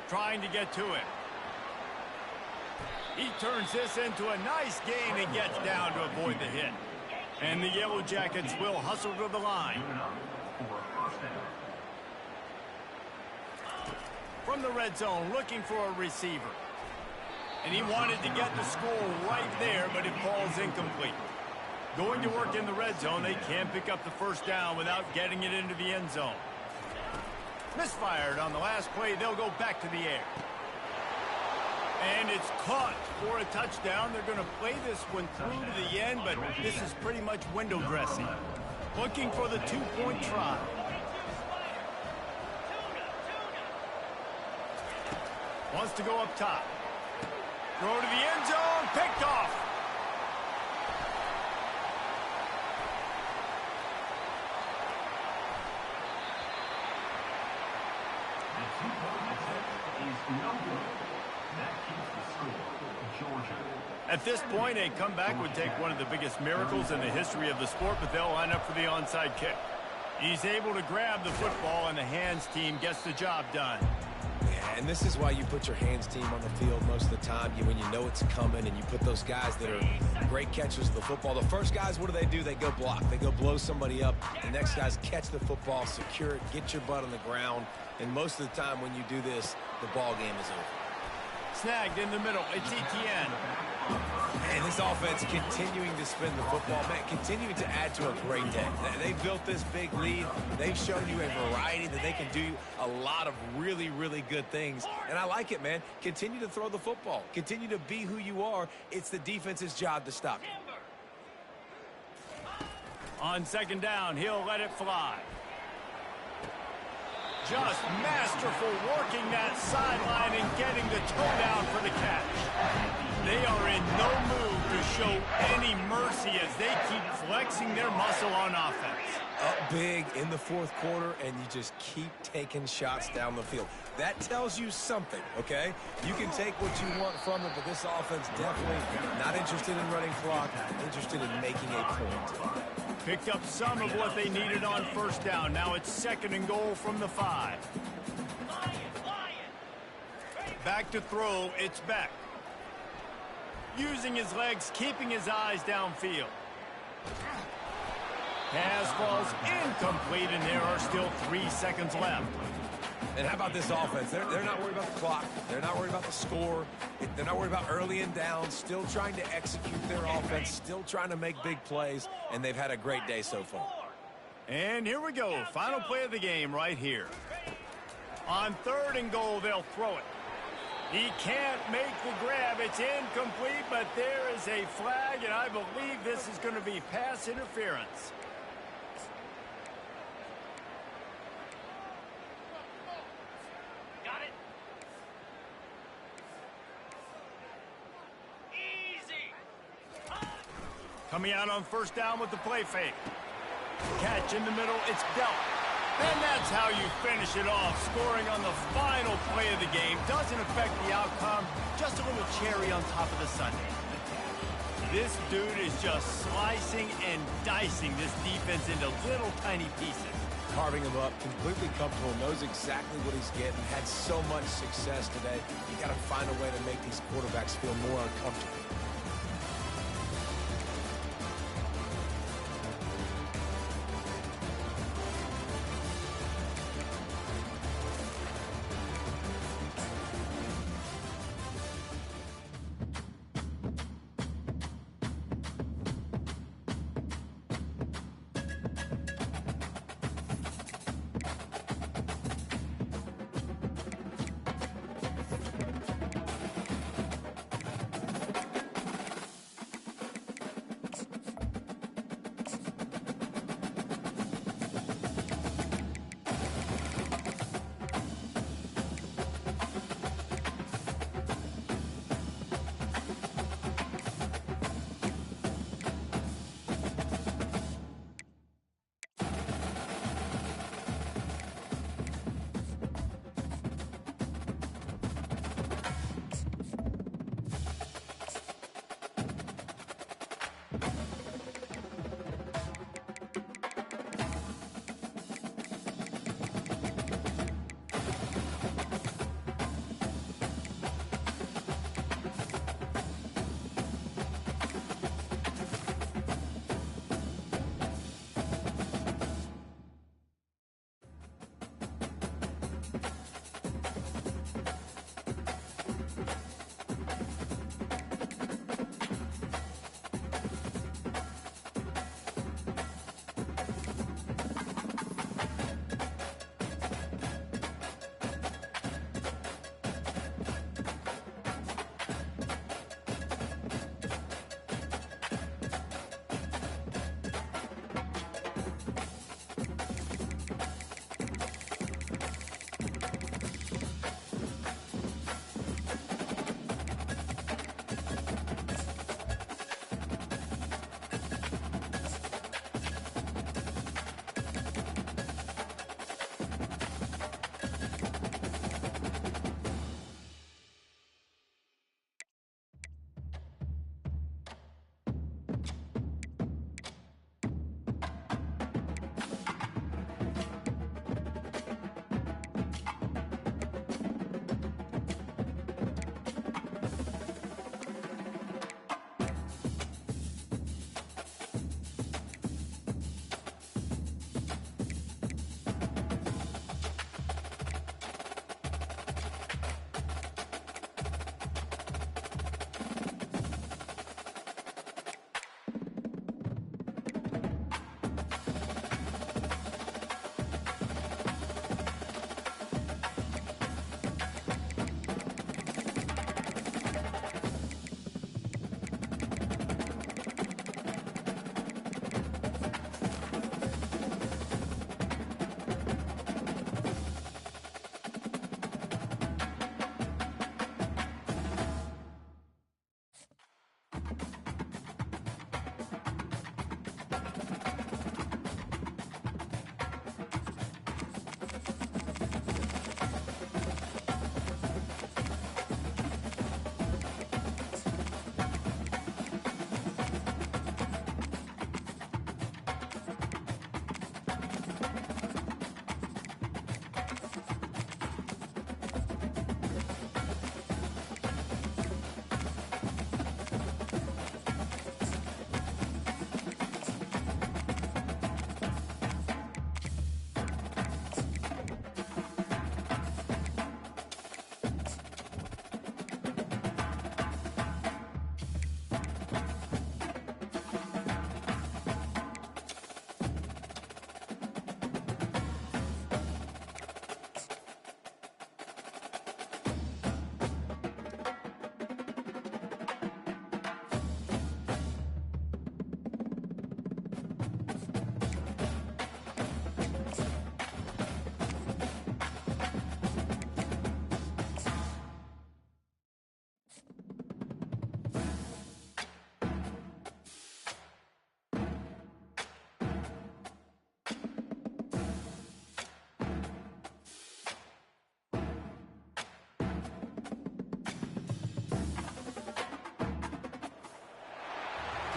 Speaker 1: Trying to get to it. He turns this into a nice gain and gets down to avoid the hit. And the Yellow Jackets will hustle to the line. From the red zone, looking for a receiver. And he wanted to get the score right there, but it falls incomplete. Going to work in the red zone, they can't pick up the first down without getting it into the end zone. Misfired on the last play, they'll go back to the air. And it's caught for a touchdown. They're going to play this one through to the end, but this is pretty much window dressing. Looking for the 2-point try. Wants to go up top. Throw to the end zone. Picked off.
Speaker 5: The 2-point attempt is no good. That keeps the score, Georgia.
Speaker 1: At this point, a comeback would take one of the biggest miracles in the history of the sport, but they'll line up for the onside kick. He's able to grab the football, and the hands team gets the job done.
Speaker 3: And this is why you put your hands team on the field most of the time when you know it's coming, and you put those guys that are great catchers of the football. The first guys, what do? They go block. They go blow somebody up. The next guys catch the football, secure it, get your butt on the ground. And most of the time when you do this, the ball game is over.
Speaker 1: Snagged in the middle. It's Etienne.
Speaker 3: And this offense continuing to spin the football, man, continuing to add to a great day. They built this big lead. They've shown you a variety that they can do a lot of really, really good things. And I like it, man. Continue to throw the football. Continue to be who you are. It's the defense's job to stop you.
Speaker 1: On second down, he'll let it fly. Just masterful working that sideline and getting the toe down for the catch. They are in no mood to show any mercy as they keep flexing their muscle on offense.
Speaker 3: Up big in the fourth quarter, and you just keep taking shots down the field. That tells you something, okay? You can take what you want from it, but this offense definitely not interested in running clock, interested in making a point.
Speaker 1: Picked up some of what they needed on first down. Now it's second and goal from the 5. Back to throw, it's Beck. Using his legs, keeping his eyes downfield. Pass falls incomplete, and there are still 3 seconds left.
Speaker 3: And how about this offense? They're not worried about the clock. They're not worried about the score. They're not worried about early and down. Still trying to execute their offense. Still trying to make big plays. And they've had a great day so far.
Speaker 1: And here we go. Final play of the game right here. On third and goal, they'll throw it. He can't make the grab. It's incomplete, but there is a flag, and I believe this is going to be pass interference.
Speaker 6: Got it. Easy.
Speaker 1: Coming out on first down with the play fake. Catch in the middle, it's dealt. And that's how you finish it off. Scoring on the final play of the game doesn't affect the outcome. Just a little cherry on top of the sundae. This dude is just slicing and dicing this defense into little tiny pieces.
Speaker 3: Carving him up, completely comfortable, knows exactly what he's getting, had so much success today. You got to find a way to make these quarterbacks feel more uncomfortable.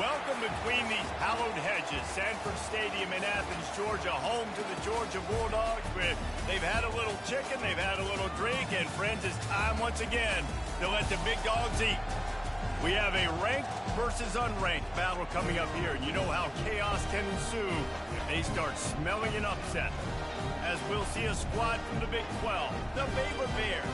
Speaker 1: Welcome between these hallowed hedges. Sanford Stadium in Athens, Georgia, home to the Georgia Bulldogs. Where they've had a little chicken, they've had a little drink, and friends, it's time once again to let the big dogs eat. We have a ranked versus unranked battle coming up here. You know how chaos can ensue if they start smelling an upset. As we'll see a squad from the Big 12, the Baylor Bears,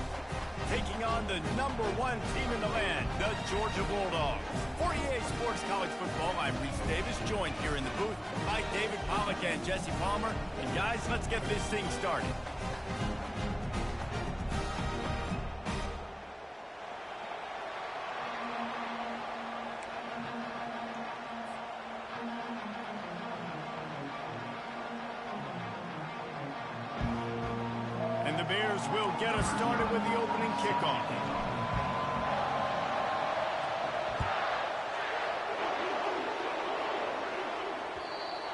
Speaker 1: taking on the #1 team in the land, the Georgia Bulldogs. For EA Sports College Football, I'm Reese Davis, joined here in the booth by David Pollack and Jesse Palmer. And guys, let's get this thing started. And the Bears will get us started with the opening kickoff.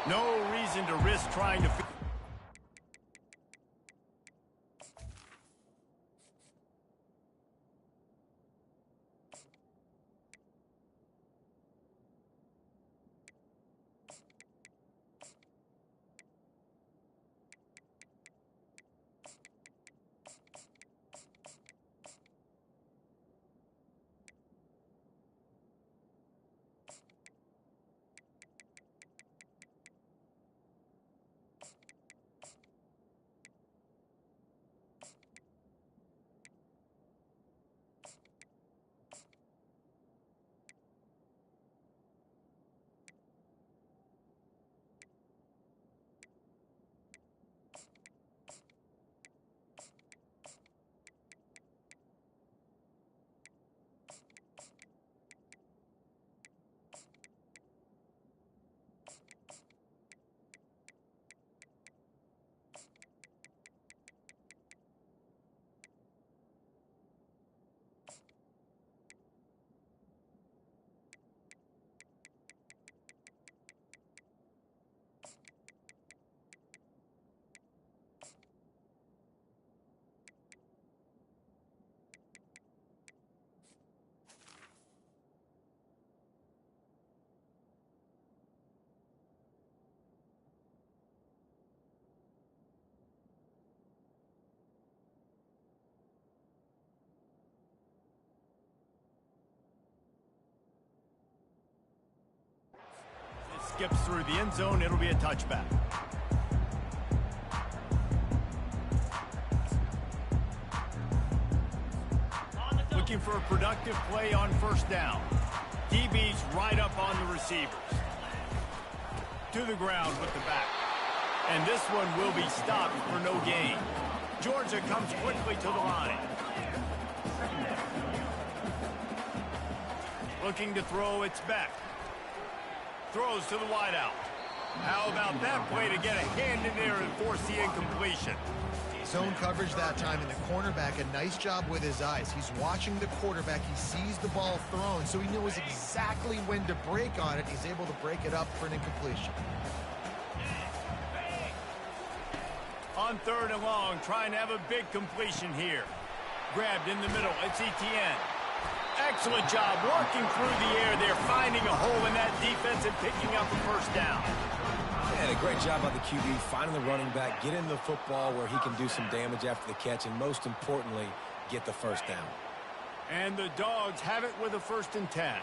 Speaker 1: No reason to risk trying to... Skips through the end zone. It'll be a touchback. Looking for a productive play on first down. DB's right up on the receivers. To the ground with the back. And this one will be stopped for no gain. Georgia comes quickly to the line. Looking to throw, it's back. Throws to the wideout. How about that play to get a hand in there and force the incompletion?
Speaker 2: Zone coverage that time, and the cornerback, a nice job with his eyes. He's watching the quarterback. He sees the ball thrown, so he knows exactly when to break on it. He's able to break it up for an incompletion.
Speaker 1: On 3rd and long, trying to have a big completion here. Grabbed in the middle. It's Etienne. Excellent job working through the air there, finding a hole in that defense and picking up a first down.
Speaker 3: And a great job by the QB, finding the running back, getting the football where he can do some damage after the catch, and most importantly, get the first down.
Speaker 1: And the Dogs have it with a 1st and 10.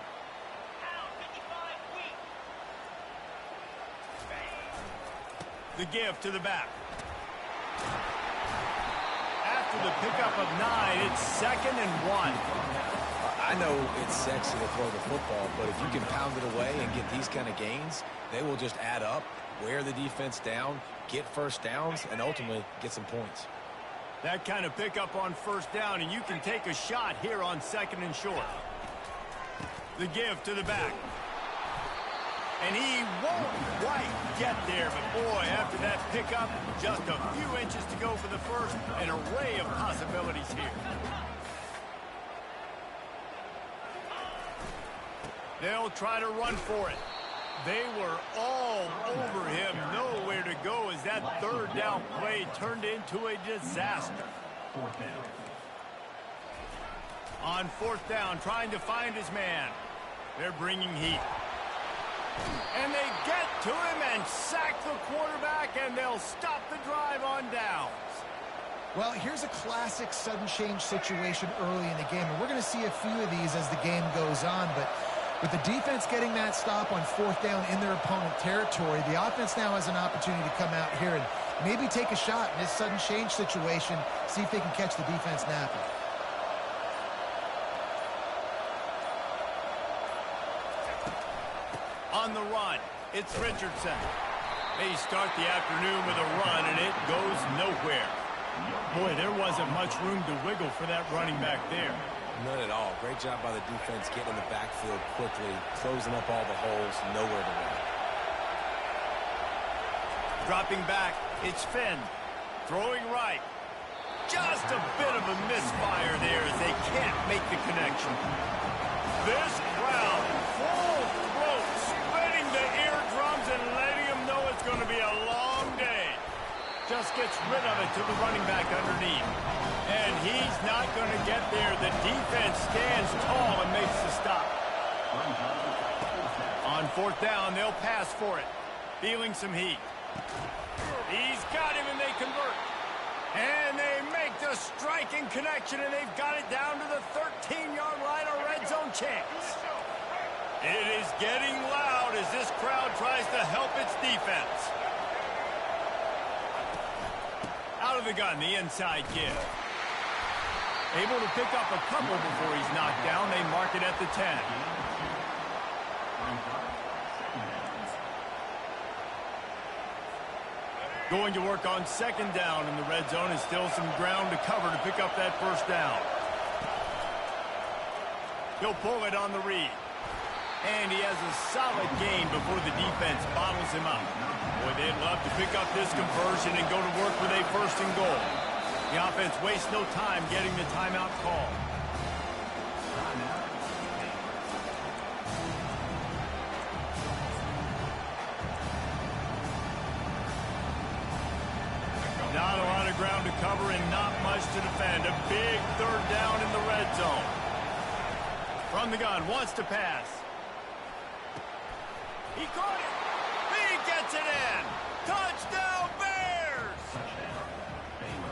Speaker 1: The give to the back. After the pickup of 9, it's 2nd and 1.
Speaker 3: I know it's sexy to throw the football, but if you can pound it away and get these kind of gains, they will just add up, wear the defense down, get first downs, and ultimately get some points.
Speaker 1: That kind of pickup on first down, and you can take a shot here on 2nd and short. The give to the back. And he won't quite get there, but boy, after that pickup, just a few inches to go for the first, an array of possibilities here. They'll try to run for it. They were all over him, nowhere to go as that 3rd down play turned into a disaster.
Speaker 5: 4th down.
Speaker 1: On 4th down, trying to find his man. They're bringing heat. And they get to him and sack the quarterback, and they'll stop the drive on downs.
Speaker 2: Well, here's a classic sudden change situation early in the game, and we're going to see a few of these as the game goes on, but with the defense getting that stop on 4th down in their opponent territory, the offense now has an opportunity to come out here and maybe take a shot in this sudden change situation, see if they can catch the defense napping.
Speaker 1: On the run, it's Richardson. They start the afternoon with a run, and it goes nowhere. Boy, there wasn't much room to wiggle for that running back there.
Speaker 3: None at all. Great job by the defense getting in the backfield quickly, closing up all the holes, nowhere to run.
Speaker 1: Dropping back, it's Finn. Throwing right. Just a bit of a misfire there as they can't make the connection. This crowd, full throat, spreading the eardrums and letting them know it's going to be a long day. Just gets rid of it to the running back underneath. And he's not going to get there. The defense stands tall and makes the stop. On 4th down, they'll pass for it. Feeling some heat. He's got him, and they convert. And they make the striking connection, and they've got it down to the 13-yard line, a red zone chance. It is getting loud as this crowd tries to help its defense. Out of the gun, the inside give. Able to pick up a couple before he's knocked down. They mark it at the 10. Going to work on 2nd down in the red zone, and still some ground to cover to pick up that 1st down. He'll pull it on the read. And he has a solid gain before the defense bottles him up. Boy, they'd love to pick up this conversion and go to work with a 1st and goal. The offense wastes no time getting the timeout call. Not a lot of ground to cover and not much to defend. A big 3rd down in the red zone. From the gun, wants to pass. He caught it. He gets it in. Touchdown, Bears!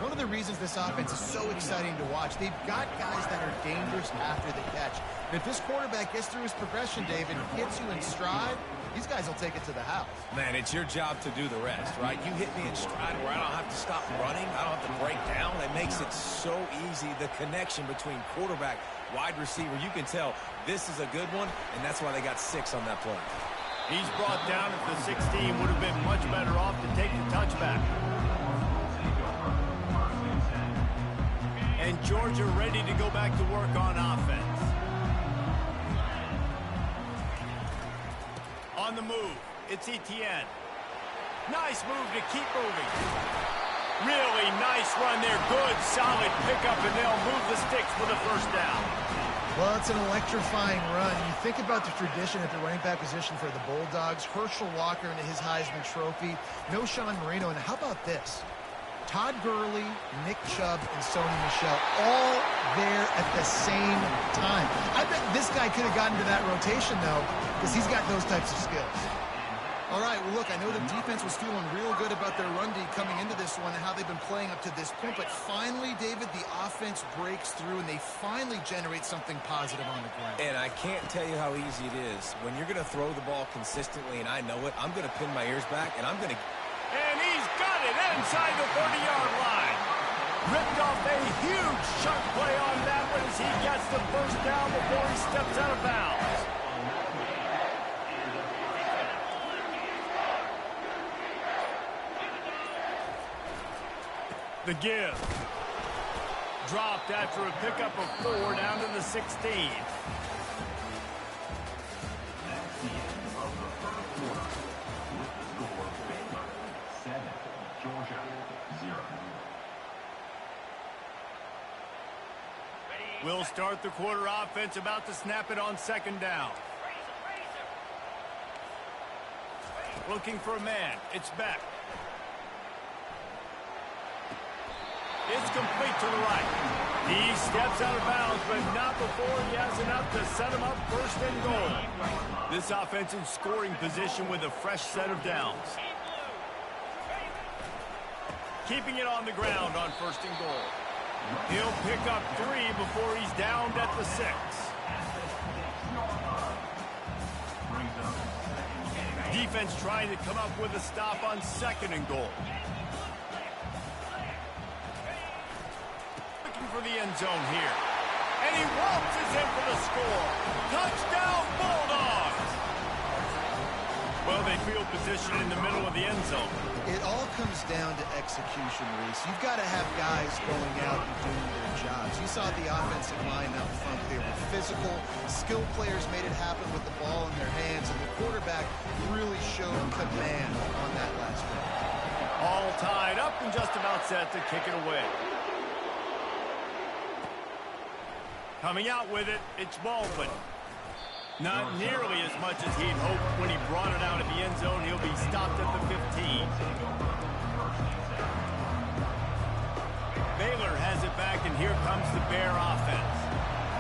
Speaker 2: One of the reasons this offense is so exciting to watch, they've got guys that are dangerous after the catch. And if this quarterback gets through his progression, David, hits you in stride, these guys will take it to the house.
Speaker 3: Man, it's your job to do the rest, right? You hit me in stride where I don't have to stop running. I don't have to break down. It makes it so easy. The connection between quarterback, wide receiver, you can tell this is a good one, and that's why they got 6 on that play.
Speaker 1: He's brought down at the 16. Would have been much better off to take the touchback. And Georgia ready to go back to work on offense. On the move, it's Etienne. Nice move to keep moving. Really nice run there. Good, solid pickup, and they'll move the sticks for the 1st down.
Speaker 2: Well, it's an electrifying run. You think about the tradition at the running back position for the Bulldogs. Herschel Walker into his Heisman Trophy. No Sean Marino. And how about this? Todd Gurley, Nick Chubb, and Sony Michel all there at the same time. I bet this guy could have gotten to that rotation, though, because he's got those types of skills. All right, well, look, I know the defense was feeling real good about their run D coming into this one and how they've been playing up to this point, but finally, David, the offense breaks through and they finally generate something positive on the ground.
Speaker 3: And I can't tell you how easy it is. When you're going to throw the ball consistently, and I know it, I'm going to pin my ears back, and I'm going to...
Speaker 1: And he's got it inside the 30-yard line. Ripped off a huge chunk play on that one as he gets the 1st down before he steps out of bounds. The give. Dropped after a pickup of 4 down to the 16.
Speaker 5: That's the end of the 3rd quarter. With the score, Baylor 7, Georgia 0.
Speaker 1: We'll start the quarter offense, about to snap it on 2nd down. Looking for a man. It's Beck. It's complete to the right. He steps out of bounds, but not before he has enough to set him up first and goal. This offensive scoring position with a fresh set of downs. Keeping it on the ground on first and goal. He'll pick up 3 before he's downed at the 6. Defense trying to come up with a stop on second and goal. Looking for the end zone here. And he waltzes in for the score. Touchdown, Bulldogs! Well, they field position in the middle of the end zone.
Speaker 2: It all comes down to execution, Reese. You've got to have guys going out and doing their jobs. You saw the offensive line out front. They were physical. Skilled players made it happen with the ball in their hands, and the quarterback really showed command on that last one.
Speaker 1: All tied up and just about set to kick it away. Coming out with it, it's Baldwin. Not nearly as much as he'd hoped when he brought it out of the end zone. He'll be stopped at the 15. Baylor has it back, and here comes the Bear offense.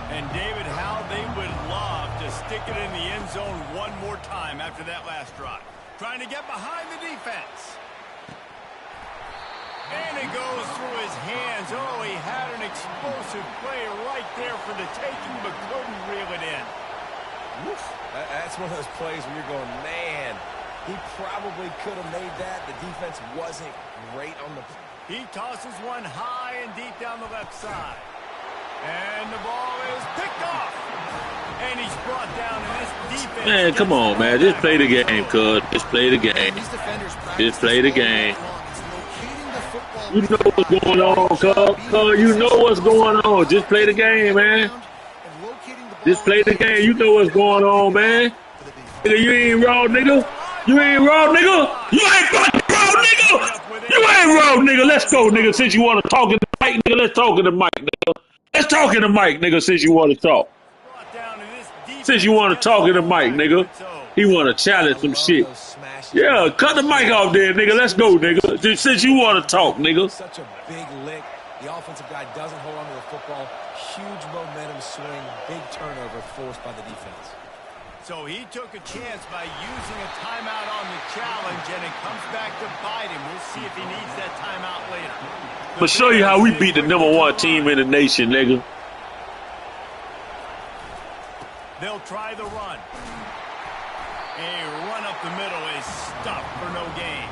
Speaker 1: And David, how they would love to stick it in the end zone one more time after that last drive. Trying to get behind the defense. And it goes through his hands. Oh, he had an explosive play right there for the taking, but couldn't reel it in.
Speaker 3: That's one of those plays where you're going, man, he probably could have made that. The defense wasn't great on the...
Speaker 1: He tosses one high and deep down the left side. And the ball is picked off. And he's brought down in this defense.
Speaker 4: Man, come on, man. Just play the game, cuz. Just play the game. Just play the game. You know what's going on, cuz. You know what's going on. Just play the game, man. Just play the game. You know what's going on, man. Nigga, you ain't raw, nigga. You ain't raw, nigga. You ain't fucking raw, nigga. You ain't raw, nigga. Let's go, nigga. Since you want to talk in the mic, nigga, let's talk in the mic, nigga. Let's talk in the mic, nigga, since you want to talk. Since you want to talk in the mic, nigga. He want to challenge some shit. Yeah, cut the mic off there, nigga. Let's go, nigga. Since you want to talk, nigga.
Speaker 3: Such a big lick. The offensive guy doesn't hold on to the football. Huge momentum swing. Big turnover forced by the defense.
Speaker 1: So he took a chance by using a timeout on the challenge, and it comes back to bite him. We'll see if he needs that timeout later.
Speaker 4: I'ma show you how we beat the #1 team in the nation, nigga.
Speaker 1: They'll try the run. A run up the middle is stopped for no gain.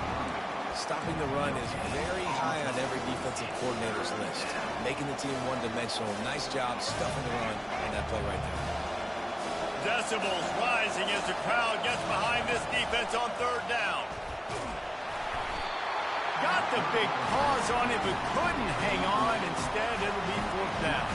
Speaker 3: Stopping the run is very high on every defensive coordinator's list. Making the team one-dimensional. Nice job stuffing the run on that play right there.
Speaker 1: Decibels rising as the crowd gets behind this defense on third down. Got the big pause on it, but couldn't hang on. Instead, it'll be fourth down.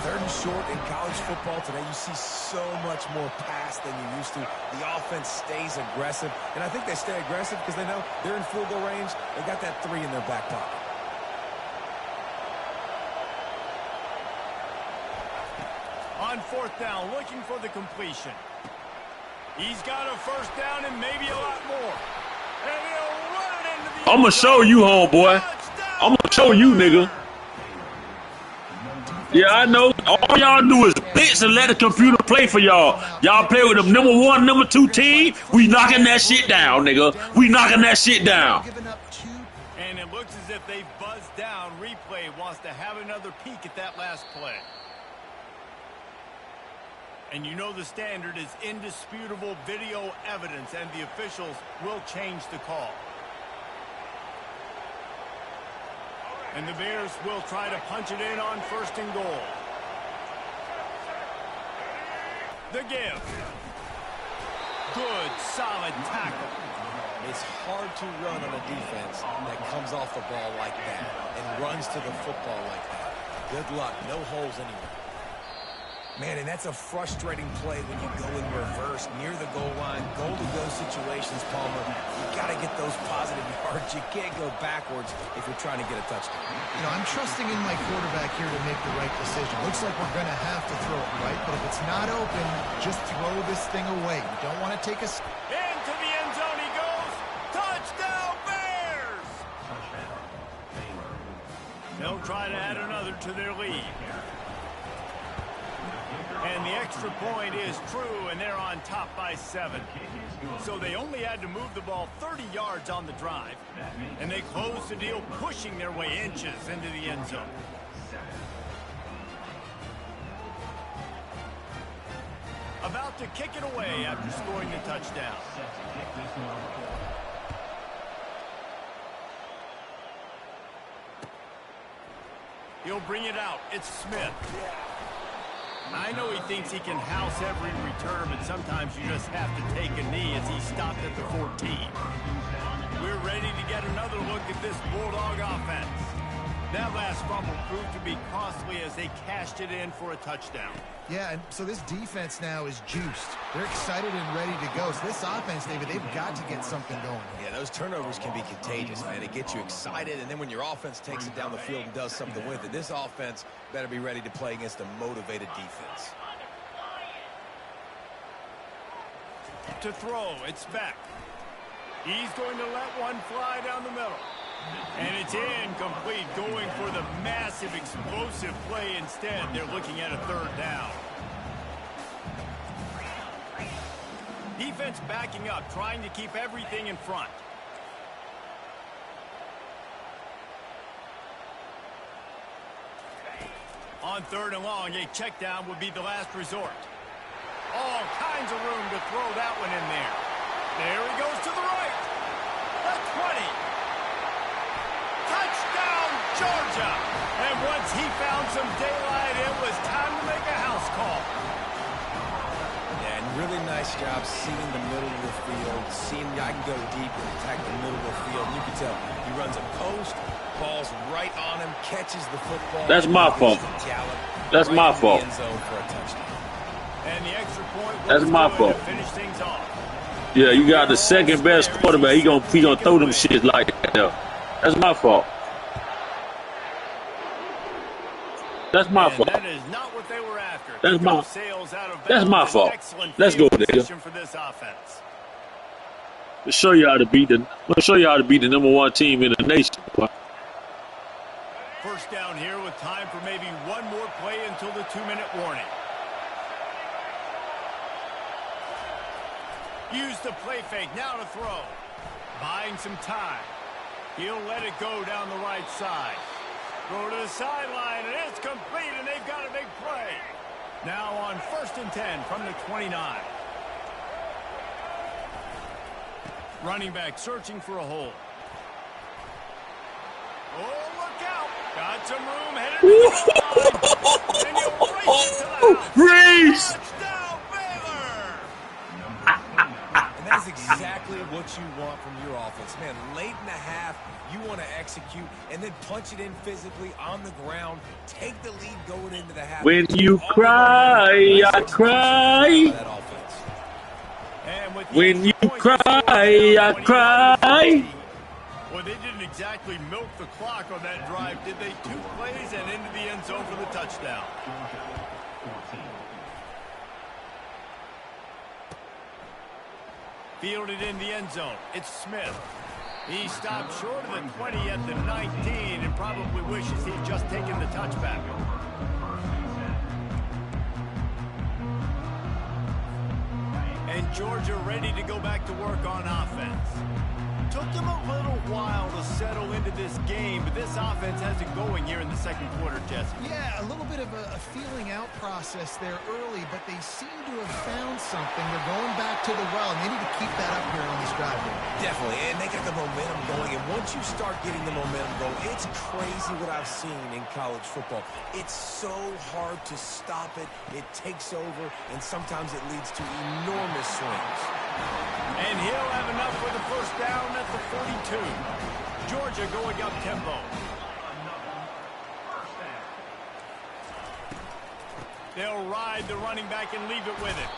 Speaker 3: Third and short in college football today. You see so much more pass than you used to. The offense stays aggressive, and I think they stay aggressive because they know they're in field goal range. They got that 3 in their back pocket.
Speaker 1: On fourth down, looking for the completion. He's got a first down and maybe a lot more. And he'll run it into the...
Speaker 4: I'ma show you, homeboy. I'ma show you, nigga. Yeah, I know. All y'all do is blitz and let the computer play for y'all. Y'all play with them #1, #2 team. We knocking that shit down, nigga. We knocking that shit down.
Speaker 1: And it looks as if they've buzzed down. Replay wants to have another peek at that last play. And you know the standard is indisputable video evidence, and the officials will change the call. And the Bears will try to punch it in on first and goal. The give. Good, solid tackle.
Speaker 3: It's hard to run on a defense that comes off the ball like that and runs to the football like that. Good luck. No holes anywhere. Man, and that's a frustrating play when you go in reverse near the goal line. Goal-to-go situations, Palmer. You got to get those positive yards. You can't go backwards if you're trying to get a touchdown.
Speaker 2: You know, I'm trusting in my quarterback here to make the right decision. Looks like we're going to have to throw it right, but if it's not open, just throw this thing away. You don't want to take a...
Speaker 1: Into the end zone he goes. Touchdown, Bears!
Speaker 5: Touchdown, Baylor.
Speaker 1: They'll try to add another to their lead. And the extra point is true, and they're on top by 7. So they only had to move the ball 30 yards on the drive, and they closed the deal, pushing their way inches into the end zone. About to kick it away after scoring the touchdown. He'll bring it out. It's Smith. I know he thinks he can house every return, but sometimes you just have to take a knee as he stopped at the 14. We're ready to get another look at this Bulldog offense. That last fumble proved to be costly as they cashed it in for a touchdown.
Speaker 2: Yeah, and so this defense now is juiced. They're excited and ready to go. So this offense, David, they've got to get something going.
Speaker 3: Yeah, those turnovers can be contagious, man. It gets you excited, and then when your offense takes it down the field and does something with it, this offense better be ready to play against a motivated defense.
Speaker 1: To throw, it's Beck. He's going to let one fly down the middle. And it's incomplete, going for the massive, explosive play instead. They're looking at a 3rd down. Defense backing up, trying to keep everything in front. On 3rd and long, a check down would be the last resort. All kinds of room to throw that one in there. There he goes to the right. The 20. Touchdown, Georgia! And once he found some daylight, it was time to make a house call.
Speaker 3: Yeah, and really nice job seeing the middle of the field, seeing I can go deep and attack the middle of the field. You can tell he runs a post, ball's right on him, catches the football.
Speaker 4: That's my fault. That's my fault.
Speaker 3: End zone for a touchdown.
Speaker 1: And the extra point was
Speaker 4: That's my fault.
Speaker 1: to finish things off.
Speaker 4: Yeah, you got the second best quarterback. He gonna throw them shit like that. That's my fault. That's my fault.
Speaker 1: That is not what they were after.
Speaker 4: That's my.
Speaker 1: Sales out of
Speaker 4: That's my
Speaker 1: bounds.
Speaker 4: fault.
Speaker 1: Excellent
Speaker 4: Let's go,
Speaker 1: field
Speaker 4: nigga.
Speaker 1: position for this offense.
Speaker 4: Let's show you how to beat the. Let's show you how to beat the #1 team in the nation.
Speaker 1: First down here with time for maybe one more play until the 2-minute warning. Use the play fake now to throw. Buying some time. He'll let it go down the right side. Throw to the sideline, and it's complete, and they've got a big play. Now on 1st and 10 from the 29. Running back searching for a hole. Oh, look out. Got some room, headed to the goal line. And he'll race it to the house.
Speaker 4: Race!
Speaker 1: Touchdown, Baylor!
Speaker 3: And that's exactly what you want from your offense. Man, late in the half, you want to execute and then punch it in physically on the ground. Take the lead going into the half.
Speaker 4: When you cry, I cry. When you cry, I cry.
Speaker 1: Well, they didn't exactly milk the clock on that drive, did they? 2 plays and into the end zone for the touchdown. Fielded in the end zone. It's Smith. He stopped short of the 20 at the 19 and probably wishes he'd just taken the touchback. And Georgia ready to go back to work on offense. Took them a little while to settle into this game, but this offense has it going here in the 2nd quarter, Jesse.
Speaker 2: Yeah, a little bit of a feeling out process there early, but they seem to have found something. They're going back to the well, and they need to keep that up here on this drive.
Speaker 3: Definitely, and they got the momentum going, and once you start getting the momentum going, it's crazy what I've seen in college football. It's so hard to stop it. It takes over, and sometimes it leads to enormous swings.
Speaker 1: And he'll have enough for the 1st down at the 42. Georgia going up tempo. They'll ride the running back and leave it with it.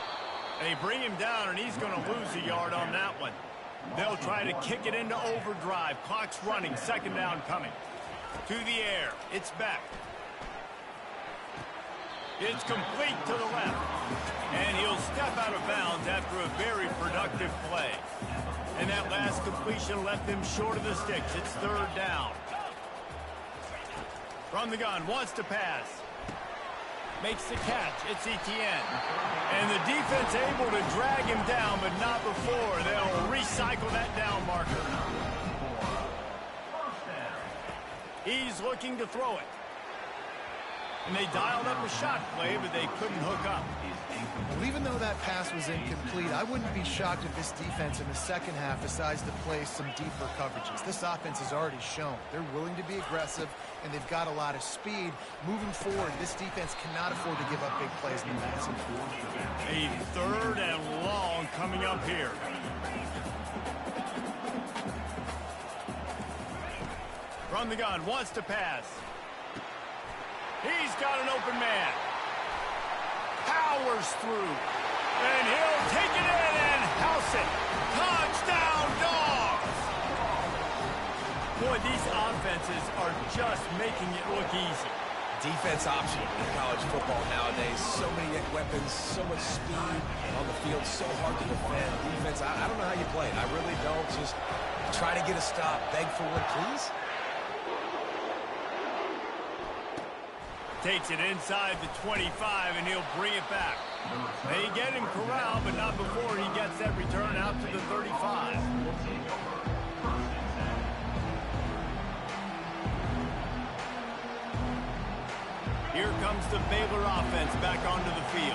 Speaker 1: They bring him down, and he's going to lose a yard on that one. They'll try to kick it into overdrive. Clock's running. 2nd down coming. To the air. It's back. It's complete to the left. And he'll step out of bounds after a very productive play. And that last completion left them short of the sticks. It's 3rd down. From the gun, wants to pass. Makes the catch. It's Etienne. And the defense able to drag him down, but not before. They'll recycle that down marker. He's looking to throw it. And they dialed up a shot play, but they couldn't hook up.
Speaker 2: Well, even though that pass was incomplete, I wouldn't be shocked if this defense in the second half decides to play some deeper coverages. This offense has already shown they're willing to be aggressive, and they've got a lot of speed. Moving forward, this defense cannot afford to give up big plays in the passing.
Speaker 1: A 3rd and long coming up here. From the gun, wants to pass. He's got an open man. Powers through. And he'll take it in and house it. Touchdown, Dogs! Boy, these offenses are just making it look easy.
Speaker 3: Defense option in college football nowadays. So many weapons, so much speed on the field, so hard to defend. Defense, I don't know how you play it. I really don't. Just try to get a stop. Beg for one, please.
Speaker 1: Takes it inside the 25, and he'll bring it back. They get him corralled, but not before he gets that return out to the 35. Here comes the Baylor offense back onto the field.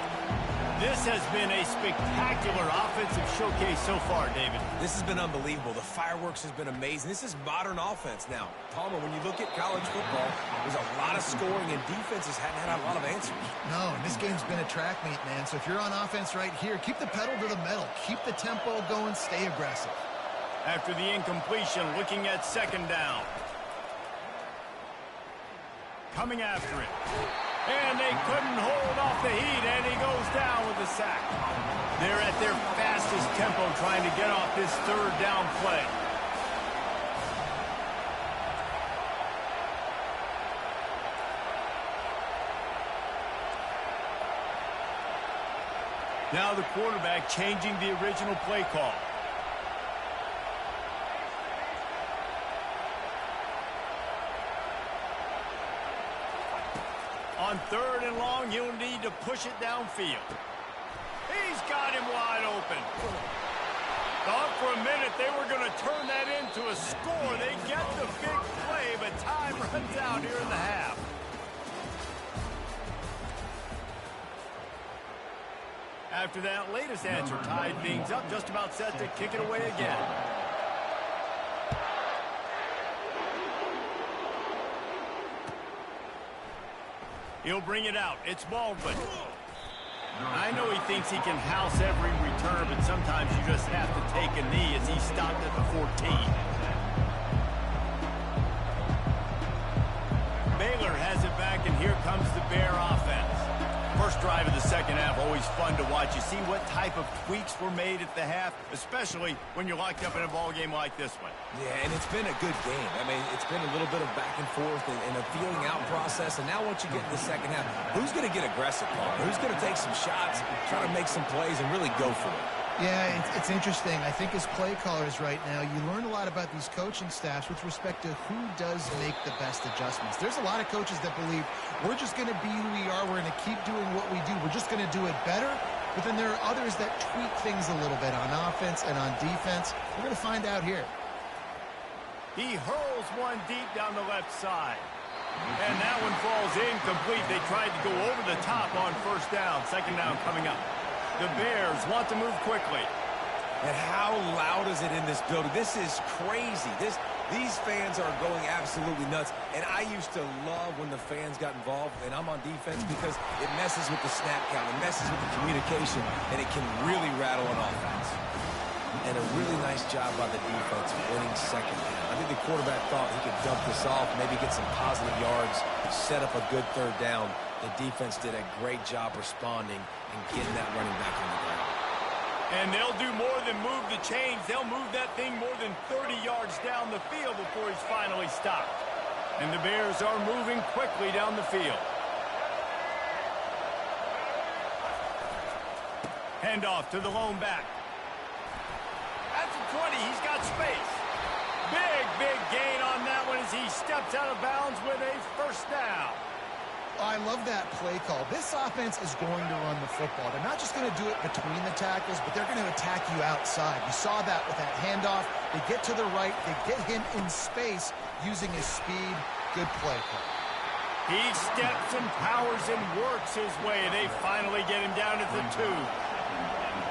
Speaker 1: This has been a spectacular offensive showcase so far, David.
Speaker 3: This has been unbelievable. The fireworks has been amazing. This is modern offense now. Palmer, when you look at college football, there's a lot of scoring, and defenses hadn't had a lot of answers.
Speaker 2: No, and this game's been a track meet, man. So if you're on offense right here, keep the pedal to the metal. Keep the tempo going. Stay aggressive.
Speaker 1: After the incompletion, looking at 2nd down. Coming after it. And they couldn't hold off the heat, and he goes down with a sack. They're at their fastest tempo trying to get off this 3rd down play. Now the quarterback changing the original play call. On 3rd and long, he'll need to push it downfield. He's got him wide open. Thought for a minute they were going to turn that into a score. They get the big play, but time runs out here in the half. After that latest answer tied things up, just about set to kick it away again. He'll bring it out. It's Baldwin. I know he thinks he can house every return, but sometimes you just have to take a knee as he stopped at the 14. Baylor has it back, and here comes the Bear offense. First drive of the second half, always fun to watch. You see what type of tweaks were made at the half, especially when you're locked up in a ball game like this one.
Speaker 3: Yeah, and it's been a good game. I mean, it's been a little bit of back and forth and a feeling out process. And now once you get in the second half, who's going to get aggressive, Paul? Who's going to take some shots, try to make some plays, and really go for it?
Speaker 2: Yeah, it's interesting. I think as play callers right now, you learn a lot about these coaching staffs with respect to who does make the best adjustments. There's a lot of coaches that believe we're just going to be who we are. We're going to keep doing what we do. We're just going to do it better. But then there are others that tweak things a little bit on offense and on defense. We're going to find out here.
Speaker 1: He hurls one deep down the left side. And that one falls incomplete. They tried to go over the top on 1st down. 2nd down coming up. The Bears want to move quickly.
Speaker 3: And how loud is it in this building? This is crazy. These fans are going absolutely nuts. And I used to love when the fans got involved, and I'm on defense because it messes with the snap count. It messes with the communication, and it can really rattle an offense. And a really nice job by the defense winning 2nd down. I think the quarterback thought he could dump this off, maybe get some positive yards, set up a good 3rd down. The defense did a great job responding and getting that running back on the ground.
Speaker 1: And they'll do more than move the chains. They'll move that thing more than 30 yards down the field before he's finally stopped. And the Bears are moving quickly down the field. Handoff to the lone back. At the 20, he's got space. Big gain on that one as he steps steps out of bounds with a first down.
Speaker 2: I love that play call. This offense is going to run the football. They're not just going to do it between the tackles, but they're going to attack you outside. You saw that with that handoff. They get to the right. They get him in space using his speed. Good play call.
Speaker 1: He steps and powers and works his way. They finally get him down at the 2.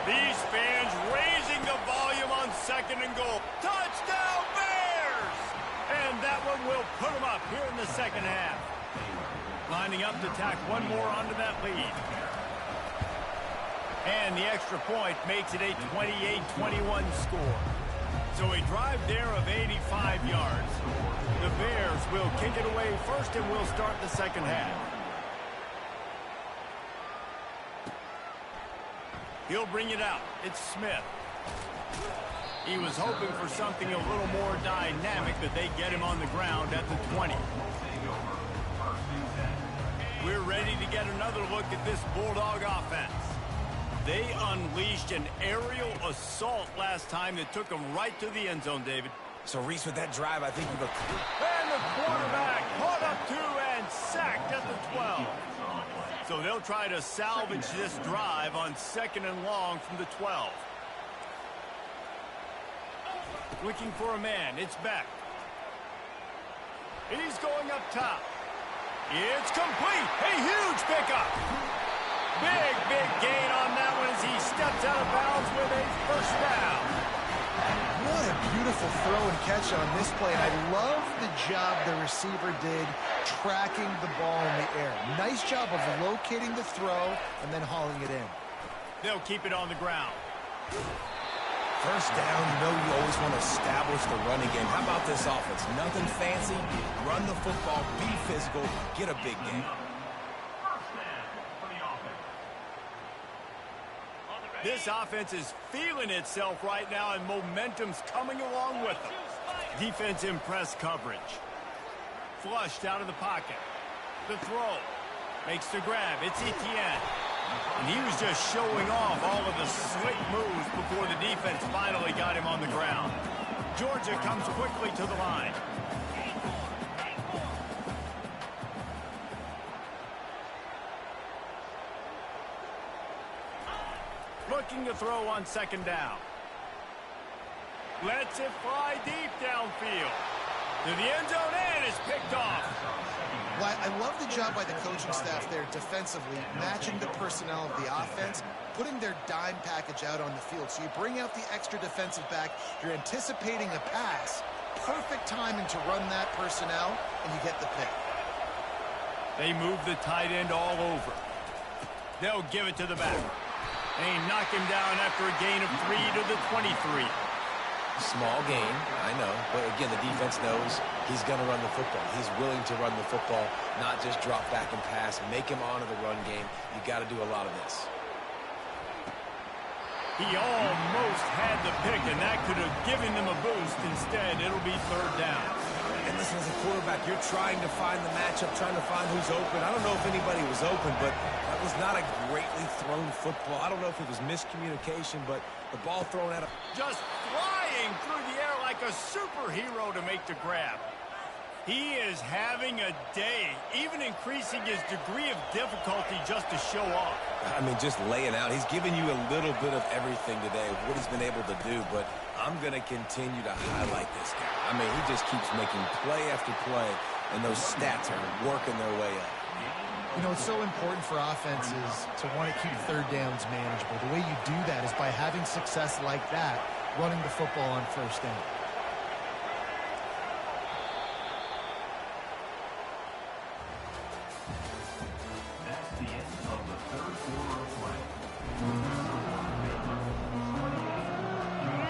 Speaker 1: These fans raising the volume on 2nd and goal. Touchdown Bears! And that one will put them up here in the second half. Lining up to tack one more onto that lead. And the extra point makes it a 28-21 score. So a drive there of 85 yards. The Bears will kick it away first and will start the second half. He'll bring it out. It's Smith. He was hoping for something a little more dynamic, but they get him on the ground at the 20. We're ready to get another look at this Bulldog offense. They unleashed an aerial assault last time that took them right to the end zone, David.
Speaker 3: So, Reese, with that drive, I think you've
Speaker 1: And the quarterback caught up to and sacked at the 12. So they'll try to salvage this drive on 2nd and long from the 12. Looking for a man. It's Beck. He's going up top. It's complete. A huge pickup. Big gain on that one as he steps out of bounds with a first down.
Speaker 2: What a beautiful throw and catch on this play. And I love the job the receiver did tracking the ball in the air. Nice job of locating the throw and then hauling it in.
Speaker 1: They'll keep it on the ground.
Speaker 3: First down, you know you always want to establish the running game. How about this offense? Nothing fancy. Run the football, be physical, get a big game.
Speaker 1: This offense is feeling itself right now, and momentum's coming along with them. Defense in press coverage. Flushed out of the pocket. The throw. Makes the grab. It's Etienne. And he was just showing off all of the slick moves before the defense finally got him on the ground. Georgia comes quickly to the line. Looking to throw on 2nd down. Lets it fly deep downfield. To the end zone and is picked off.
Speaker 2: Well, I love the job by the coaching staff there defensively, matching the personnel of the offense, putting their dime package out on the field. So you bring out the extra defensive back, you're anticipating a pass, perfect timing to run that personnel, and you get the pick.
Speaker 1: They move the tight end all over. They'll give it to the back. They knock him down after a gain of 3 to the 23.
Speaker 3: Small gain, I know. But again, the defense knows he's going to run the football. He's willing to run the football, not just drop back and pass. Make him honor the run game. You got to do a lot of this.
Speaker 1: He almost had the pick, and that could have given them a boost. Instead, it'll be 3rd down.
Speaker 3: And listen, as a quarterback, you're trying to find the matchup, trying to find who's open. I don't know if anybody was open, but that was not a greatly thrown football. I don't know if it was miscommunication, but the ball thrown at him.
Speaker 1: Just flying through the air like a superhero to make the grab. He is having a day, even increasing his degree of difficulty just to show off.
Speaker 3: I mean, just laying out. He's given you a little bit of everything today, what he's been able to do, but I'm going to continue to highlight this guy. I mean, he just keeps making play after play, and those stats are working their way up.
Speaker 2: You know, it's so important for offenses to want to keep 3rd downs manageable. The way you do that is by having success like that, running the football on 1st down.
Speaker 5: That's the end of the 3rd quarter of play.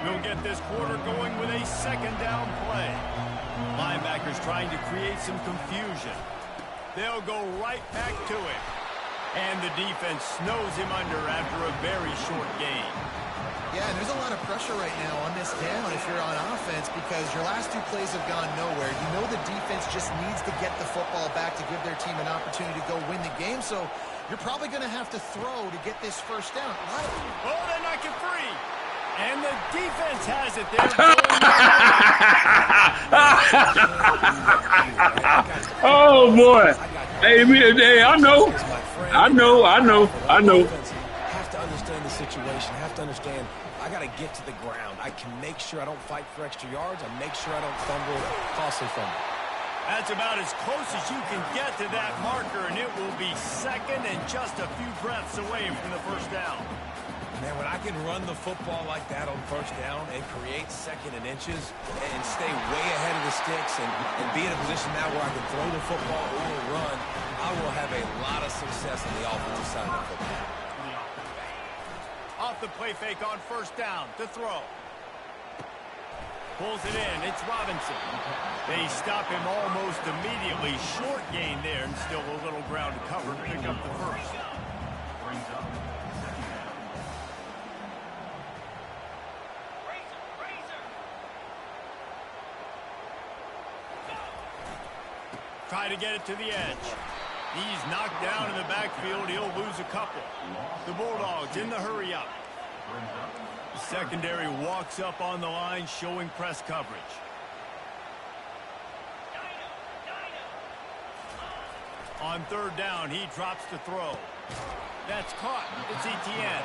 Speaker 1: We'll get this quarter going with a 2nd down play. Linebackers trying to create some confusion. They'll go right back to him. And the defense snows him under after a very short gain.
Speaker 2: Yeah, and there's a lot of pressure right now on this down if you're on offense because your last 2 plays have gone nowhere. You know the defense just needs to get the football back to give their team an opportunity to go win the game, so you're probably going to have to throw to get this 1st down.
Speaker 1: Oh, they knock it free. And the defense has it there.
Speaker 4: Oh boy. Hey, I know.
Speaker 3: Is my friend.
Speaker 4: I know.
Speaker 3: Offense have to understand the situation, have to understand I got to get to the ground. I can make sure I don't fight for extra yards. I make sure I don't fumble, costly fumble.
Speaker 1: That's about as close as you can get to that marker, and it will be second and just a few breaths away from the first down.
Speaker 3: Man, when I can run the football like that on first down and create second and inches and stay way ahead of the sticks and be in a position now where I can throw the football or run, I will have a lot of success on the offensive side of the football.
Speaker 1: Off the play fake on first down to throw. Pulls it in. It's Robinson. They stop him almost immediately. Short gain there and still a little ground to cover to pick up the first. Try to get it to the edge. He's knocked down in the backfield. He'll lose a couple. The Bulldogs in the hurry up. The secondary walks up on the line, showing press coverage. On third down, he drops the throw. That's caught. It's Etienne.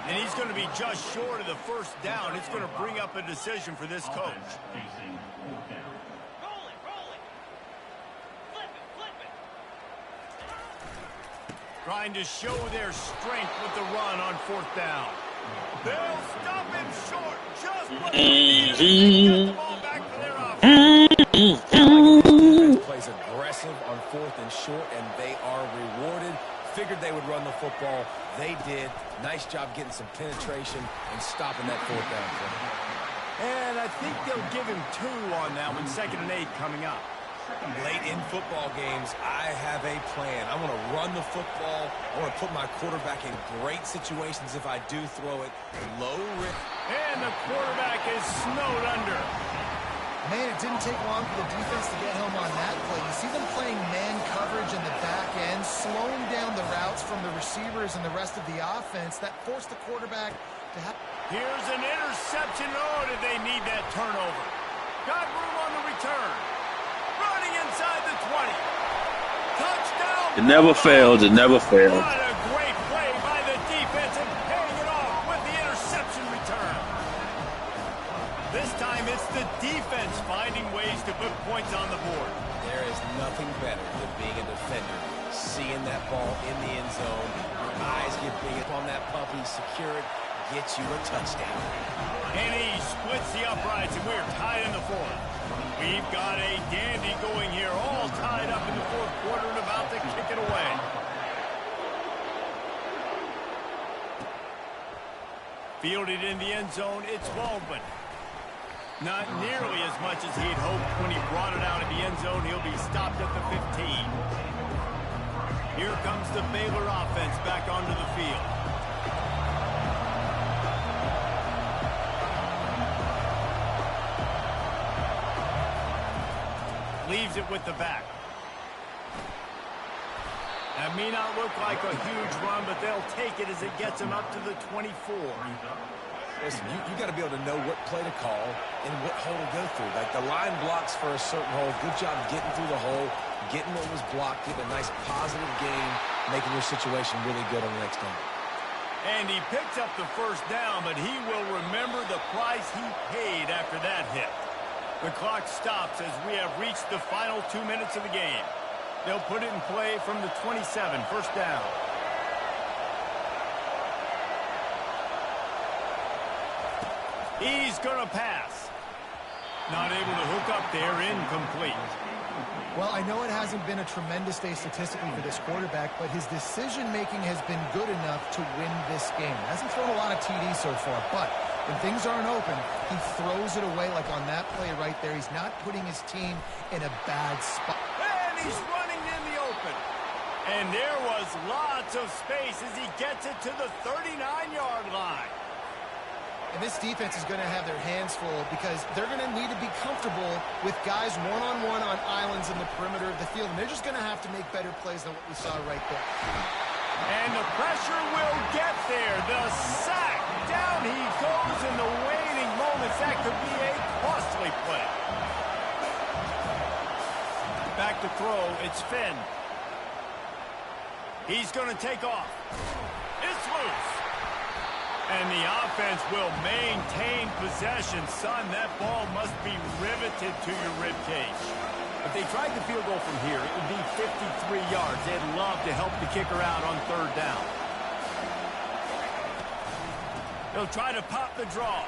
Speaker 1: And he's going to be just short of the first down. It's going to bring up a decision for this coach. Trying to show their strength with the run on fourth down. They'll stop him short. Just what they need to get the ball back for their offense.
Speaker 3: Plays aggressive on fourth and short, and they are rewarded. Figured they would run the football. They did. Nice job getting some penetration and stopping that fourth down play.
Speaker 1: And I think they'll give him 2 on that one. 2nd and 8 coming up.
Speaker 3: Late in football games, I have a plan. I want to run the football. I want to put my quarterback in great situations if I do throw it. Low risk.
Speaker 1: And the quarterback is snowed under.
Speaker 2: Man, it didn't take long for the defense to get home on that play. You see them playing man coverage in the back end, slowing down the routes from the receivers and the rest of the offense. That forced the quarterback to have...
Speaker 1: Here's an interception. Oh, did they need that turnover? Got room on the return. Running inside the 20. Touchdown.
Speaker 4: It never fails. It never fails.
Speaker 1: What a great play by the defense and paying it off with the interception return. This time it's the defense finding ways to put points on the board.
Speaker 3: There is nothing better than being a defender. Seeing that ball in the end zone. Your eyes get big up on that puppy. Secure it. Gets you a touchdown.
Speaker 1: And he splits the uprights, and we're tied in the fourth. We've got a dandy going here, all tied up in the fourth quarter and about to kick it away. Fielded in the end zone, it's Baldwin. Not nearly as much as he'd hoped when he brought it out of the end zone. He'll be stopped at the 15. Here comes the Baylor offense back onto the field. Leaves it with the back. That may not look like a huge run, but they'll take it as it gets them up to the 24.
Speaker 3: Listen, you got to be able to know what play to call and what hole to go through. Like the line blocks for a certain hole. Good job getting through the hole, getting what was blocked, getting a nice positive gain, making your situation really good on the next down.
Speaker 1: And he picks up the first down, but he will remember the price he paid after that hit. The clock stops as we have reached the final 2 minutes of the game. They'll put it in play from the 27, first down. He's going to pass. Not able to hook up there, incomplete.
Speaker 2: Well, I know it hasn't been a tremendous day statistically for this quarterback, but his decision-making has been good enough to win this game. Hasn't thrown a lot of TDs so far, but when things aren't open, he throws it away like on that play right there. He's not putting his team in a bad spot.
Speaker 1: And he's running in the open. And there was lots of space as he gets it to the 39-yard line.
Speaker 2: And this defense is going to have their hands full because they're going to need to be comfortable with guys one-on-one on islands in the perimeter of the field. And they're just going to have to make better plays than what we saw right there.
Speaker 1: And the pressure will get there. The sack. Down he goes in the waning moments. That could be a costly play. Back back to throw. It's Finn. He's going to take off. It's loose. And the offense will maintain possession. Son, that ball must be riveted to your ribcage.
Speaker 7: If they tried the field goal from here, it would be 53 yards. They'd love to help the kicker out on third down.
Speaker 1: They'll try to pop the draw.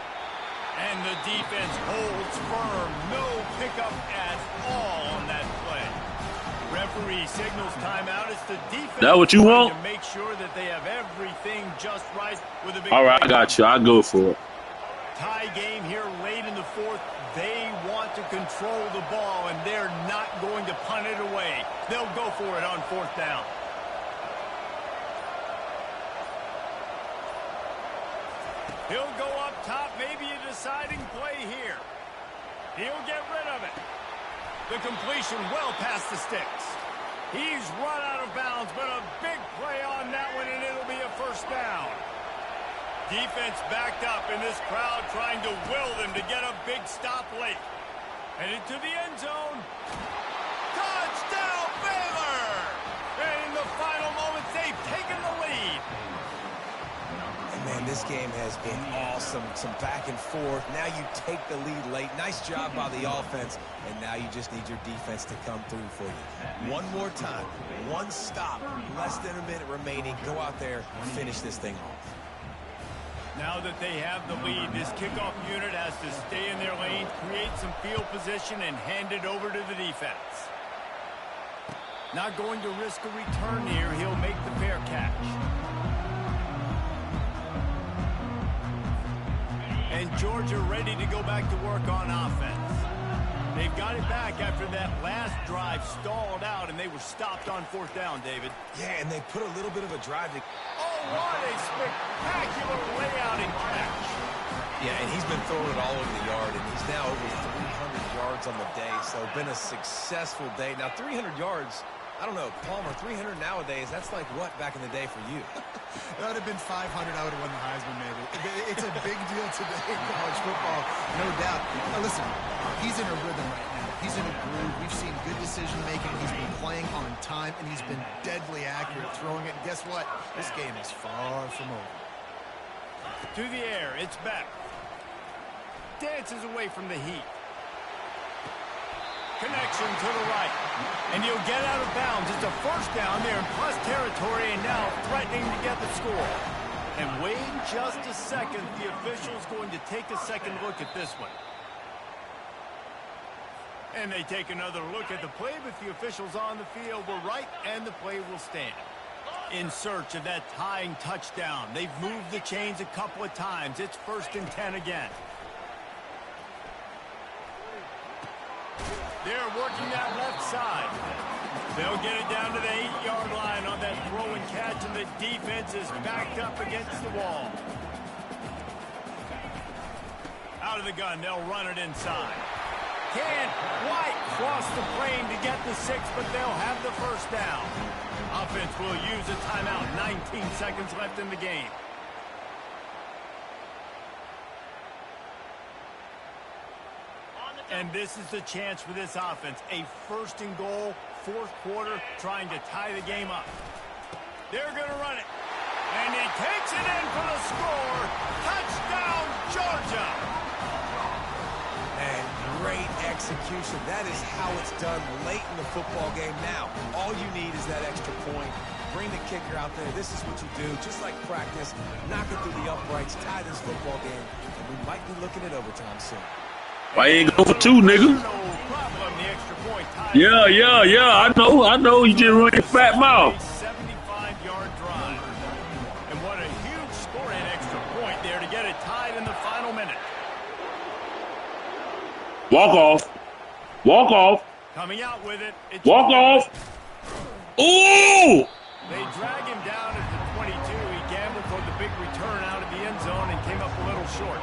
Speaker 1: And the defense holds firm. No pickup at all on that play. Referee signals timeout. It's the defense
Speaker 4: That what you want?
Speaker 1: to make sure that they have everything just right with a big
Speaker 4: All right, I
Speaker 1: play.
Speaker 4: got you. I'll go for it.
Speaker 1: Tie game here late in the fourth. They want to control the ball, and they're not going to punt it away. They'll go for it on fourth down. He'll go up top, maybe a deciding play here. He'll get rid of it. The completion well past the sticks. He's run out of bounds, but a big play on that one, and it'll be a first down. Defense backed up, and this crowd trying to will them to get a big stop late. Headed to the end zone. Touchdown, Baylor! And in the final moments, they've taken the lead.
Speaker 3: Man, this game has been awesome. Some back and forth. Now you take the lead late. Nice job by the offense. And now you just need your defense to come through for you. One more time. One stop. Less than a minute remaining. Go out there and finish this thing off.
Speaker 1: Now that they have the lead, this kickoff unit has to stay in their lane, create some field position, and hand it over to the defense. Not going to risk a return here. He'll make the fair catch. And Georgia ready to go back to work on offense. They've got it back after that last drive stalled out, and they were stopped on fourth down, David.
Speaker 3: Yeah, and they put a little bit of a drive to...
Speaker 1: Oh, what a spectacular layout and catch.
Speaker 3: Yeah, and he's been throwing it all over the yard, and he's now over 300 yards on the day, so been a successful day. Now, 300 yards, I don't know, Palmer, 300 nowadays, that's like what back in the day for you?
Speaker 2: That would have been 500. I would have won the Heisman, maybe. It's a big deal today in college football, no doubt. Now, listen, he's in a rhythm right now. He's in a groove. We've seen good decision-making. He's been playing on time, and he's been deadly accurate throwing it. And guess what? This game is far from over.
Speaker 1: To the air, it's back. Dances away from the heat. Connection to the right. And he'll get out of bounds. It's a first down there in plus territory, and now threatening to get the score. And wait just a second. The official's going to take a second look at this one. And they take another look at the play, but the officials on the field were right, and the play will stand. In search of that tying touchdown. They've moved the chains a couple of times. It's 1st and 10 again. They're working that left side. They'll get it down to the 8-yard line on that throw and catch, and the defense is backed up against the wall. Out of the gun, they'll run it inside. Can't quite cross the plane to get the 6, but they'll have the first down. Offense will use a timeout. 19 seconds left in the game. And this is the chance for this offense. A 1st and goal, 4th quarter, trying to tie the game up. They're going to run it. And he takes it in for the score. Touchdown, Georgia.
Speaker 3: And great execution. That is how it's done late in the football game. Now, all you need is that extra point. Bring the kicker out there. This is what you do. Just like practice, knock it through the uprights, tie this football game, and we might be looking at overtime soon.
Speaker 4: Why you ain't go for 2, nigga?
Speaker 1: No problem. The extra point ties.
Speaker 4: Yeah. I know. You just run your fat mouth.
Speaker 1: 75-yard drive. And what a huge score and extra point there to get it tied in the final minute.
Speaker 4: Walk off.
Speaker 1: Coming out with it. It's
Speaker 4: Walk off. Ooh!
Speaker 1: They drag him down at the 22. He gambled for the big return out of the end zone and came up a little short.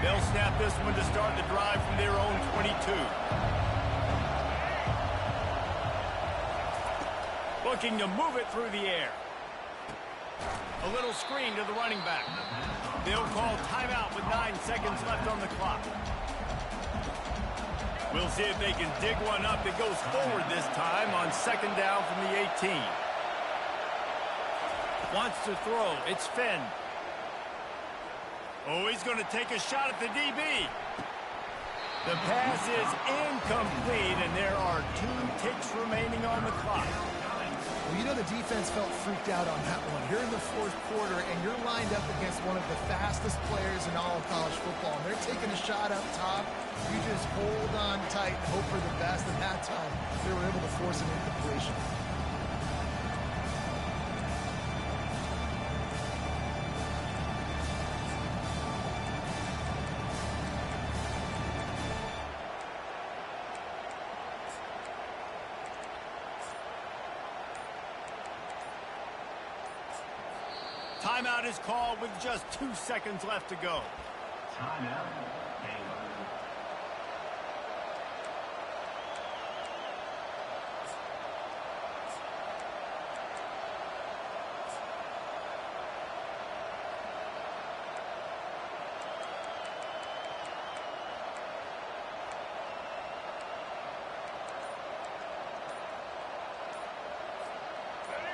Speaker 1: They'll snap this one to start the drive from their own 22. Looking to move it through the air. A little screen to the running back. They'll call timeout with 9 seconds left on the clock. We'll see if they can dig one up that goes forward this time on 2nd down from the 18. Wants to throw. It's Finn. Oh, he's going to take a shot at the DB. The pass is incomplete, and there are 2 ticks remaining on the clock.
Speaker 2: Well, you know the defense felt freaked out on that one. You're in the 4th quarter, and you're lined up against one of the fastest players in all of college football. And they're taking a shot up top. You just hold on tight and hope for the best. And that time, they were able to force an incompletion.
Speaker 1: Timeout is called with just 2 seconds left to go.
Speaker 5: Timeout.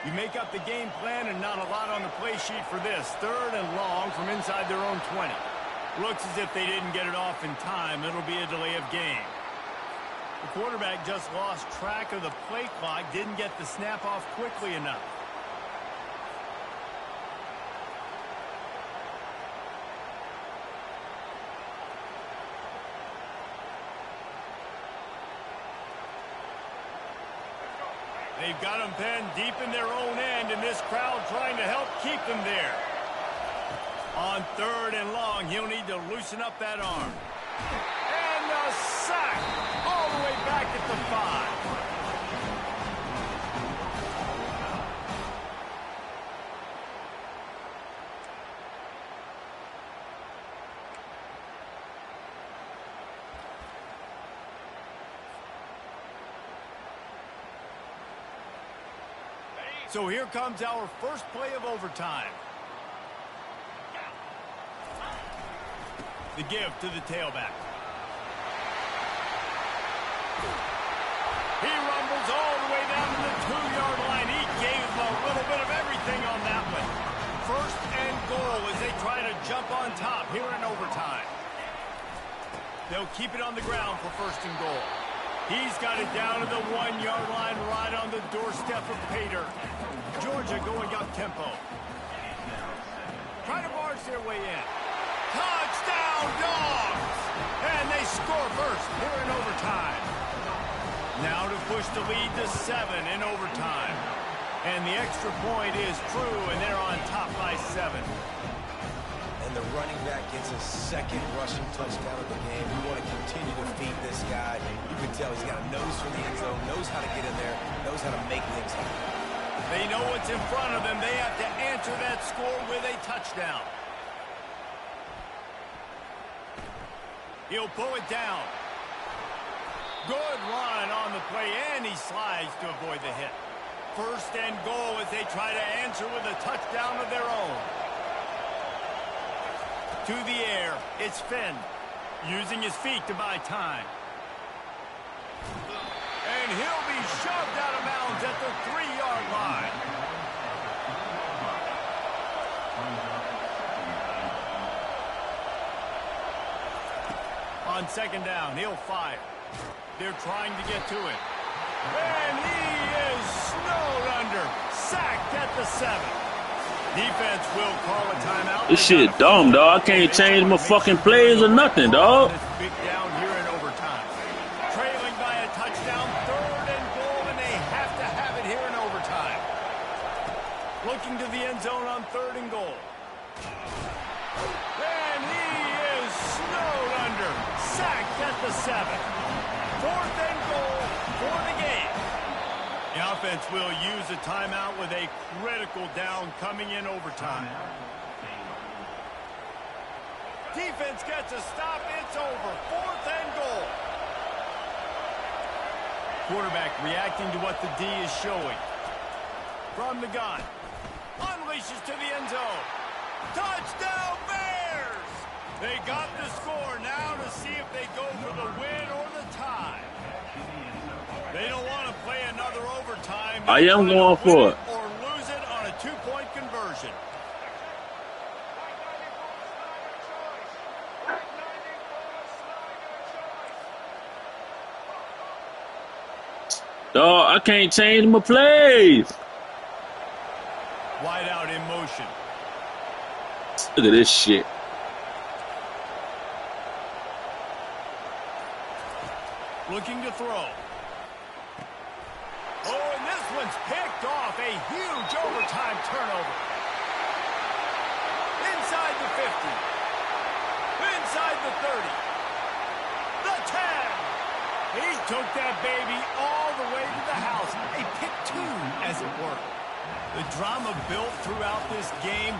Speaker 1: You make up the game plan and not a lot on the play sheet for this. 3rd and long from inside their own 20. Looks as if they didn't get it off in time. It'll be a delay of game. The quarterback just lost track of the play clock, didn't get the snap off quickly enough. They've got them penned deep in their own end, and this crowd trying to help keep them there. On 3rd and long, he'll need to loosen up that arm. And a sack all the way back at the 5. So here comes our first play of overtime. The give to the tailback. He rumbles all the way down to the 2-yard line. He gave him a little bit of everything on that one. 1st and goal as they try to jump on top here in overtime. They'll keep it on the ground for 1st and goal. He's got it down to the 1-yard line right on the doorstep of Pater. Georgia going up tempo. Trying to barge their way in. Touchdown, Dogs! And they score first here in overtime. Now to push the lead to 7 in overtime. And the extra point is true, and they're on top by 7.
Speaker 3: And the running back gets his 2nd rushing touchdown of the game. We want to continue to feed this guy. You can tell he's got a nose for the end zone, knows how to get in there, knows how to make things happen.
Speaker 1: They know what's in front of them. They have to answer that score with a touchdown. He'll pull it down. Good run on the play, and he slides to avoid the hit. 1st and goal as they try to answer with a touchdown of their own. To the air, it's Finn, using his feet to buy time. And he'll be shoved out of bounds at the 3-yard line. On 2nd down, he'll fire. They're trying to get to it. And he is snowed under. Sacked at the 7. Defense will call a timeout.
Speaker 4: This shit dumb, dog. I can't change my fucking plays or nothing, dog.
Speaker 1: Big down here in overtime. Trailing by a touchdown, 3rd and goal, and they have to have it here in overtime. Looking to the end zone on 3rd and goal. And he is snowed under. Sacked at the 7. 4th and goal for the game. The offense will use a timeout with a critical down coming in overtime. Defense gets a stop. It's over. 4th and goal. Quarterback reacting to what the D is showing. From the gun. Unleashes to the end zone. Touchdown, Bears! They got the score now to see if they go for the win or the tie. They don't want to play another overtime.
Speaker 4: I am going for it.
Speaker 1: Or lose it on a two-point conversion.
Speaker 4: Dog, I can't change my plays.
Speaker 1: Wide out in motion.
Speaker 4: Look at this shit.
Speaker 1: Looking to throw. Oh, and this one's picked off. A huge overtime turnover. Inside the 50. Inside the 30. The 10. He took that baby all the way to the house. A pick two, as it were. The drama built throughout this game